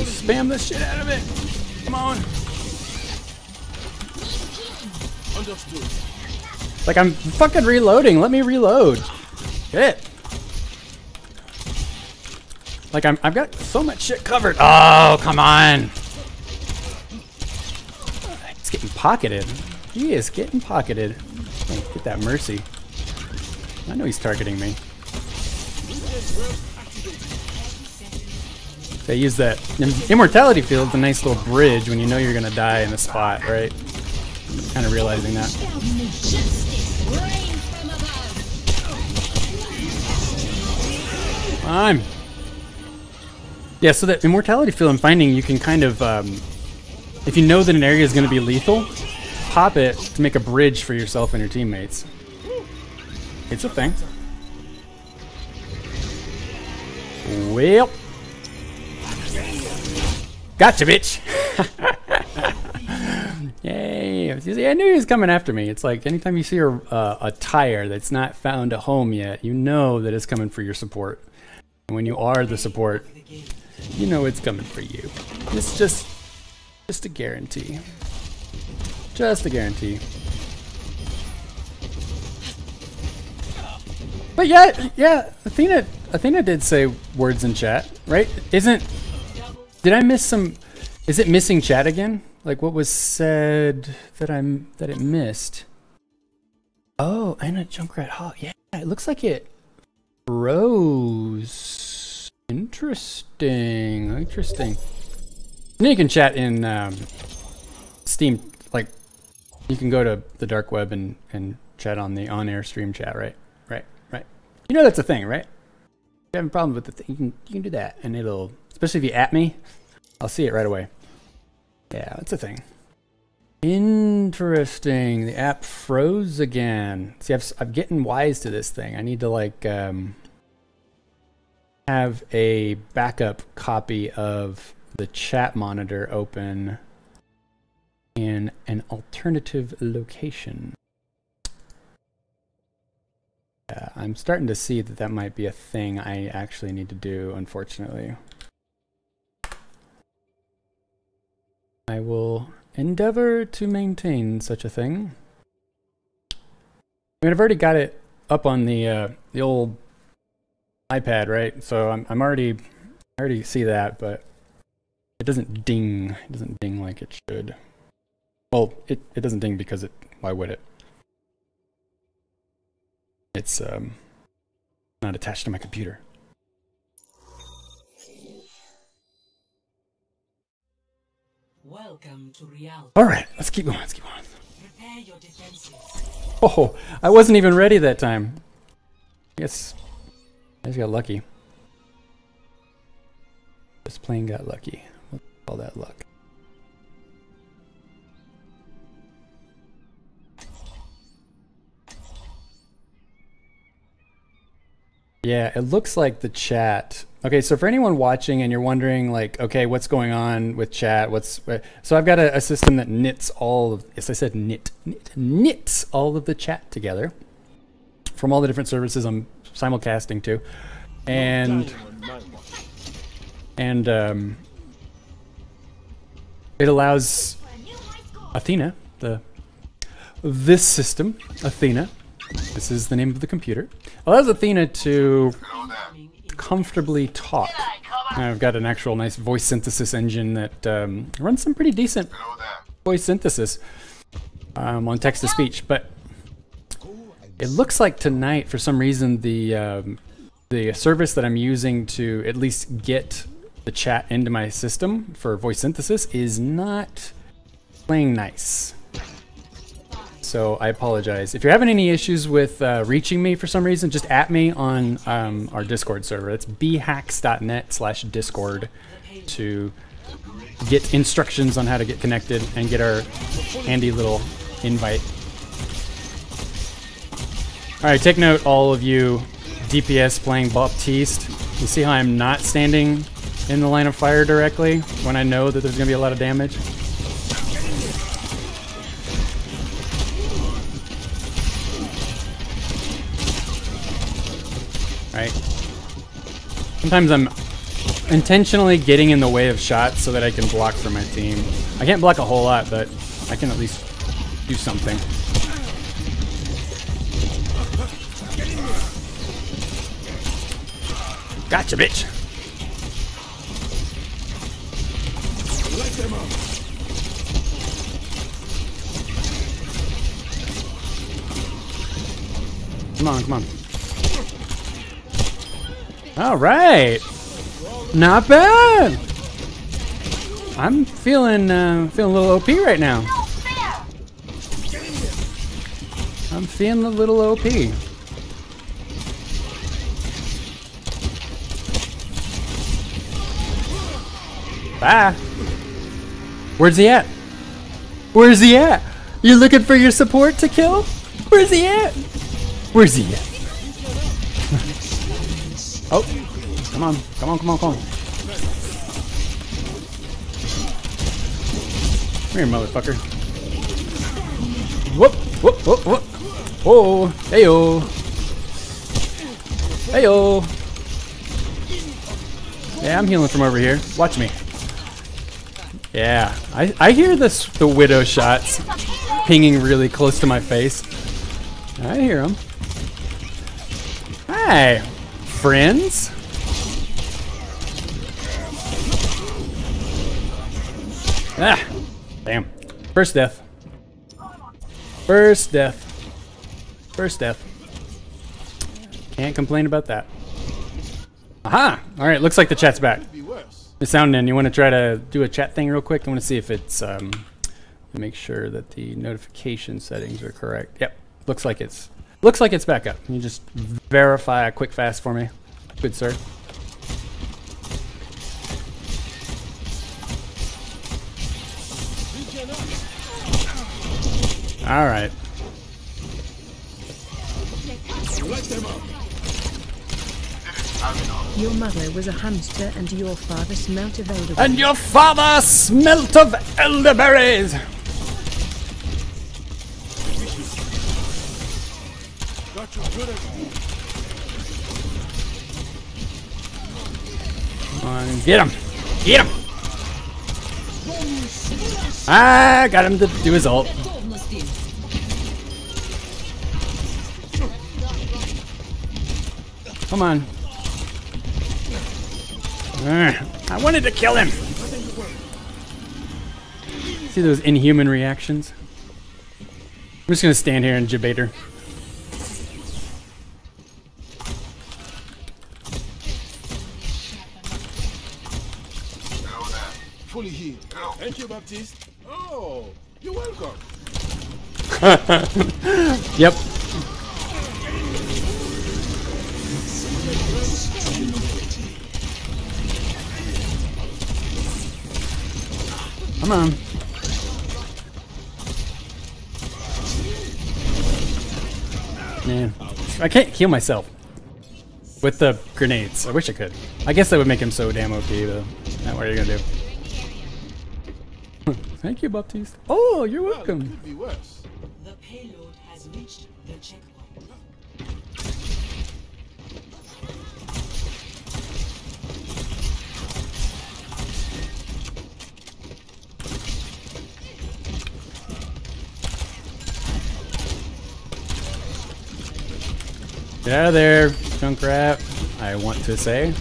S1: Spam the shit out of it. Come on. Like, I'm fucking reloading. Let me reload. Shit. Like, I've got so much shit covered. Oh, come on. He's getting pocketed. He is getting pocketed. Oh, get that mercy. I know he's targeting me. They use that immortality field, a nice little bridge when you know you're gonna die in a spot, right? Kind of realizing that. Come on. Yeah, so that immortality field I'm finding you can kind of, if you know that an area is going to be lethal, pop it to make a bridge for yourself and your teammates. It's a thing. Well. Gotcha, bitch! Yay. See, I knew he was coming after me. It's like anytime you see a tire that's not found a home yet, you know that it's coming for your support. And when you are the support, you know it's coming for you. It's just a guarantee. Just a guarantee. But yeah, Athena did say words in chat, right? Did I miss some? Is it missing chat again? Like what was said that it missed? Oh, and a Junkrat Hawk. Yeah, it looks like it froze. Interesting. And then you can chat in Steam. Like you can go to the dark web and chat on the on-air stream chat, right? You know that's a thing, right? If you have a problem with the thing, you can do that, and it'll, especially if you at me, I'll see it right away. Yeah, that's a thing. Interesting. The app froze again. See, I'm getting wise to this thing. I need to like have a backup copy of the chat monitor open in an alternative location. Yeah, I'm starting to see that might be a thing I actually need to do, unfortunately. I will endeavor to maintain such a thing. I mean, I've already got it up on the old iPad, right? So I already see that, but it doesn't ding. It doesn't ding like it should. Well, it doesn't ding because why would it? It's not attached to my computer.
S3: Welcome to reality.
S1: All right, let's keep going.
S3: Prepare your defenses.
S1: Oh, I wasn't even ready that time. I just got lucky. Just plain got lucky. We'll call that luck. Yeah, it looks like the chat. Okay, so for anyone watching and you're wondering like, okay, what's going on with chat? So I've got a system that knits all of, yes, I said knits all of the chat together from all the different services I'm simulcasting to. And it allows Athena, this system, Athena, this is the name of the computer, allows Athena to comfortably talk. And I've got an actual nice voice synthesis engine that runs some pretty decent voice synthesis on text-to-speech, but it looks like tonight, for some reason, the service that I'm using to at least get the chat into my system for voice synthesis is not playing nice. So I apologize. If you're having any issues with reaching me for some reason, just at me on our Discord server. It's bhax.net/discord to get instructions on how to get connected and get our handy little invite. All right, take note, all of you DPS playing Baptiste. You see how I'm not standing in the line of fire directly when I know that there's going to be a lot of damage? Right. Sometimes I'm intentionally getting in the way of shots so that I can block for my team. I can't block a whole lot, but I can at least do something. Gotcha, bitch. Come on, come on. All right, not bad. I'm feeling a little OP right now. I'm feeling a little OP. Bye. Where's he at? Where's he at? You're looking for your support to kill? Where's he at? Where's he at? Oh, come on, come on, come on, come on. Come here, motherfucker. Whoop, whoop, whoop, whoop. Whoa, heyo. Heyo. Yeah, I'm healing from over here. Watch me. Yeah, I hear the widow shots. pinging really close to my face. I hear him. Hi, friends. Ah, damn. First death. First death. First death. Can't complain about that. Aha! Alright, looks like the chat's back. Miss Soundin, you want to try to do a chat thing real quick? I want to see if it's, make sure that the notification settings are correct. Yep, looks like it's back up. Can you just verify a quick fast for me? Good, sir. Alright.
S11: Your mother was a hamster and your father smelt of elderberries.
S1: And your father smelt of elderberries! Come on, get him! Get him! I got him to do his ult. Come on. I wanted to kill him. See those inhuman reactions? I'm just gonna stand here and debate her.
S2: Fully healed. Thank you, Baptiste. Oh, you're welcome.
S1: Yep. Come on. Man, I can't heal myself with the grenades. I wish I could. I guess that would make him so damn OP, though. Not what are you gonna do? Thank you, Baptiste. Oh, you're welcome.
S2: Could be worse.
S3: The payload has reached the checkpoint.
S1: Get out of there, Junkrat. I want to say.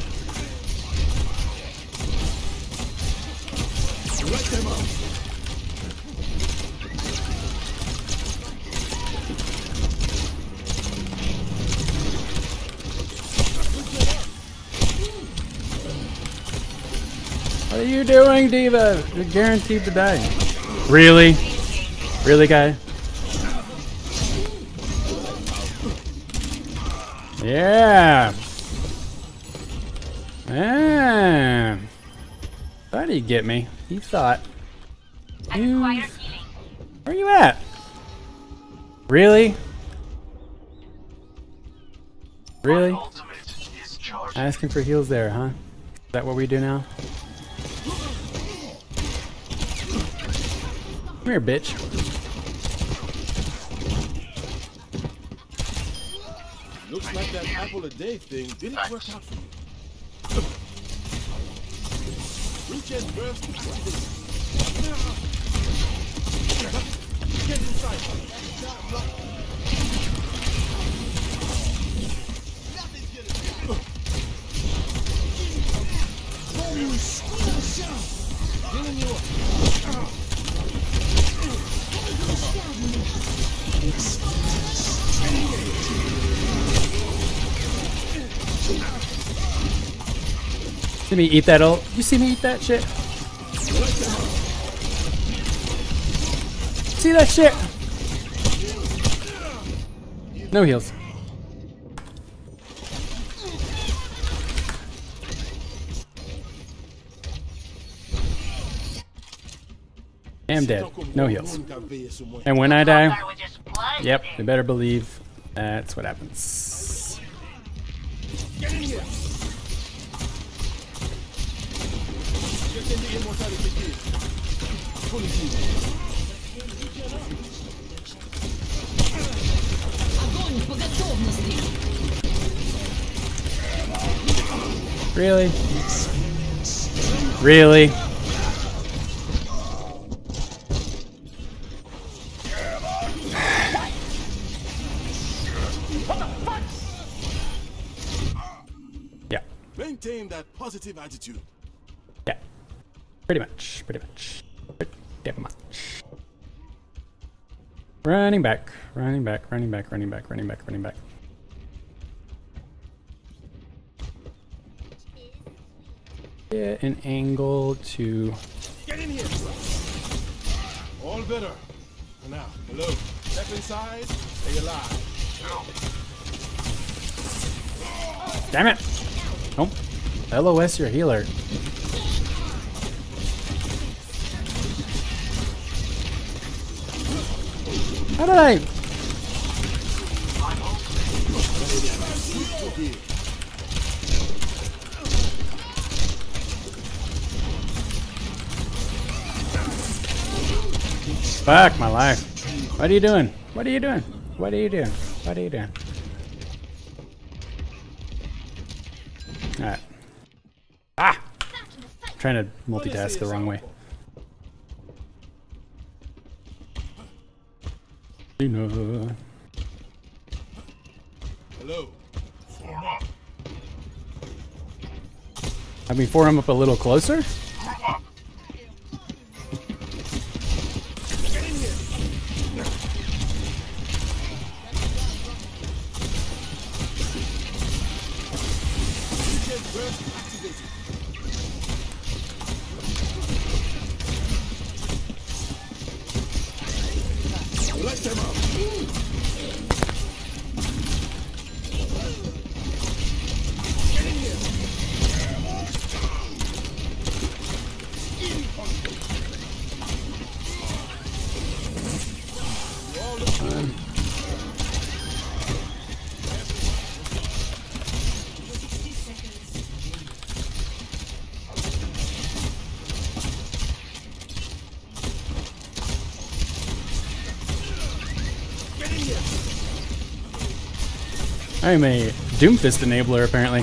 S1: What are you doing, Diva? You're guaranteed to die. Really? Really, guy? Yeah. Ah. Thought he'd get me. He thought. Where are you at? Really? Really? Asking for heals there, huh? Is that what we do now? Come here, bitch.
S2: Looks like that apple a day thing didn't work out for you. Reach and burst. Get inside. Healing you up.
S1: See me eat that ult? You see me eat that shit? See that shit? No heals. I'm dead. No heals. And when I die, yep, you better believe that's what happens.
S2: Get in here. Get in the immortality key. Fully healed.
S1: Really? Really?
S2: maintain that positive attitude.
S1: Yeah. Pretty much. Pretty much. Pretty much. Running back. Running back. Running back. Running back. Running back. Running back. Get an angle to.
S2: Get in here. All better. For now. Hello. Step inside. Stay alive.
S1: Damn it! Nope. LOS your healer. How did I? Fuck my life. What are you doing? What are you doing? What are you doing? What are you doing? Alright. Ah! I'm trying to multitask the wrong way.
S2: Hello.
S1: Have me form him up a little closer?
S2: Let them out.
S1: I'm a Doomfist enabler, apparently.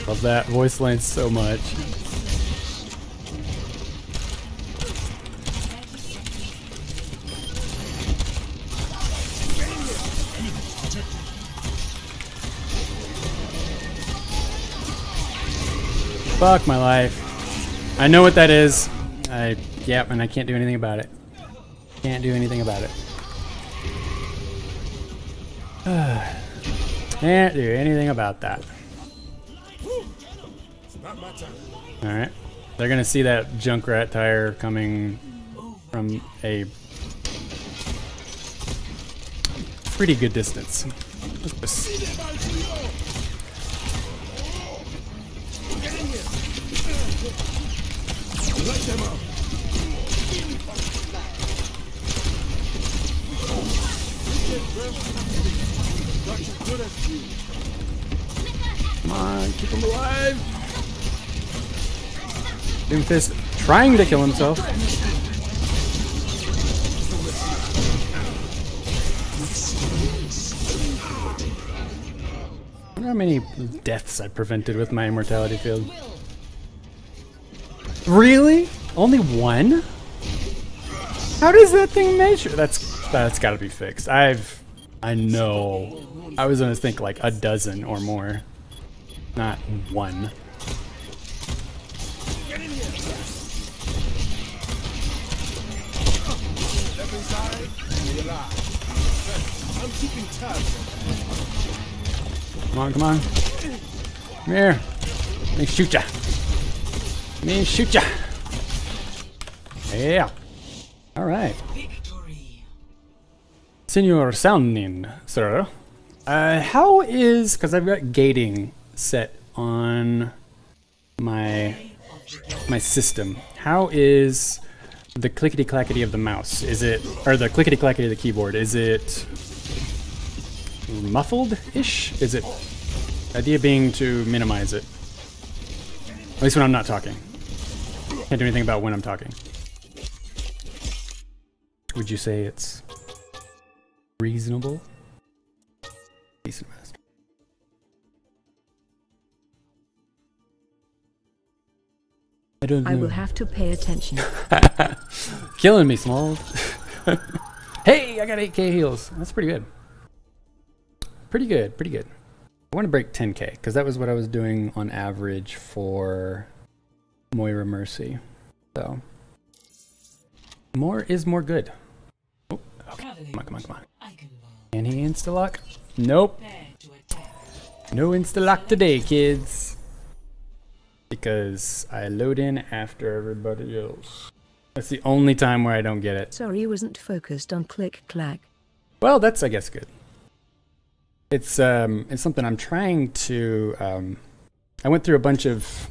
S1: Love that voice line so much. Fuck my life. I know what that is. Yep, and I can't do anything about it. Can't do anything about it. Can't do anything about that. Alright. They're gonna see that Junkrat tire coming from a pretty good distance.
S2: Let them out.
S1: Come on, keep him alive. Doomfist trying to kill himself. I wonder how many deaths I prevented with my immortality field. Really? Only one? How does that thing measure? That's got to be fixed. I know. I was gonna think like a dozen or more, not one.
S2: I'm keeping tabs.
S1: Come on, come on. Come here. Let me shoot ya. Let me shoot ya. Yeah. All right. Senor Sounding, sir. How is, because I've got gating set on my system. How is the clickety clackety of the mouse? Is it, or the clickety clackety of the keyboard? Is it muffled-ish? Is it, idea being to minimize it? At least when I'm not talking. Can't do anything about when I'm talking. Would you say it's reasonable? Decent master. I don't know.
S11: I will have to pay attention.
S1: Killing me, Small. Hey, I got 8k heals. That's pretty good. Pretty good, pretty good. I want to break 10k because that was what I was doing on average for Moira Mercy. So more is more good. Oh, okay. Come on, come on, come on. Can he insta-lock? Nope. No insta-lock today, kids. Because I load in after everybody else. That's the only time where I don't get it.
S11: Sorry, wasn't focused on click-clack.
S1: Well, that's, I guess, good. It's something I'm trying to... I went through a bunch of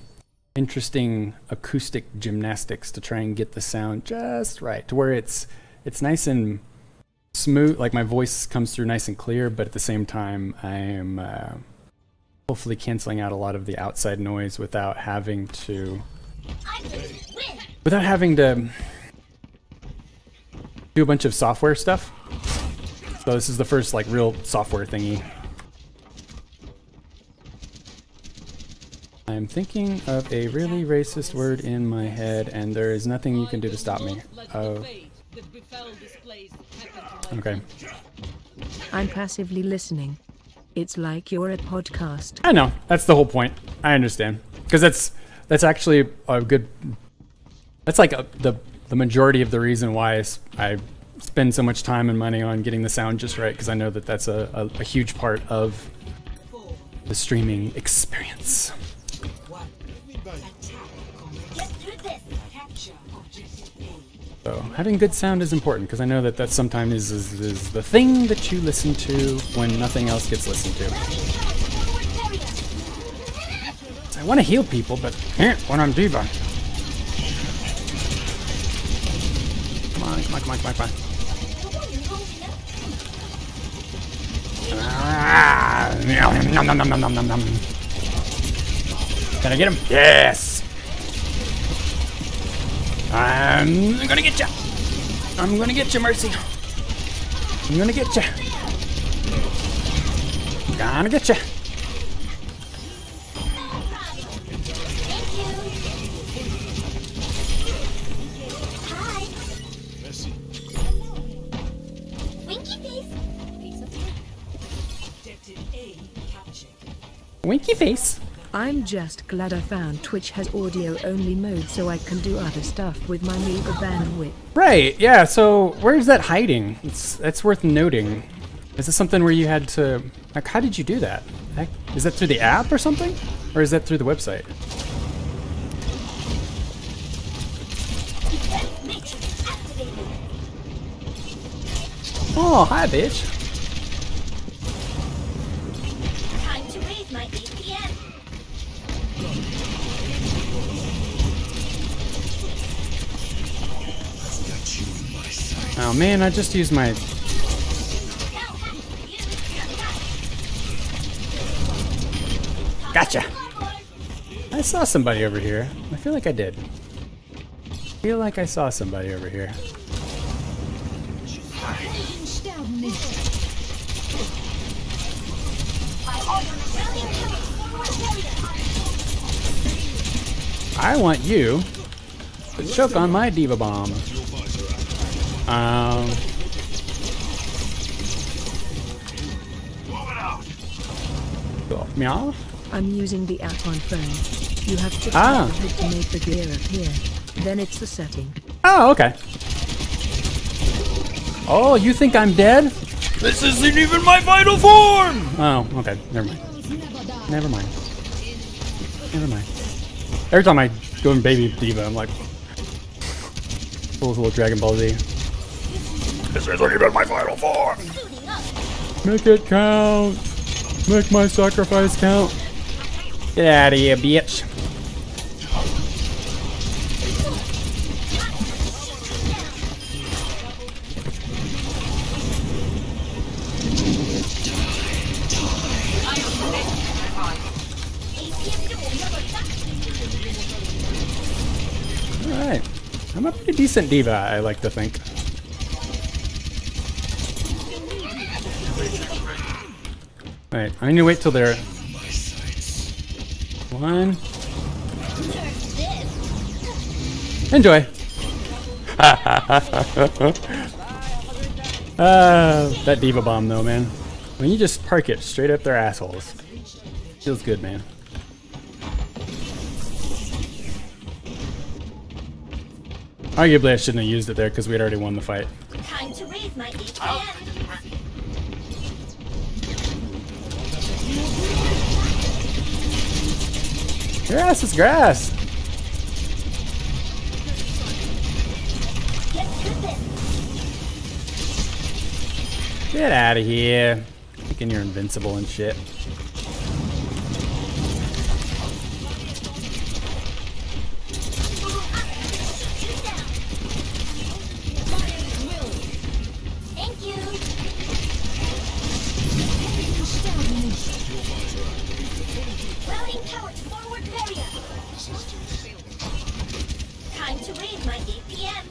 S1: interesting acoustic gymnastics to try and get the sound just right. To where it's nice and smooth, like my voice comes through nice and clear, but at the same time, I am hopefully canceling out a lot of the outside noise without having to... Without having to do a bunch of software stuff. So this is the first like real software thingy. I'm thinking of a really racist word in my head and there is nothing you can do to stop me. Oh. Okay.
S11: I'm passively listening. It's like you're a podcast.
S1: I know. That's the whole point. I understand. Because that's actually a good... That's like the majority of the reason why I spend so much time and money on getting the sound just right, because I know that that's a huge part of the streaming experience. So having good sound is important, because I know that that sometimes is the thing that you listen to when nothing else gets listened to. So I want to heal people, but can't when I'm D.Va. Come on, come on, come on, come on, come on. Nom, nom, nom, nom, nom, nom, nom. Can I get him? Yes! I'm gonna get you! I'm gonna get you, Mercy! I'm gonna get you! Gonna get you! Winky face.
S11: I'm just glad I found Twitch has audio-only mode so I can do other stuff with my meager bandwidth.
S1: Right, yeah, so where's that hiding? That's worth noting. Is this something where you had to... Like, how did you do that? Is that through the app or something? Or is that through the website? Oh, hi, bitch. Oh man, I just used my... Gotcha! I saw somebody over here. I feel like I did. I feel like I saw somebody over here. I want you to choke on my D.Va bomb. Meow?
S11: I'm using the app on phone. You have to tap the hood to make the gear appear. Then it's the setting.
S1: Oh, okay. Oh, you think I'm dead? This isn't even my final form! Oh, okay. Never mind. Never mind. Never mind. Every time I go in Baby D.Va, I'm like... Full little Dragon Ball Z. This isn't even my final form! Make it count! Make my sacrifice count! Get out of here, bitch! Alright. I'm a pretty decent D.Va, I like to think. Alright, I need to wait till they're... One... Enjoy! That diva bomb though, man. When you just park it straight up their assholes, feels good, man. Arguably, I shouldn't have used it there because we had already won the fight.
S5: Time to raise my APM.
S1: Grass is grass. Get out of here. Thinking you're invincible and shit.
S5: Thank you. Routing power to forward barrier. Time to raise my APM.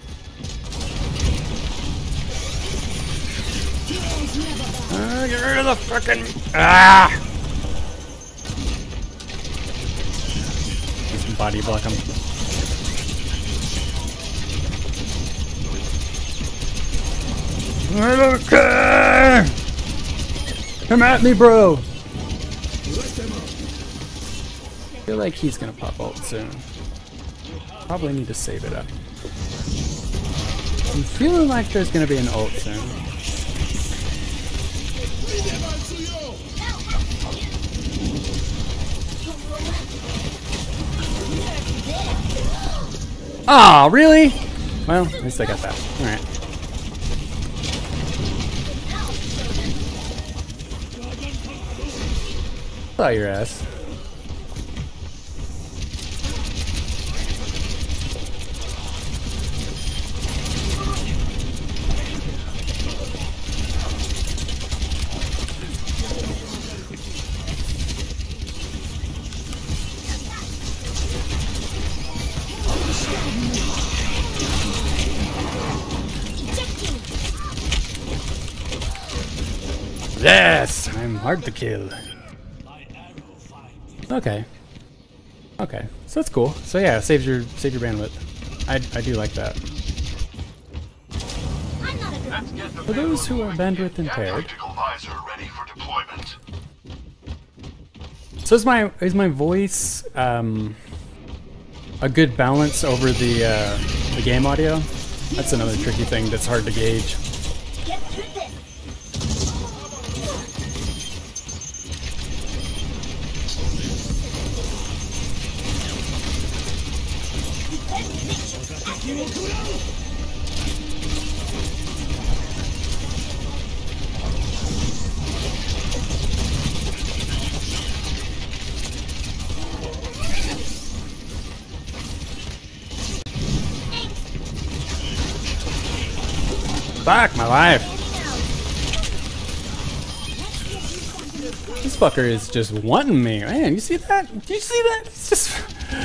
S1: Get rid of the fucking Just body block him. Okay. Come at me, bro. I feel like he's gonna pop ult soon. Probably need to save it up. I'm feeling like there's gonna be an ult soon. Aw, oh, really? Well, at least I got that. Alright. Saw your ass. Yes, I'm hard to kill. Okay. Okay, so that's cool. So yeah, save your bandwidth. I do like that. For those who are bandwidth impaired. So is my voice a good balance over the game audio? That's another tricky thing that's hard to gauge. Fuck my life. This fucker is just wanting me. Man, you see that? Do you see that?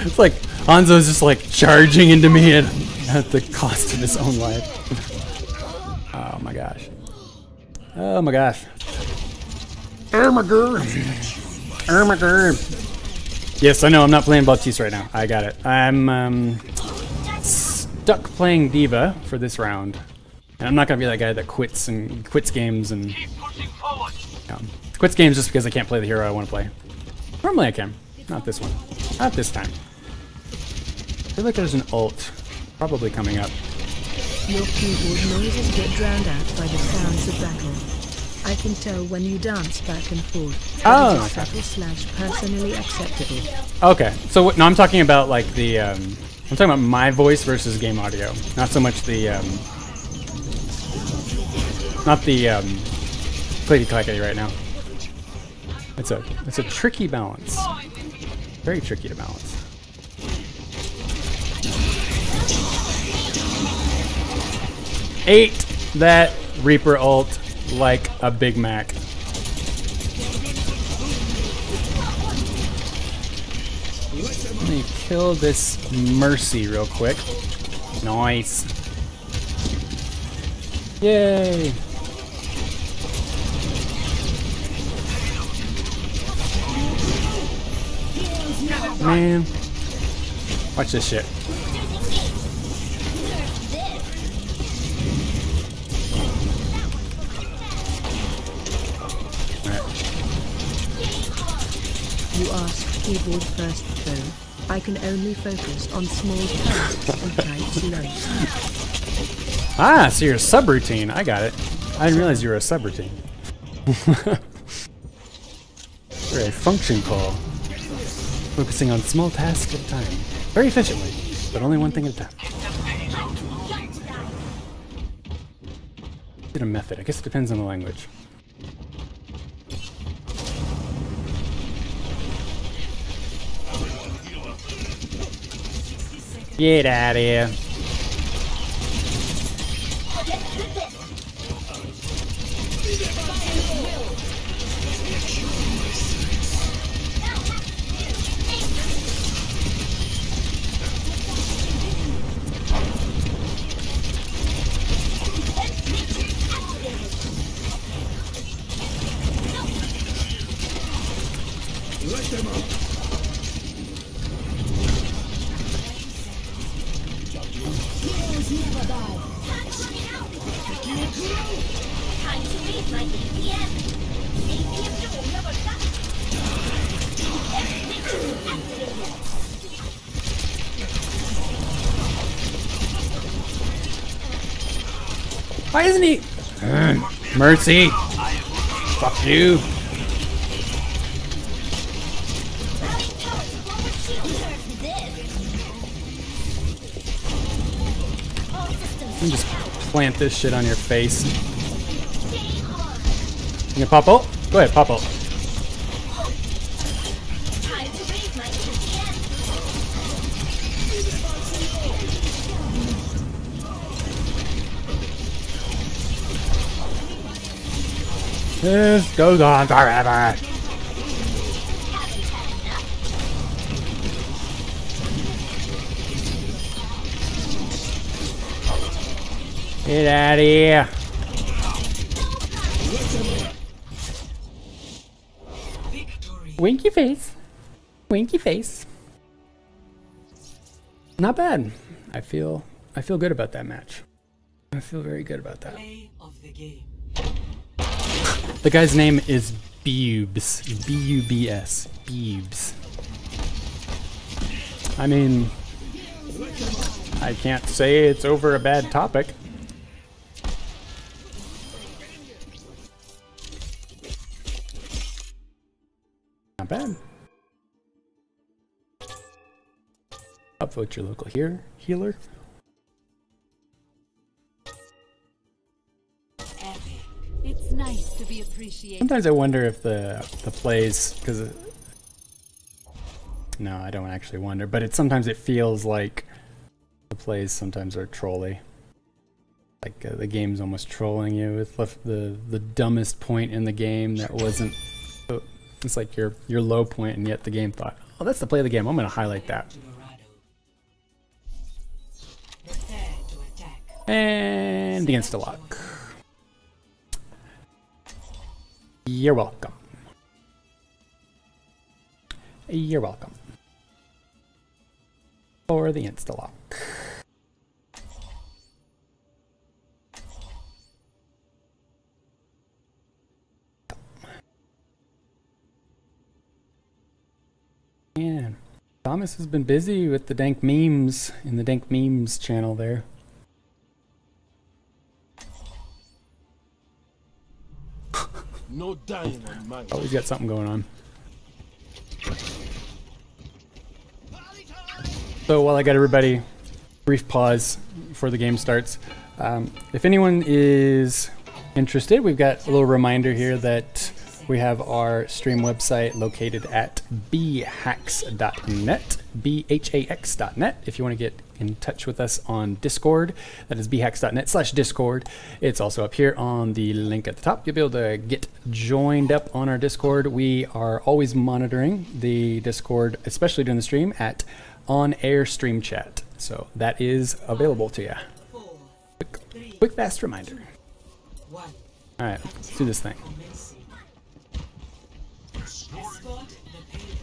S1: It's like Hanzo's just like charging into me at the cost of his own life. Oh my gosh. Oh my gosh. Err Meh Gerd. Err Meh Gerd. Yes, I know I'm not playing Baptiste right now. I got it. I'm stuck playing Diva for this round. And I'm not gonna be that guy that quits games and quits games just because I can't play the hero I want to play. Normally I can, not this one, not this time. I feel like there's an ult probably coming up.
S11: Your keyboard noises get drowned out by the sounds of battle. I can tell when you dance back and forth.
S1: Oh.
S11: Subtle/personally acceptable.
S1: Okay, so no, I'm talking about like the I'm talking about my voice versus game audio, not so much the clicky clackety right now. It's a tricky balance. Very tricky to balance. Ate that Reaper ult like a Big Mac. Let me kill this Mercy real quick. Nice. Yay. Man, watch this shit.
S11: keyboard first though. I can only focus on small tasks and type slowly.
S1: Ah, so you're a subroutine. I got it. I didn't realize you were a subroutine. You're a function call. Focusing on small tasks at a time. Very efficiently, but only one thing at a time. Is it a method? I guess it depends on the language. Get out of here.
S2: Light them up.
S5: Heroes never die. Time to read my APM. APM to never die.
S1: Why isn't he? Mercy. Fuck you. You can just plant this shit on your face. You can pop ult? Go ahead, pop ult. This goes on forever. Get out of here. Winky face. Winky face. Not bad. I feel good about that match. I feel very good about that. The guy's name is Bubs. B-U-B-S. Bubs. I mean, I can't say it's over a bad topic. Not bad. Upvote your local healer.
S8: It's nice to be appreciated.
S1: Sometimes I wonder if the plays, because no, I don't actually wonder, but sometimes it feels like the plays sometimes are trolly. Like the game's almost trolling you with the dumbest point in the game that wasn't. It's like your low point, and yet the game thought, oh, that's the play of the game. I'm going to highlight that. And the insta-lock. You're welcome. You're welcome. For the insta-lock. Man, Thomas has been busy with the dank memes in the dank memes channel there.
S2: No dying on mine.
S1: Always got something going on. So while I got everybody, brief pause before the game starts. If anyone is interested, we've got a little reminder here that we have our stream website located at bhax.net, bhax.net. If you want to get in touch with us on Discord, that is bhax.net/Discord. It's also up here on the link at the top. You'll be able to get joined up on our Discord. We are always monitoring the Discord, especially during the stream, at on-air stream chat. So that is available to you. Quick fast reminder. All right, let's do this thing.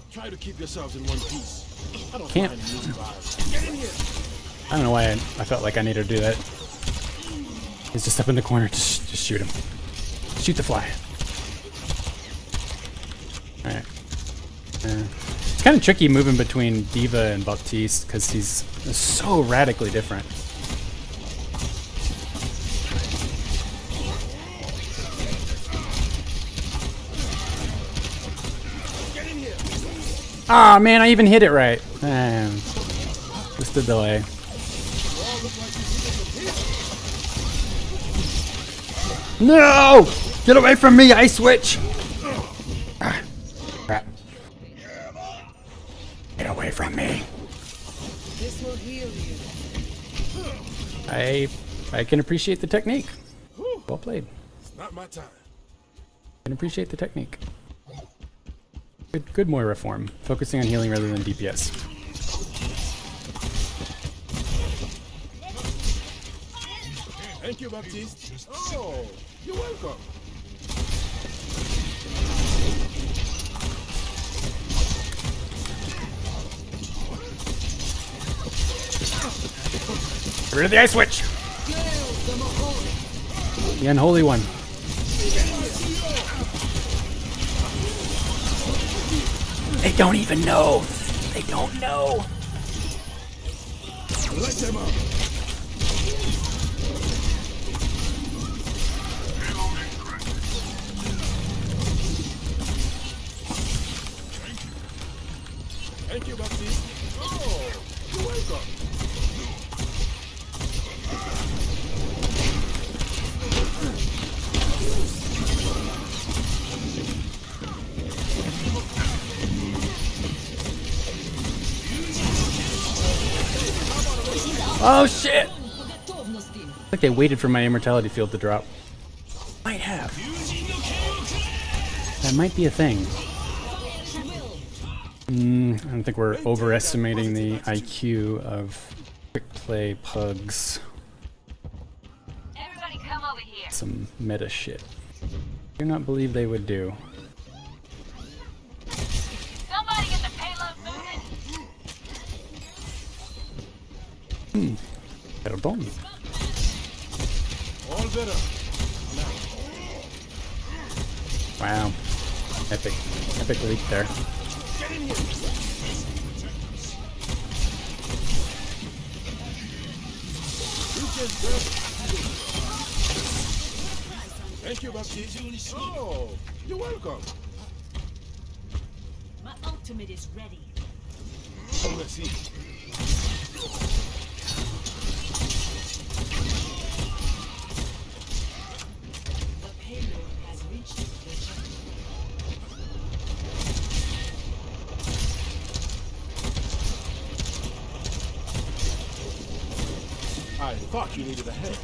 S2: Try to keep yourselves in one piece. I don't
S1: Can't.
S2: Get in here.
S1: I don't know why I felt like I needed to do that. He's just up in the corner. Just shoot him. Shoot the fly. All right. It's kind of tricky moving between Diva and Baptiste because he's so radically different. Ah, man, I even hit it right. Just the delay. No! Get away from me, Ice Witch! Ah, crap. Get away from me.
S9: This will heal you.
S1: I can appreciate the technique. Well played.
S2: It's not my time.
S1: I can appreciate the technique. Good Moira form. Focusing on healing rather than DPS.
S2: Thank you, Baptiste. Oh, you're welcome.
S1: Get rid of the Ice Witch! The unholy one. They don't even know. They don't know.
S2: Light them up. Thank you, Baptiste. Oh, you're welcome.
S1: Oh shit! Like they waited for my immortality field to drop. Might have. That might be a thing. I don't think we're overestimating the IQ of quick play pugs.
S5: Everybody come over here.
S1: Some meta shit. Do not believe they would do.
S5: Somebody get the payload moving.
S1: Perdón.
S2: All better.
S1: Wow. Epic leak there.
S2: Get in here. Thank you, Baptiste. Oh, you're welcome.
S3: My ultimate is ready.
S2: Oh, let's see.
S3: The payload has reached the checkpoint.
S2: I thought you needed a hand.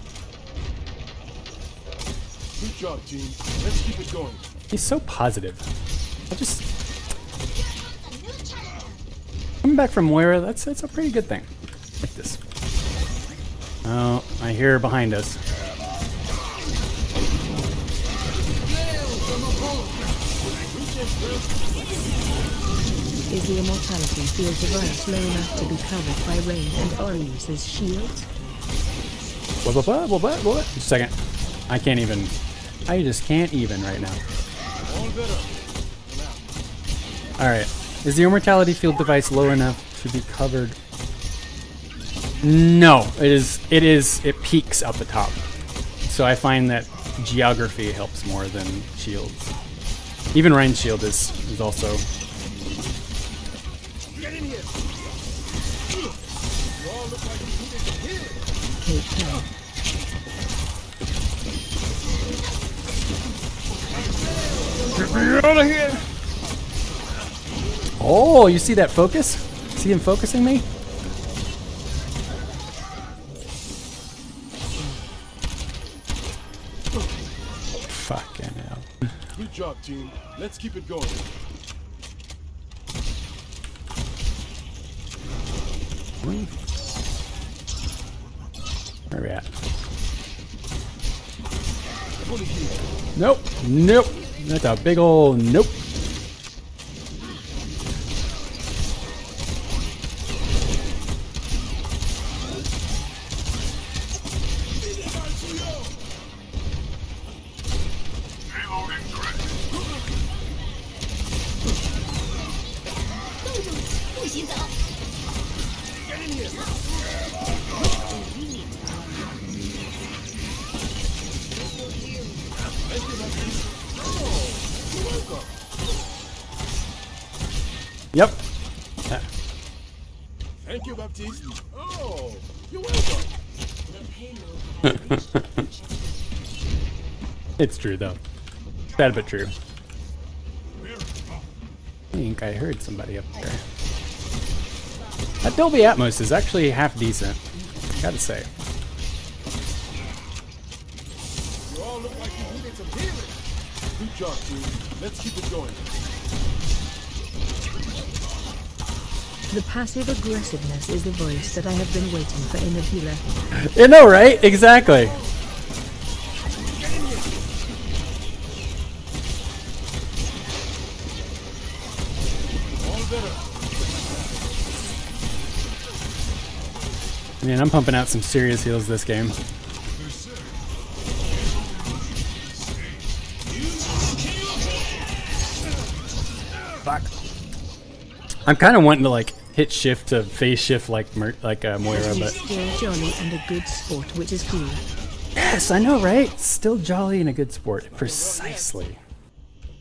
S2: Good job, team. Let's keep it going.
S1: He's so positive. Coming back from Moira, that's a pretty good thing. Like this. Oh, I hear her behind us.
S11: Is the immortality field device low enough to be covered by Rain and Orius's shields?
S1: What? Just a second. I can't even. I just can't even right now. Alright. Is the immortality field device low enough to be covered? No. It peaks up the top. So I find that geography helps more than shields. Even Ryan's shield is also.
S2: Get in here. You all look like you needed some healing.
S11: Take care.
S1: Get me out of here! Oh, you see that focus? See him focusing me? Fucking hell.
S2: Good job, team. Let's keep it going.
S1: Where are we at?
S2: Fully healed.
S1: Nope. That's a big ol' nope. Yep.
S2: Thank you, Baptiste. Oh, you're welcome.
S1: It's true though. Sad but true. I think I heard somebody up there. That Dolby Atmos is actually half decent, gotta say.
S2: You all look like you needed some healing. Good job, team. Let's keep it going.
S11: The passive aggressiveness is the voice that I have been waiting for in a healer.
S1: You know, right? Exactly. Man, I'm pumping out some serious heals this game. Fuck. I'm kind of wanting to like hit shift to phase shift like Moira, but
S11: Still jolly and a good sport, which is cool.
S1: yes, I know, right? Still jolly and a good sport, precisely.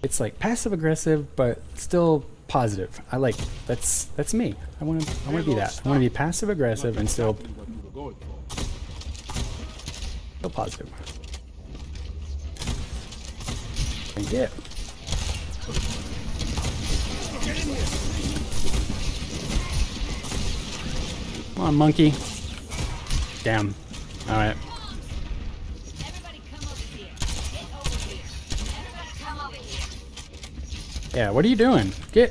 S1: It's like passive aggressive, but still positive. I like that's me. I want to be that. I want to be passive aggressive and still positive. Thank you. Come on, monkey. Damn. All right. Yeah, what are you doing? What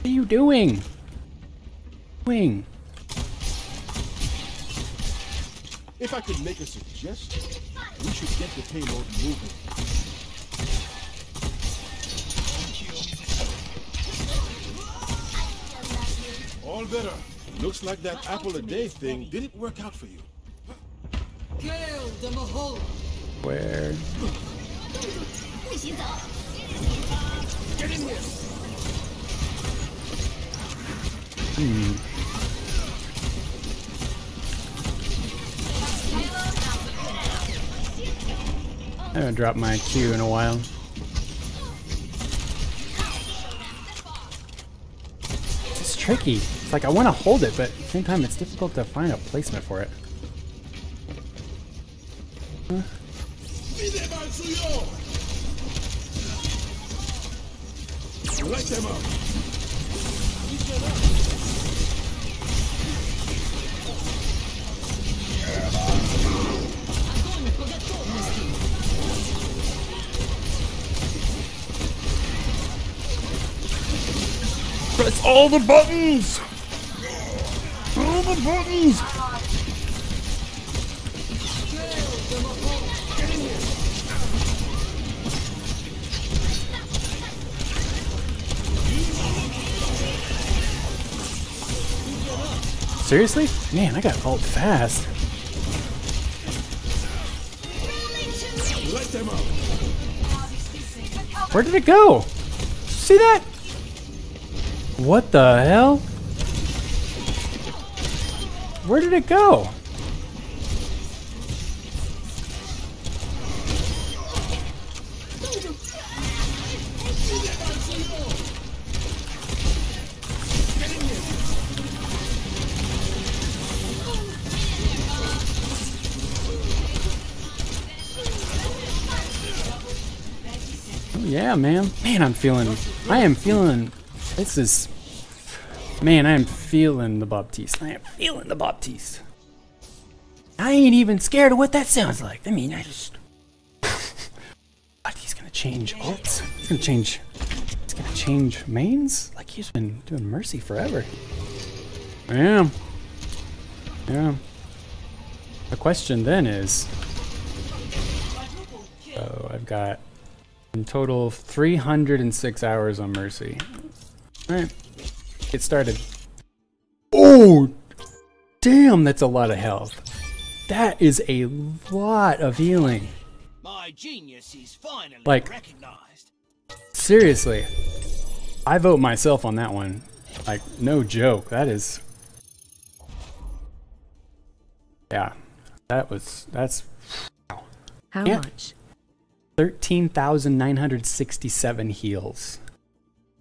S1: are you doing? Wing.
S2: If I could make a suggestion, we should get the payload moving. All better. Looks like that apple a day thing didn't work out for you.
S1: Where?
S2: Get in here.
S1: I haven't dropped my Q in a while. It's tricky. It's like I want to hold it, but at the same time it's difficult to find a placement for it. Huh?
S2: Light them up.
S1: Press all the buttons! All the buttons! Seriously? Man, I got ult fast.
S2: Light them up.
S1: Where did it go? See that? What the hell? Where did it go? Yeah, man. Man, I am feeling, this is, man, I am feeling the Baptiste. I am feeling the Baptiste. I ain't even scared of what that sounds like. I mean, I just, but he's gonna change ults. He's gonna change mains? Like he's been doing Mercy forever. Yeah. Yeah. The question then is, oh, I've got in total 306 hours on Mercy. Alright, get started. Oh, damn, that's a lot of health. That is a lot of healing.
S13: My genius is finally
S1: like,
S13: recognized.
S1: Seriously, I vote myself on that one. Like, no joke. That is, yeah, that's.
S11: How much?
S1: 13,967 heals.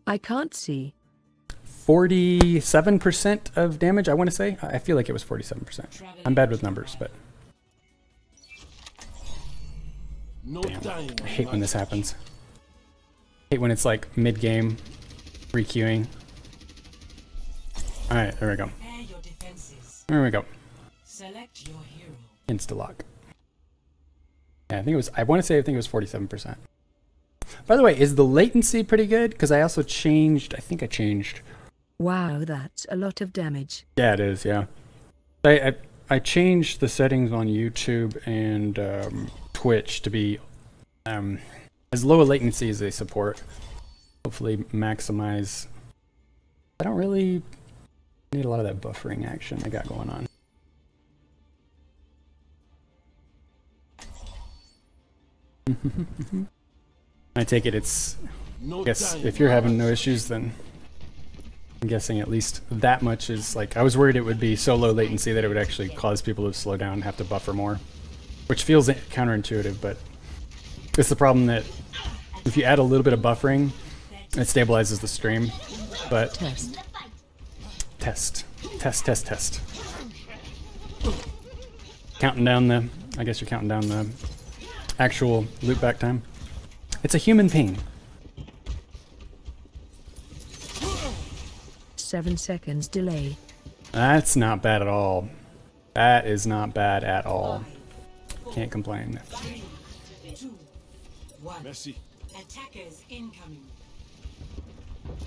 S11: I can't see.
S1: 47% of damage, I want to say. I feel like it was 47%. I'm bad with numbers, but... Damn, I hate when this happens. I hate when it's like mid-game, re-queuing. Alright, there we go. There we go.
S3: Select your hero.
S1: Insta-lock. Yeah, I think it was, I want to say, I think it was 47%. By the way, is the latency pretty good? Because I also changed, I think I changed.
S11: Wow, that's a lot of damage.
S1: Yeah, it is, yeah. I changed the settings on YouTube and Twitch to be as low a latency as they support. Hopefully maximize. I don't really need a lot of that buffering action I got going on. I take it it's, I guess if you're having no issues, then I'm guessing at least that much is like, I was worried it would be so low latency that it would actually cause people to slow down and have to buffer more, which feels counterintuitive, but it's the problem that if you add a little bit of buffering, it stabilizes the stream, but test. Counting down the, I guess you're counting down the actual loop back time. It's a human ping.
S11: 7 seconds delay.
S1: That's not bad at all. That is not bad at all. Can't complain.
S3: 3, 2, 1. Merci. Attackers incoming.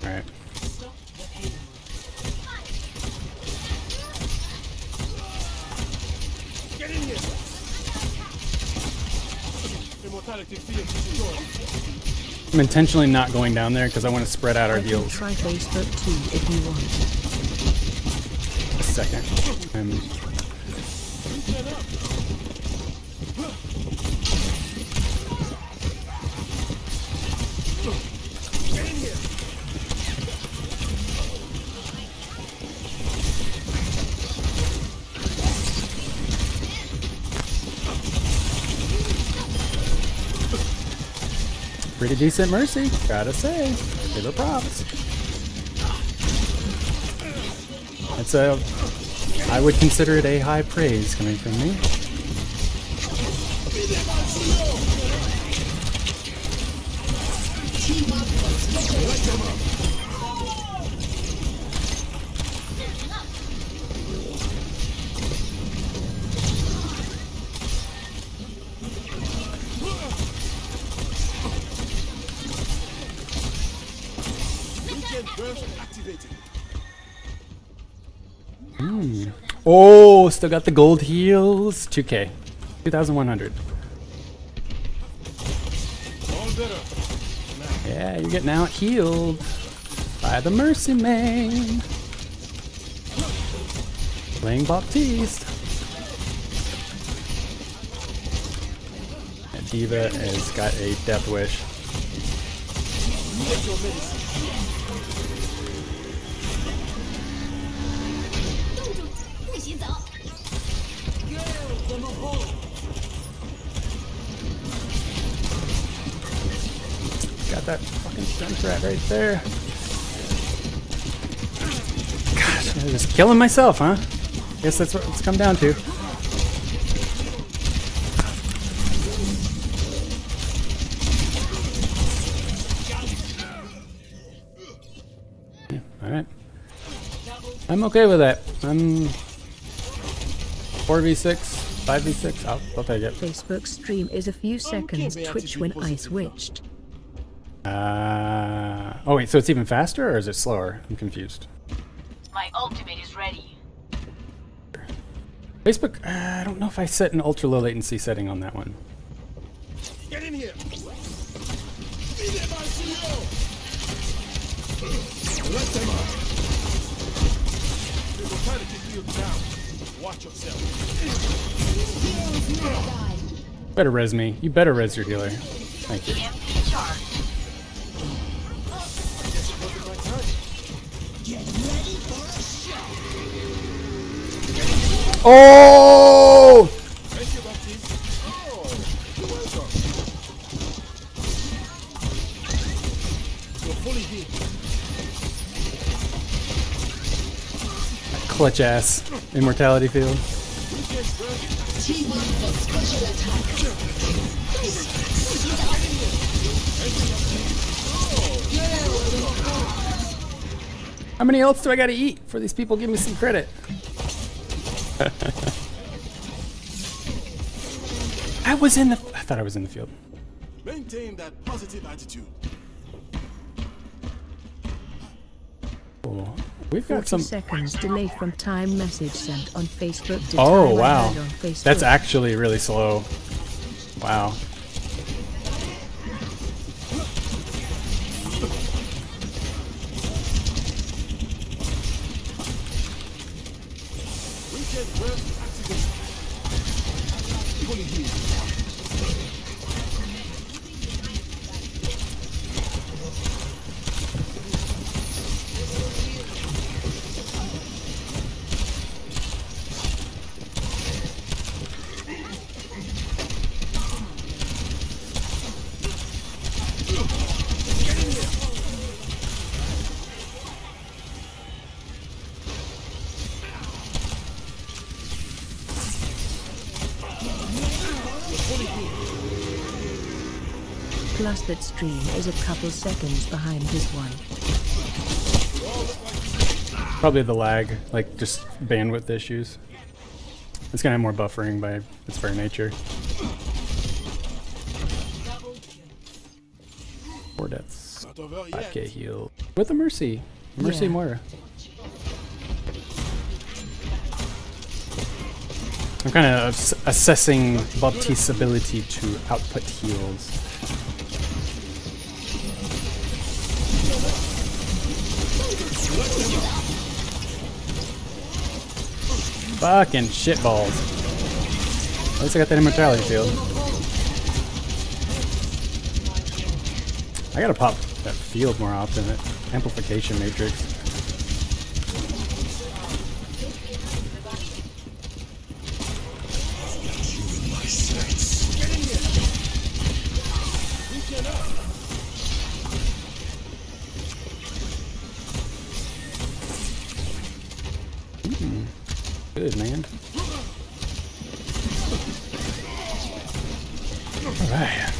S1: Alright.
S3: Stop the payload.
S2: Get in here! Immortality field destroyed.
S1: I'm intentionally not going down there because I want to spread out our heals.
S11: Try Facebook too if you want.
S1: A second. Pretty decent mercy, gotta say. Give her props. It's a, I would consider it a high praise coming from me. Oh, still got the gold heals. 2K. 2,100. Yeah, you're getting out healed by the Mercy Main. Playing Baptiste. And Diva has got a death wish. Got that fucking strength rat right there. Gosh, I'm just killing myself, huh? Guess that's what it's come down to. Yeah, alright. I'm okay with that. I'm 4v6. 5v6, I'll take it.
S11: Facebook stream is a few seconds. Twitch when I switched.
S1: Oh wait, so it's even faster or is it slower? I'm confused.
S5: My ultimate is ready.
S1: Facebook, I don't know if I set an ultra low latency setting on that one.
S2: Get in here! Let them up! Immortality field down. Watch yourself.
S1: Better res me. You better res your healer. Thank you. Oh!
S2: Thank you, Baptiste. Oh, you're welcome. You're fully healed.
S1: clutch ass immortality field. How many ults do I gotta eat for these people give me some credit? I thought I was in the field.
S2: Maintain that positive attitude.
S1: Oh, we've got
S11: 40
S1: some
S11: seconds delay from time message sent on Facebook to
S1: Oh
S11: time
S1: wow.
S11: unheard on Facebook.
S1: That's actually really slow. Wow.
S11: Plus that stream is a couple seconds behind this one.
S1: Probably the lag, like just bandwidth issues. It's gonna have more buffering by its very nature. 4 deaths. 5k heal. With a Mercy. Mercy Moira. I'm kind of assessing Baptiste's ability to output heals. Fucking shitballs. At least I got that immortality field. I gotta pop that field more often. That amplification matrix. Good, man. Alright.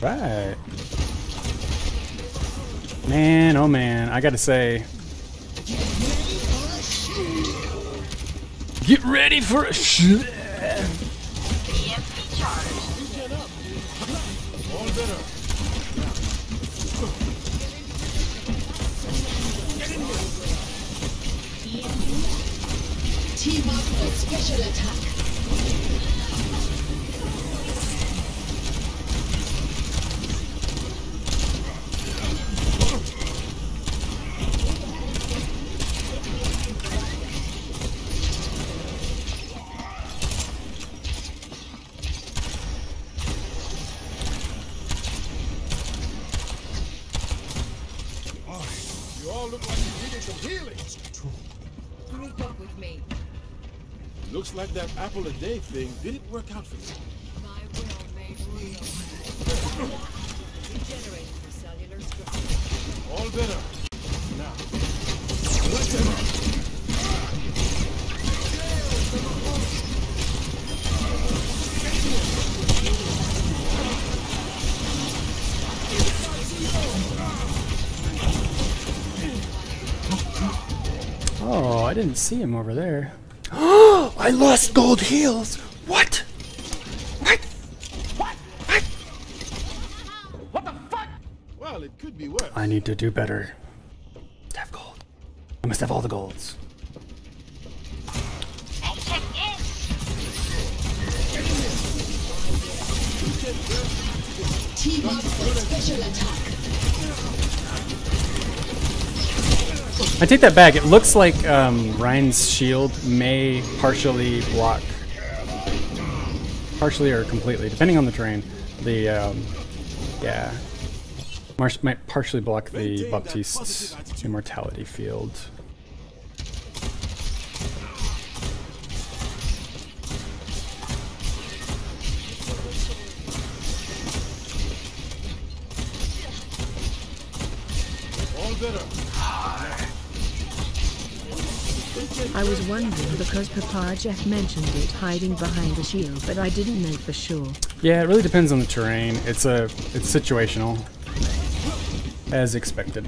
S1: Right. Man, oh man, I gotta say. Get ready for a
S5: Team up for special attack.
S2: You all look like you needed some healing.
S3: Group up with me.
S2: Looks like that apple a day thing didn't work out for you.
S3: My will made real. Regenerating the cellular structure.
S2: All better. Now.
S1: Oh, I didn't see him over there. Oh, I lost gold heals. What? What?
S2: What? What the fuck? Well, it could be worse.
S1: I need to do better. I have gold. I must have all the golds.
S5: Team up for special attack.
S1: I take that back. It looks like Ryan's shield may partially block, partially or completely, depending on the terrain. The yeah, might partially block the Baptiste's immortality field.
S11: I was wondering because Papa Jeff mentioned it hiding behind the shield, but I didn't know for sure.
S1: Yeah, it really depends on the terrain. It's situational, as expected.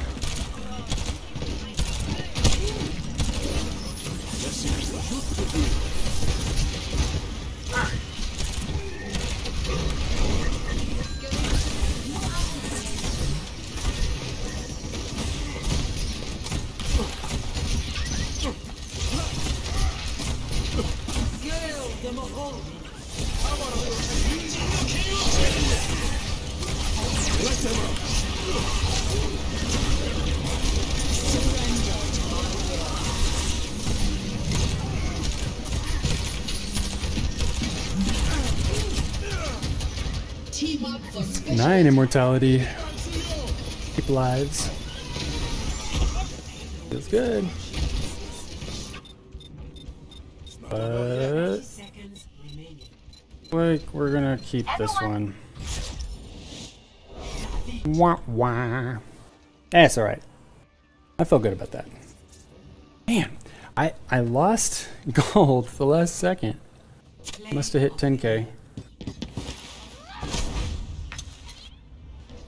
S1: Nine immortality. Keep lives. Feels good. But like we're gonna keep this one. Wah wah. That's alright. I feel good about that. Man, I lost gold the last second. Must have hit 10k.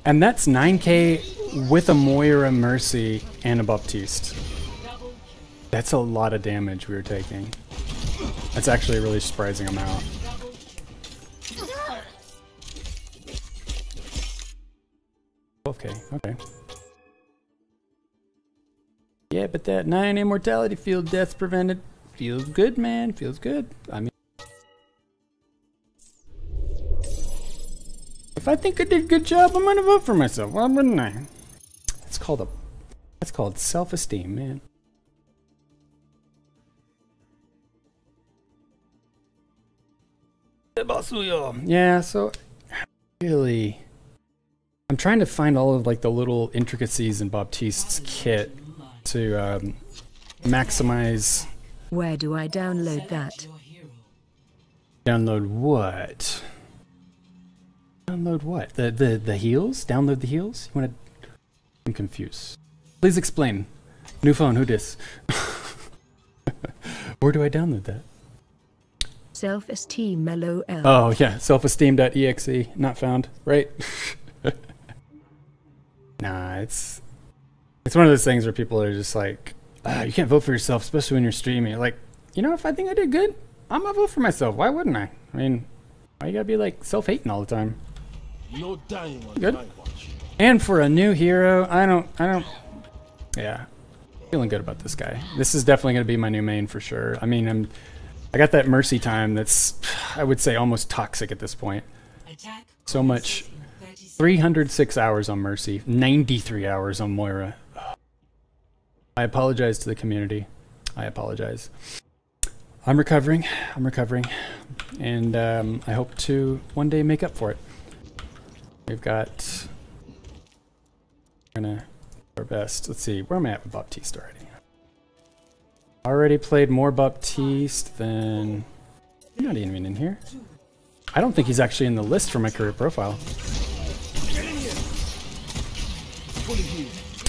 S1: And that's 9k with a Moira Mercy and a Baptiste. That's a lot of damage we were taking. That's actually a really surprising amount. Okay, okay. Yeah, but that 9 immortality field death prevented feels good, man. Feels good. I mean, if I think I did a good job, I'm gonna vote for myself. Why wouldn't I? That's called self-esteem, man. Yeah, so really, I'm trying to find all of like the little intricacies in Baptiste's kit to maximize.
S11: Where do I download that?
S1: Download what? Download what? The heals? Download the heals? You wanna? I'm confused. Please explain. New phone, who dis? Where do I download that?
S11: Self-esteem mellow L.
S1: Oh yeah, self-esteem.exe, not found, right? Nah, it's one of those things where people are just like, you can't vote for yourself, especially when you're streaming. Like, you know, if I think I did good, I'm gonna vote for myself. Why wouldn't I? I mean, why you gotta be like self-hating all the time?
S2: No dying on
S1: Good.
S2: my watch.
S1: And for a new hero, I don't. Yeah, feeling good about this guy. This is definitely gonna be my new main for sure. I mean, I got that mercy time that's, I would say, almost toxic at this point. So much. 306 hours on Mercy, 93 hours on Moira. I apologize to the community. I apologize. I'm recovering, and I hope to one day make up for it. We've got, we're gonna do our best. Let's see, where am I at with Baptiste already? Already played more Baptiste than, you're not even in here. I don't think he's actually in the list for my career profile.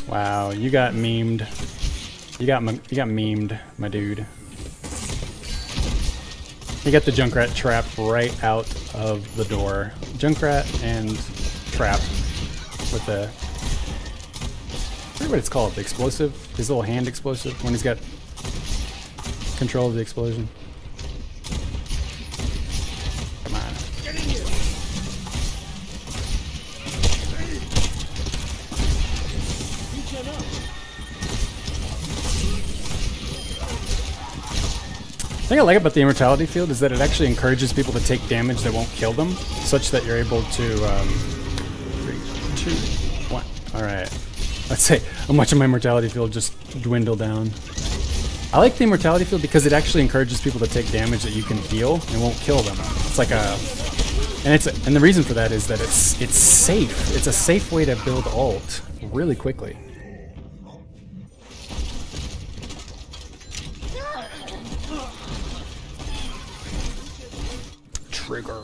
S1: Wow, you got memed. You got memed, my dude. You got the Junkrat trap right out of the door. Junkrat and trap with the, I forget what it's called, the explosive, his little hand explosive when he's got control of the explosion. Come on. The thing I like about the immortality field is that it actually encourages people to take damage that won't kill them, such that you're able to 3, 2, 1. Alright. Let's say how much of my immortality field just dwindle down. I like the immortality field because it actually encourages people to take damage that you can heal and won't kill them. It's like a, and the reason for that is that it's safe. It's a safe way to build ult really quickly. Trigger.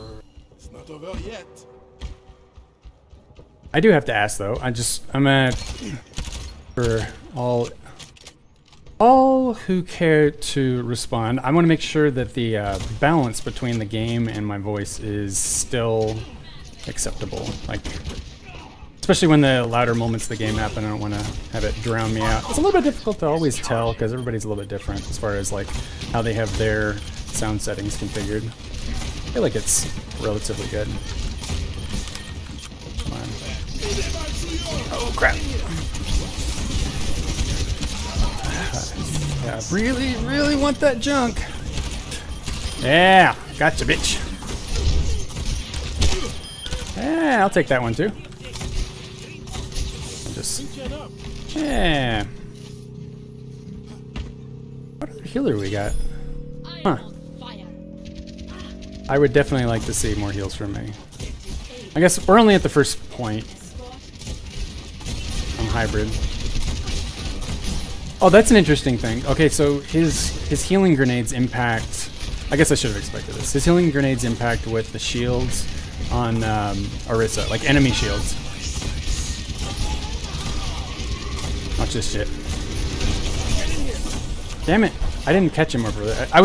S2: It's not over yet.
S1: I do have to ask though. I'm at For all who care to respond, I want to make sure that the balance between the game and my voice is still acceptable. Like, especially when the louder moments of the game happen, I don't want to have it drown me out. It's a little bit difficult to always tell because everybody's a little bit different as far as like how they have their sound settings configured. I feel like it's relatively good. Come on. Oh crap. Yeah, really want that junk. Yeah, gotcha, bitch. Yeah, I'll take that one too. Yeah. What other healer we got? Huh. I would definitely like to see more heals from me. I guess we're only at the first point. I'm hybrid. Oh, that's an interesting thing. Okay, so his healing grenades impact... I guess I should have expected this. His healing grenades impact with the shields on Orisa, like enemy shields. Watch this shit. Damn it! I didn't catch him over there. I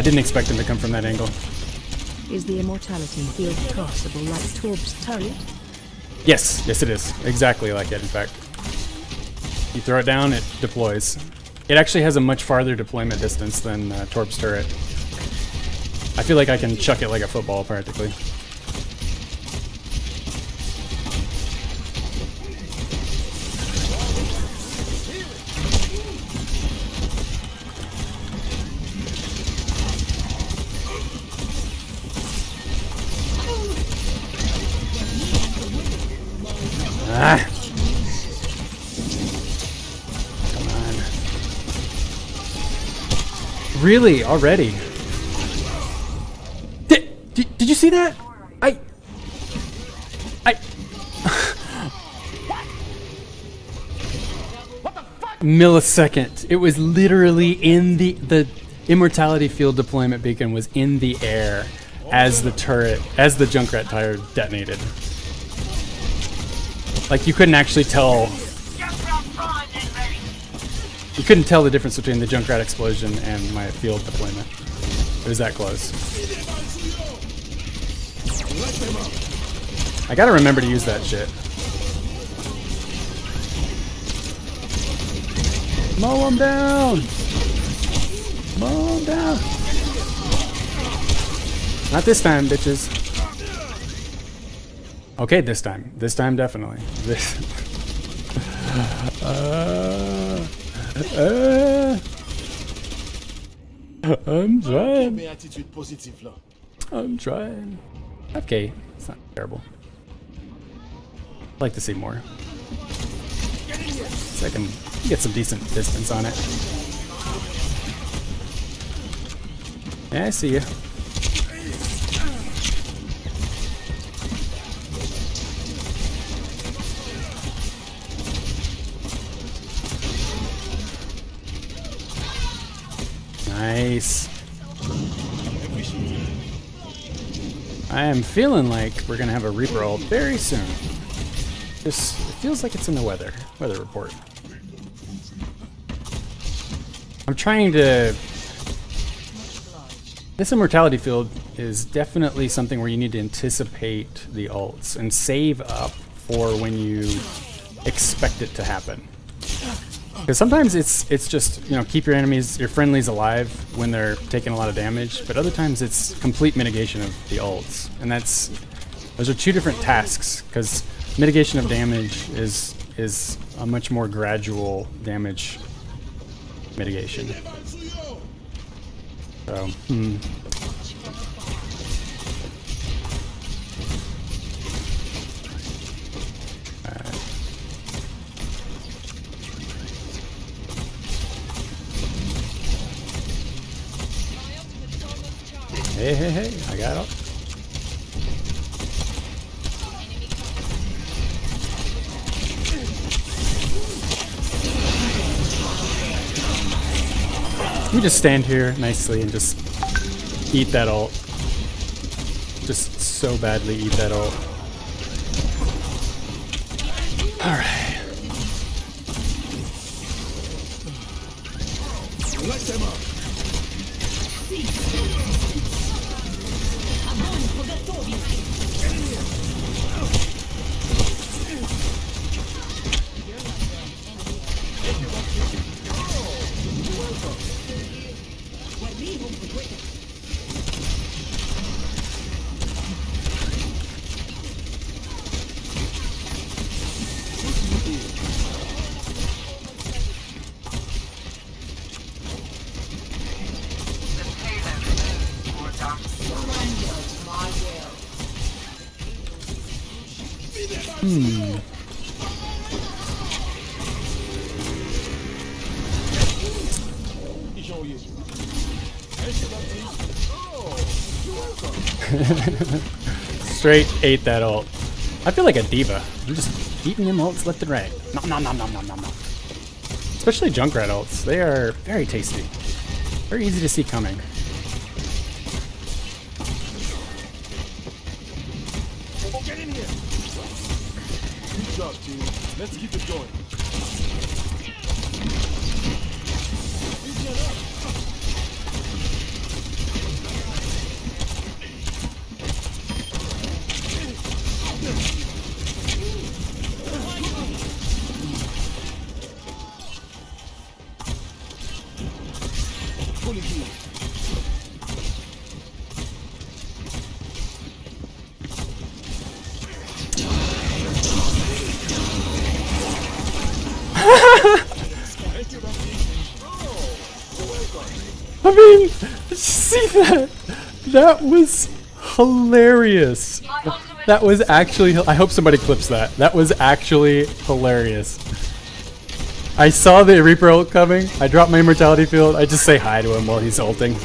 S1: didn't expect him to come from that angle.
S11: Is the immortality field tossable like Torb's turret?
S1: Yes, yes it is. Exactly like it, in fact. You throw it down, it deploys. It actually has a much farther deployment distance than Torb's turret. I feel like I can chuck it like a football, practically. Ah! Come on. Really? Already? Did you see that? Millisecond. It was literally in the immortality field deployment beacon was in the air as the Junkrat tire detonated. Like, you couldn't actually tell. You couldn't tell the difference between the Junkrat explosion and my field deployment. It was that close. I gotta remember to use that shit. Mow him down! Mow him down! Not this time, bitches. Okay, this time. This time, definitely. This. I'm trying. I'm trying. Okay, it's not terrible. I'd like to see more. So I can get some decent distance on it. Yeah, I see you. Nice. I am feeling like we're gonna have a Reaper ult very soon. It feels like it's in the weather report. I'm trying to... This immortality field is definitely something where you need to anticipate the ults and save up for when you expect it to happen. Because sometimes it's just, you know, keep your enemies, your friendlies alive when they're taking a lot of damage, but other times it's complete mitigation of the ults. And those are two different tasks, because mitigation of damage is a much more gradual damage mitigation. So, Hey, I got it. We just stand here nicely and just eat that ult. Just so badly eat that ult. Alright.
S2: Let them up. Get in here.
S1: Straight ate that ult. I feel like a diva. I'm just eating them ults left and right. Nom nom nom nom nom nom nom. Especially Junkrat ults. They are very tasty. Very easy to see coming.
S2: Get in here. Good job, team. Let's keep it going.
S1: I mean, see that? That was hilarious. That was actually, I hope somebody clips that. That was actually hilarious. I saw the Reaper ult coming. I dropped my immortality field. I just say hi to him while he's ulting.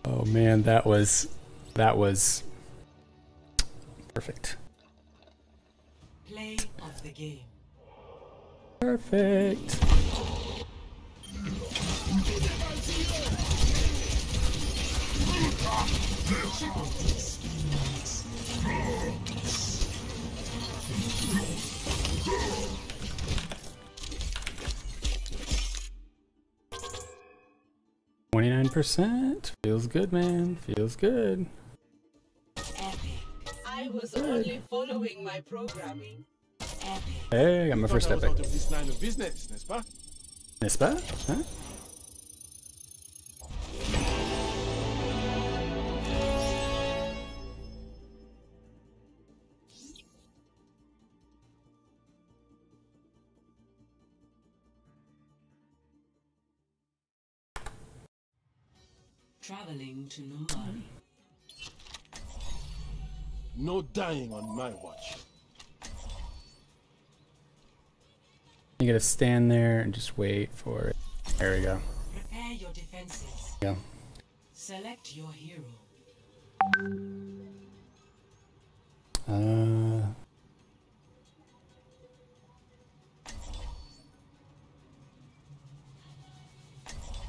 S1: Oh man, that was perfect.
S3: Play of the game.
S1: Perfect. %. Feels good, man. Feels good.
S9: I was only following my programming.
S1: Hey, I got my first epic.
S2: This line of business, n'est-ce pas?
S1: N'est-ce pas? Huh?
S3: Traveling to Mumbai.
S2: No dying on my watch.
S1: You gotta stand there and just wait for it. There we go.
S3: Prepare your defenses.
S1: Yeah.
S3: Select your hero.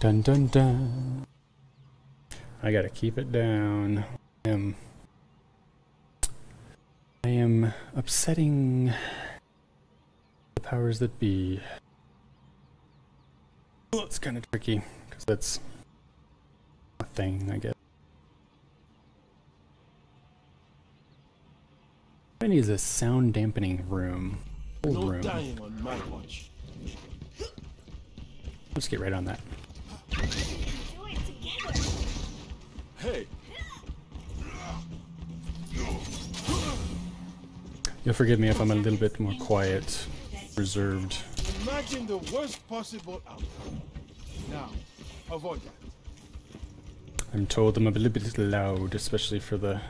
S1: Dun dun dun. I gotta keep it down. I am upsetting the powers that be. Well, it's kind of tricky because that's a thing, I guess. I need a sound dampening room.
S2: No
S1: room.
S2: dying on my watch.
S1: Let's get right on that.
S2: Hey.
S1: You'll forgive me if I'm a little bit more quiet, reserved.
S2: Imagine the worst possible outcome. Now, avoid that.
S1: I'm told I'm a little bit loud, especially for the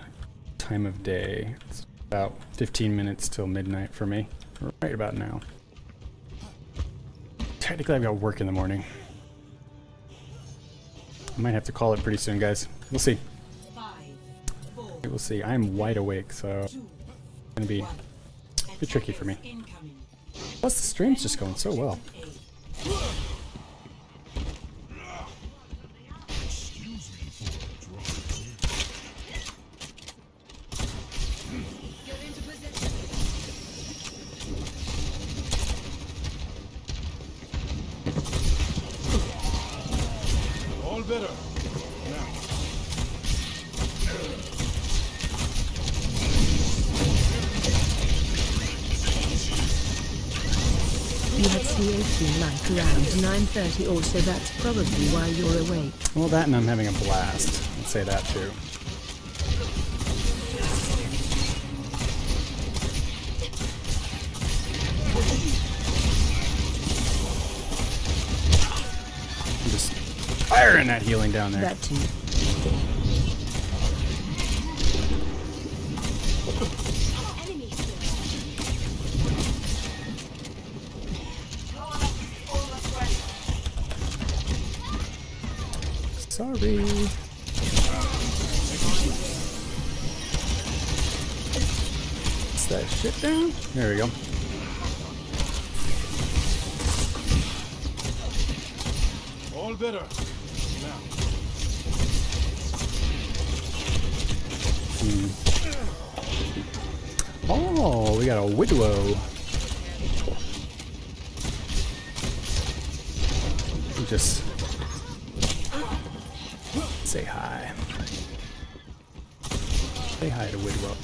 S1: time of day. It's about 15 minutes till midnight for me, right about now. Technically, I've got work in the morning. I might have to call it pretty soon, guys. We'll see. We'll see. I'm wide awake, so it's gonna be a bit tricky for me. Plus, the stream's just going so well.
S2: better. Now.
S11: You had CAC like around 9:30 or so, that's probably why you're awake.
S1: Well, that and I'm having a blast. I'd say that too. I'm just firing that healing down there.
S11: That too.
S1: Sorry. Is that shit down? There we go.
S2: All better. Now.
S1: Oh, we got a widow. Just say hi. Say hi to Widwell.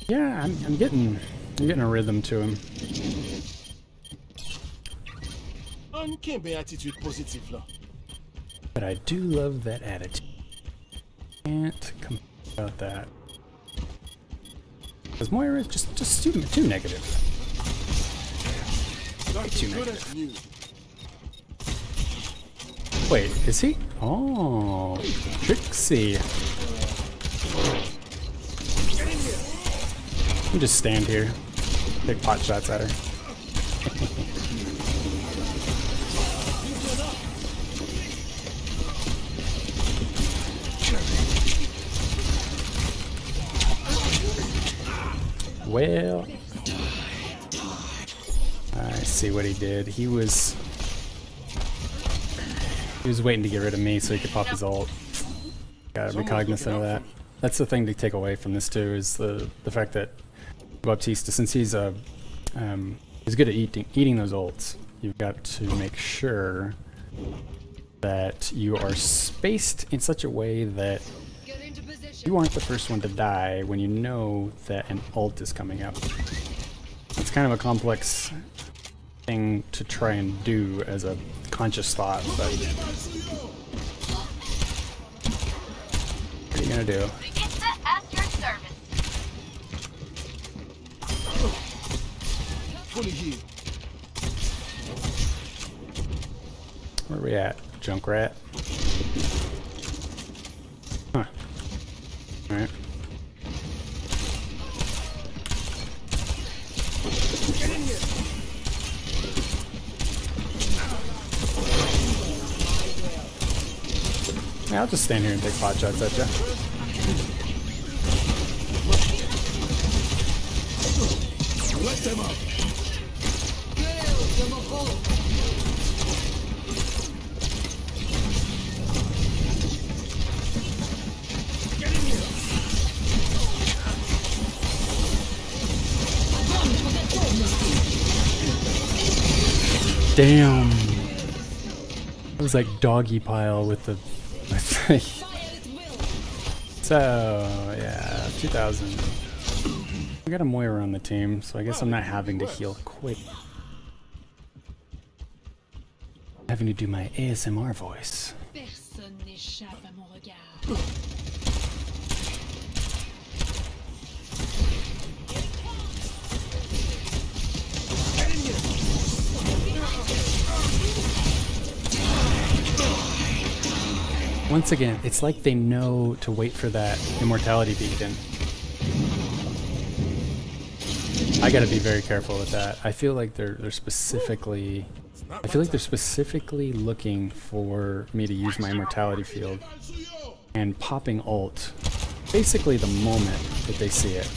S1: Yeah, I'm getting a rhythm to him. But I do love that attitude. Can't complain about that. Because Moira is just too negative. Too negative. Wait, is he? Oh, Trixie. You just stand here, take pot shots at her. Well, I see what he did. He was waiting to get rid of me so he could pop his ult. Gotta be cognizant of that. That's the thing to take away from this too, is the fact that Baptiste, since he's good at eating those ults, you've got to make sure that you are spaced in such a way that you aren't the first one to die when you know that an ult is coming up. It's kind of a complex thing to try and do as a conscious thought, but what are you gonna do? Where are we at, Junkrat? Huh. Alright. Yeah, I'll just stand here and take pot shots at you.
S2: Let them up.
S1: Damn. It was like doggy pile with the So yeah, 2000. We got a Moira on the team, so I guess I'm not having to heal quick. Having to do my ASMR voice.
S8: Personne n'échappe à mon regard.
S1: Once again, it's like they know to wait for that immortality beacon. I gotta be very careful with that. I feel like they're specifically looking for me to use my immortality field and popping ult basically the moment that they see it.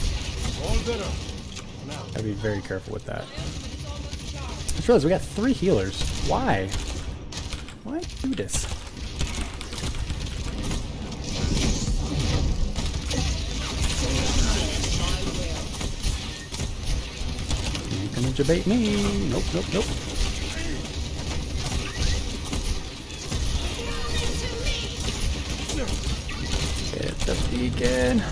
S1: Gotta be very careful with that. just realized we got 3 healers. Why? Why do this? Ain't gonna debate me. Nope, nope, nope. Get the beacon.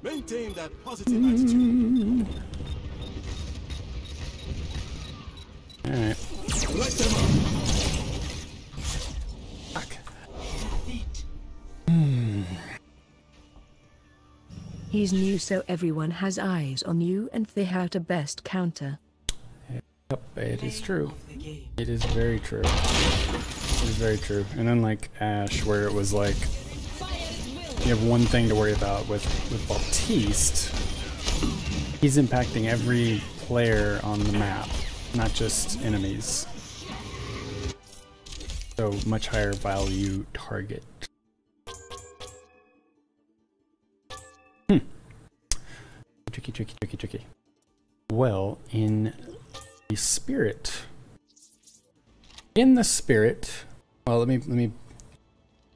S2: Maintain that positive attitude.
S1: Alright.
S2: Light them up.
S1: Fuck.
S11: He's new, so everyone has eyes on you, and they have the best counter.
S1: Yep, it is true. It is very true. It is very true. And unlike Ash, where it was like, you have one thing to worry about with Baptiste, he's impacting every player on the map, not just enemies. So much higher value target. Tricky, tricky, tricky, tricky. Well, in the spirit, well, let me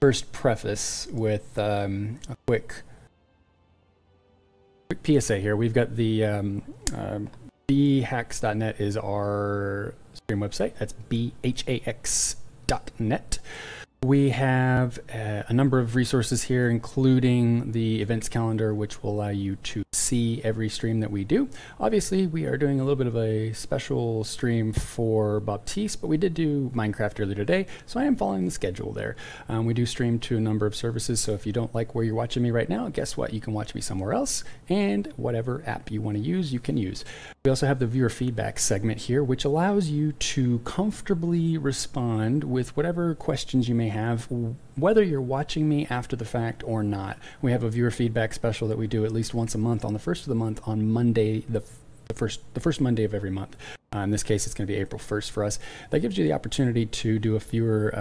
S1: first preface with a quick PSA here. We've got the BlackburnHax.net is our stream website. That's BlackburnHax.net. We have a number of resources here, including the events calendar, which will allow you to see every stream that we do. Obviously, we are doing a little bit of a special stream for Baptiste, but we did do Minecraft earlier today, so I am following the schedule there. We do stream to a number of services, so if you don't like where you're watching me right now, guess what? You can watch me somewhere else, and whatever app you want to use, you can use. We also have the viewer feedback segment here, which allows you to comfortably respond with whatever questions you may have, whether you're watching me after the fact or not. We have a viewer feedback special that we do at least once a month on the first of the month on Monday, the first Monday of every month. In this case, it's going to be April 1st for us. That gives you the opportunity to do a viewer,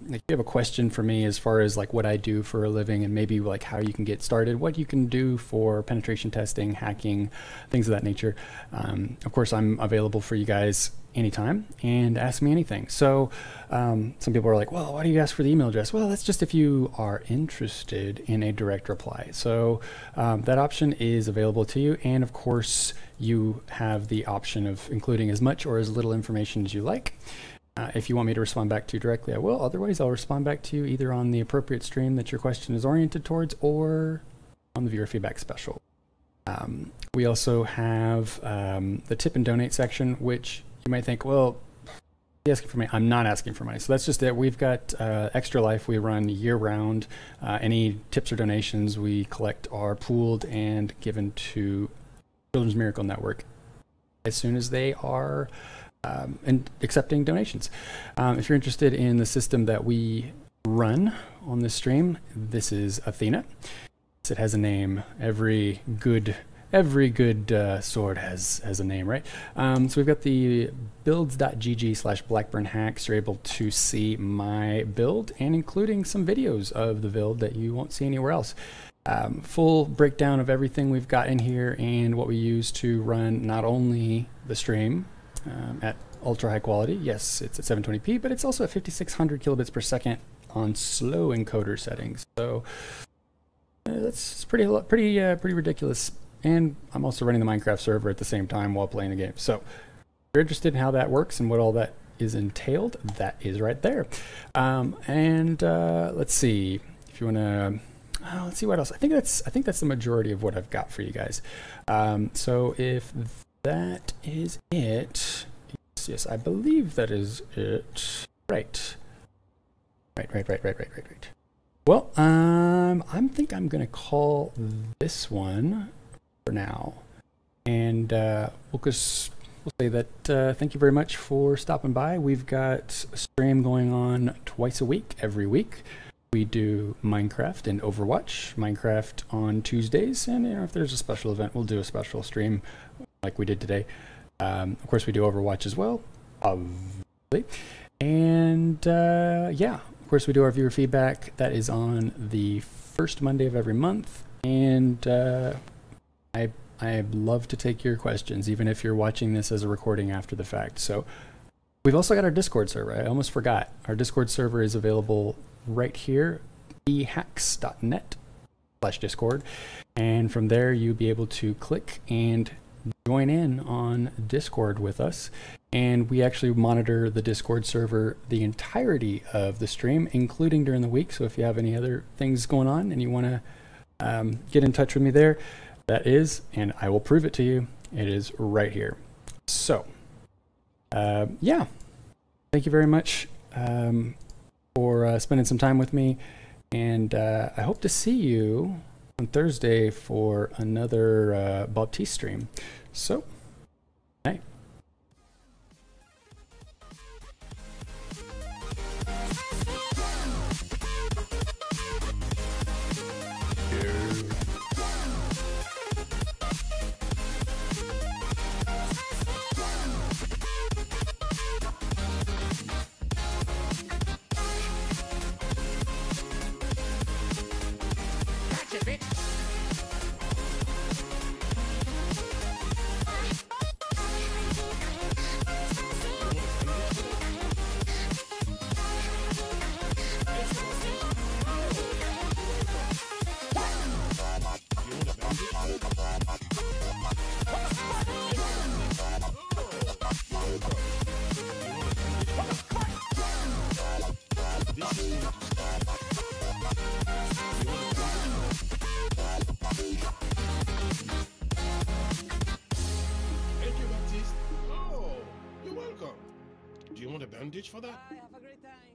S1: like if you have a question for me as far as like what I do for a living and maybe like how you can get started, what you can do for penetration testing, hacking, things of that nature. Of course, I'm available for you guys anytime and ask me anything. So some people are like, well, why do you ask for the email address? Well, that's just if you are interested in a direct reply. So that option is available to you. And of course, you have the option of including as much or as little information as you like. If you want me to respond back to you directly, I will. Otherwise, I'll respond back to you either on the appropriate stream that your question is oriented towards or on the viewer feedback special. We also have the tip and donate section, which you might think, well, you're asking for money. I'm not asking for money. So that's just it. We've got Extra Life we run year round. Any tips or donations we collect are pooled and given to Children's Miracle Network as soon as they are and accepting donations. If you're interested in the system that we run on this stream, this is Athena. It has a name. Every good sword has a name, right? So we've got the builds.gg/BlackburnHax. You're able to see my build and including some videos of the build that you won't see anywhere else. Full breakdown of everything we've got in here and what we use to run not only the stream at ultra high quality. Yes, it's at 720p, but it's also at 5600 kilobits per second on slow encoder settings. So that's pretty ridiculous. And I'm also running the Minecraft server at the same time while playing the game. So if you're interested in how that works and what all that is entailed, that is right there. Let's see if you want to. Let's see what else. I think that's the majority of what I've got for you guys. So if that is it, yes, I believe that is it. Right. Well, I think I'm gonna call this one for now, and we'll just we'll say that thank you very much for stopping by. We've got a stream going on twice a week, every week. We do Minecraft and Overwatch. Minecraft on Tuesdays, and if there's a special event, we'll do a special stream like we did today. Of course, we do Overwatch as well, obviously. And yeah, of course, we do our viewer feedback. That is on the first Monday of every month. And I love to take your questions, even if you're watching this as a recording after the fact. So we've also got our Discord server. I almost forgot. Our Discord server is available right here, bhax.net/Discord. And from there, you'll be able to click and join in on Discord with us. And we actually monitor the Discord server the entirety of the stream, including during the week. So if you have any other things going on and you want to get in touch with me there, that is, and I will prove it to you, it is right here. So yeah, thank you very much for spending some time with me, and I hope to see you on Thursday for another Baptiste stream. So, hey.
S2: Thank you, Baptiste. Oh, you're welcome. Do you want a bandage for that?
S4: Bye, have a great time.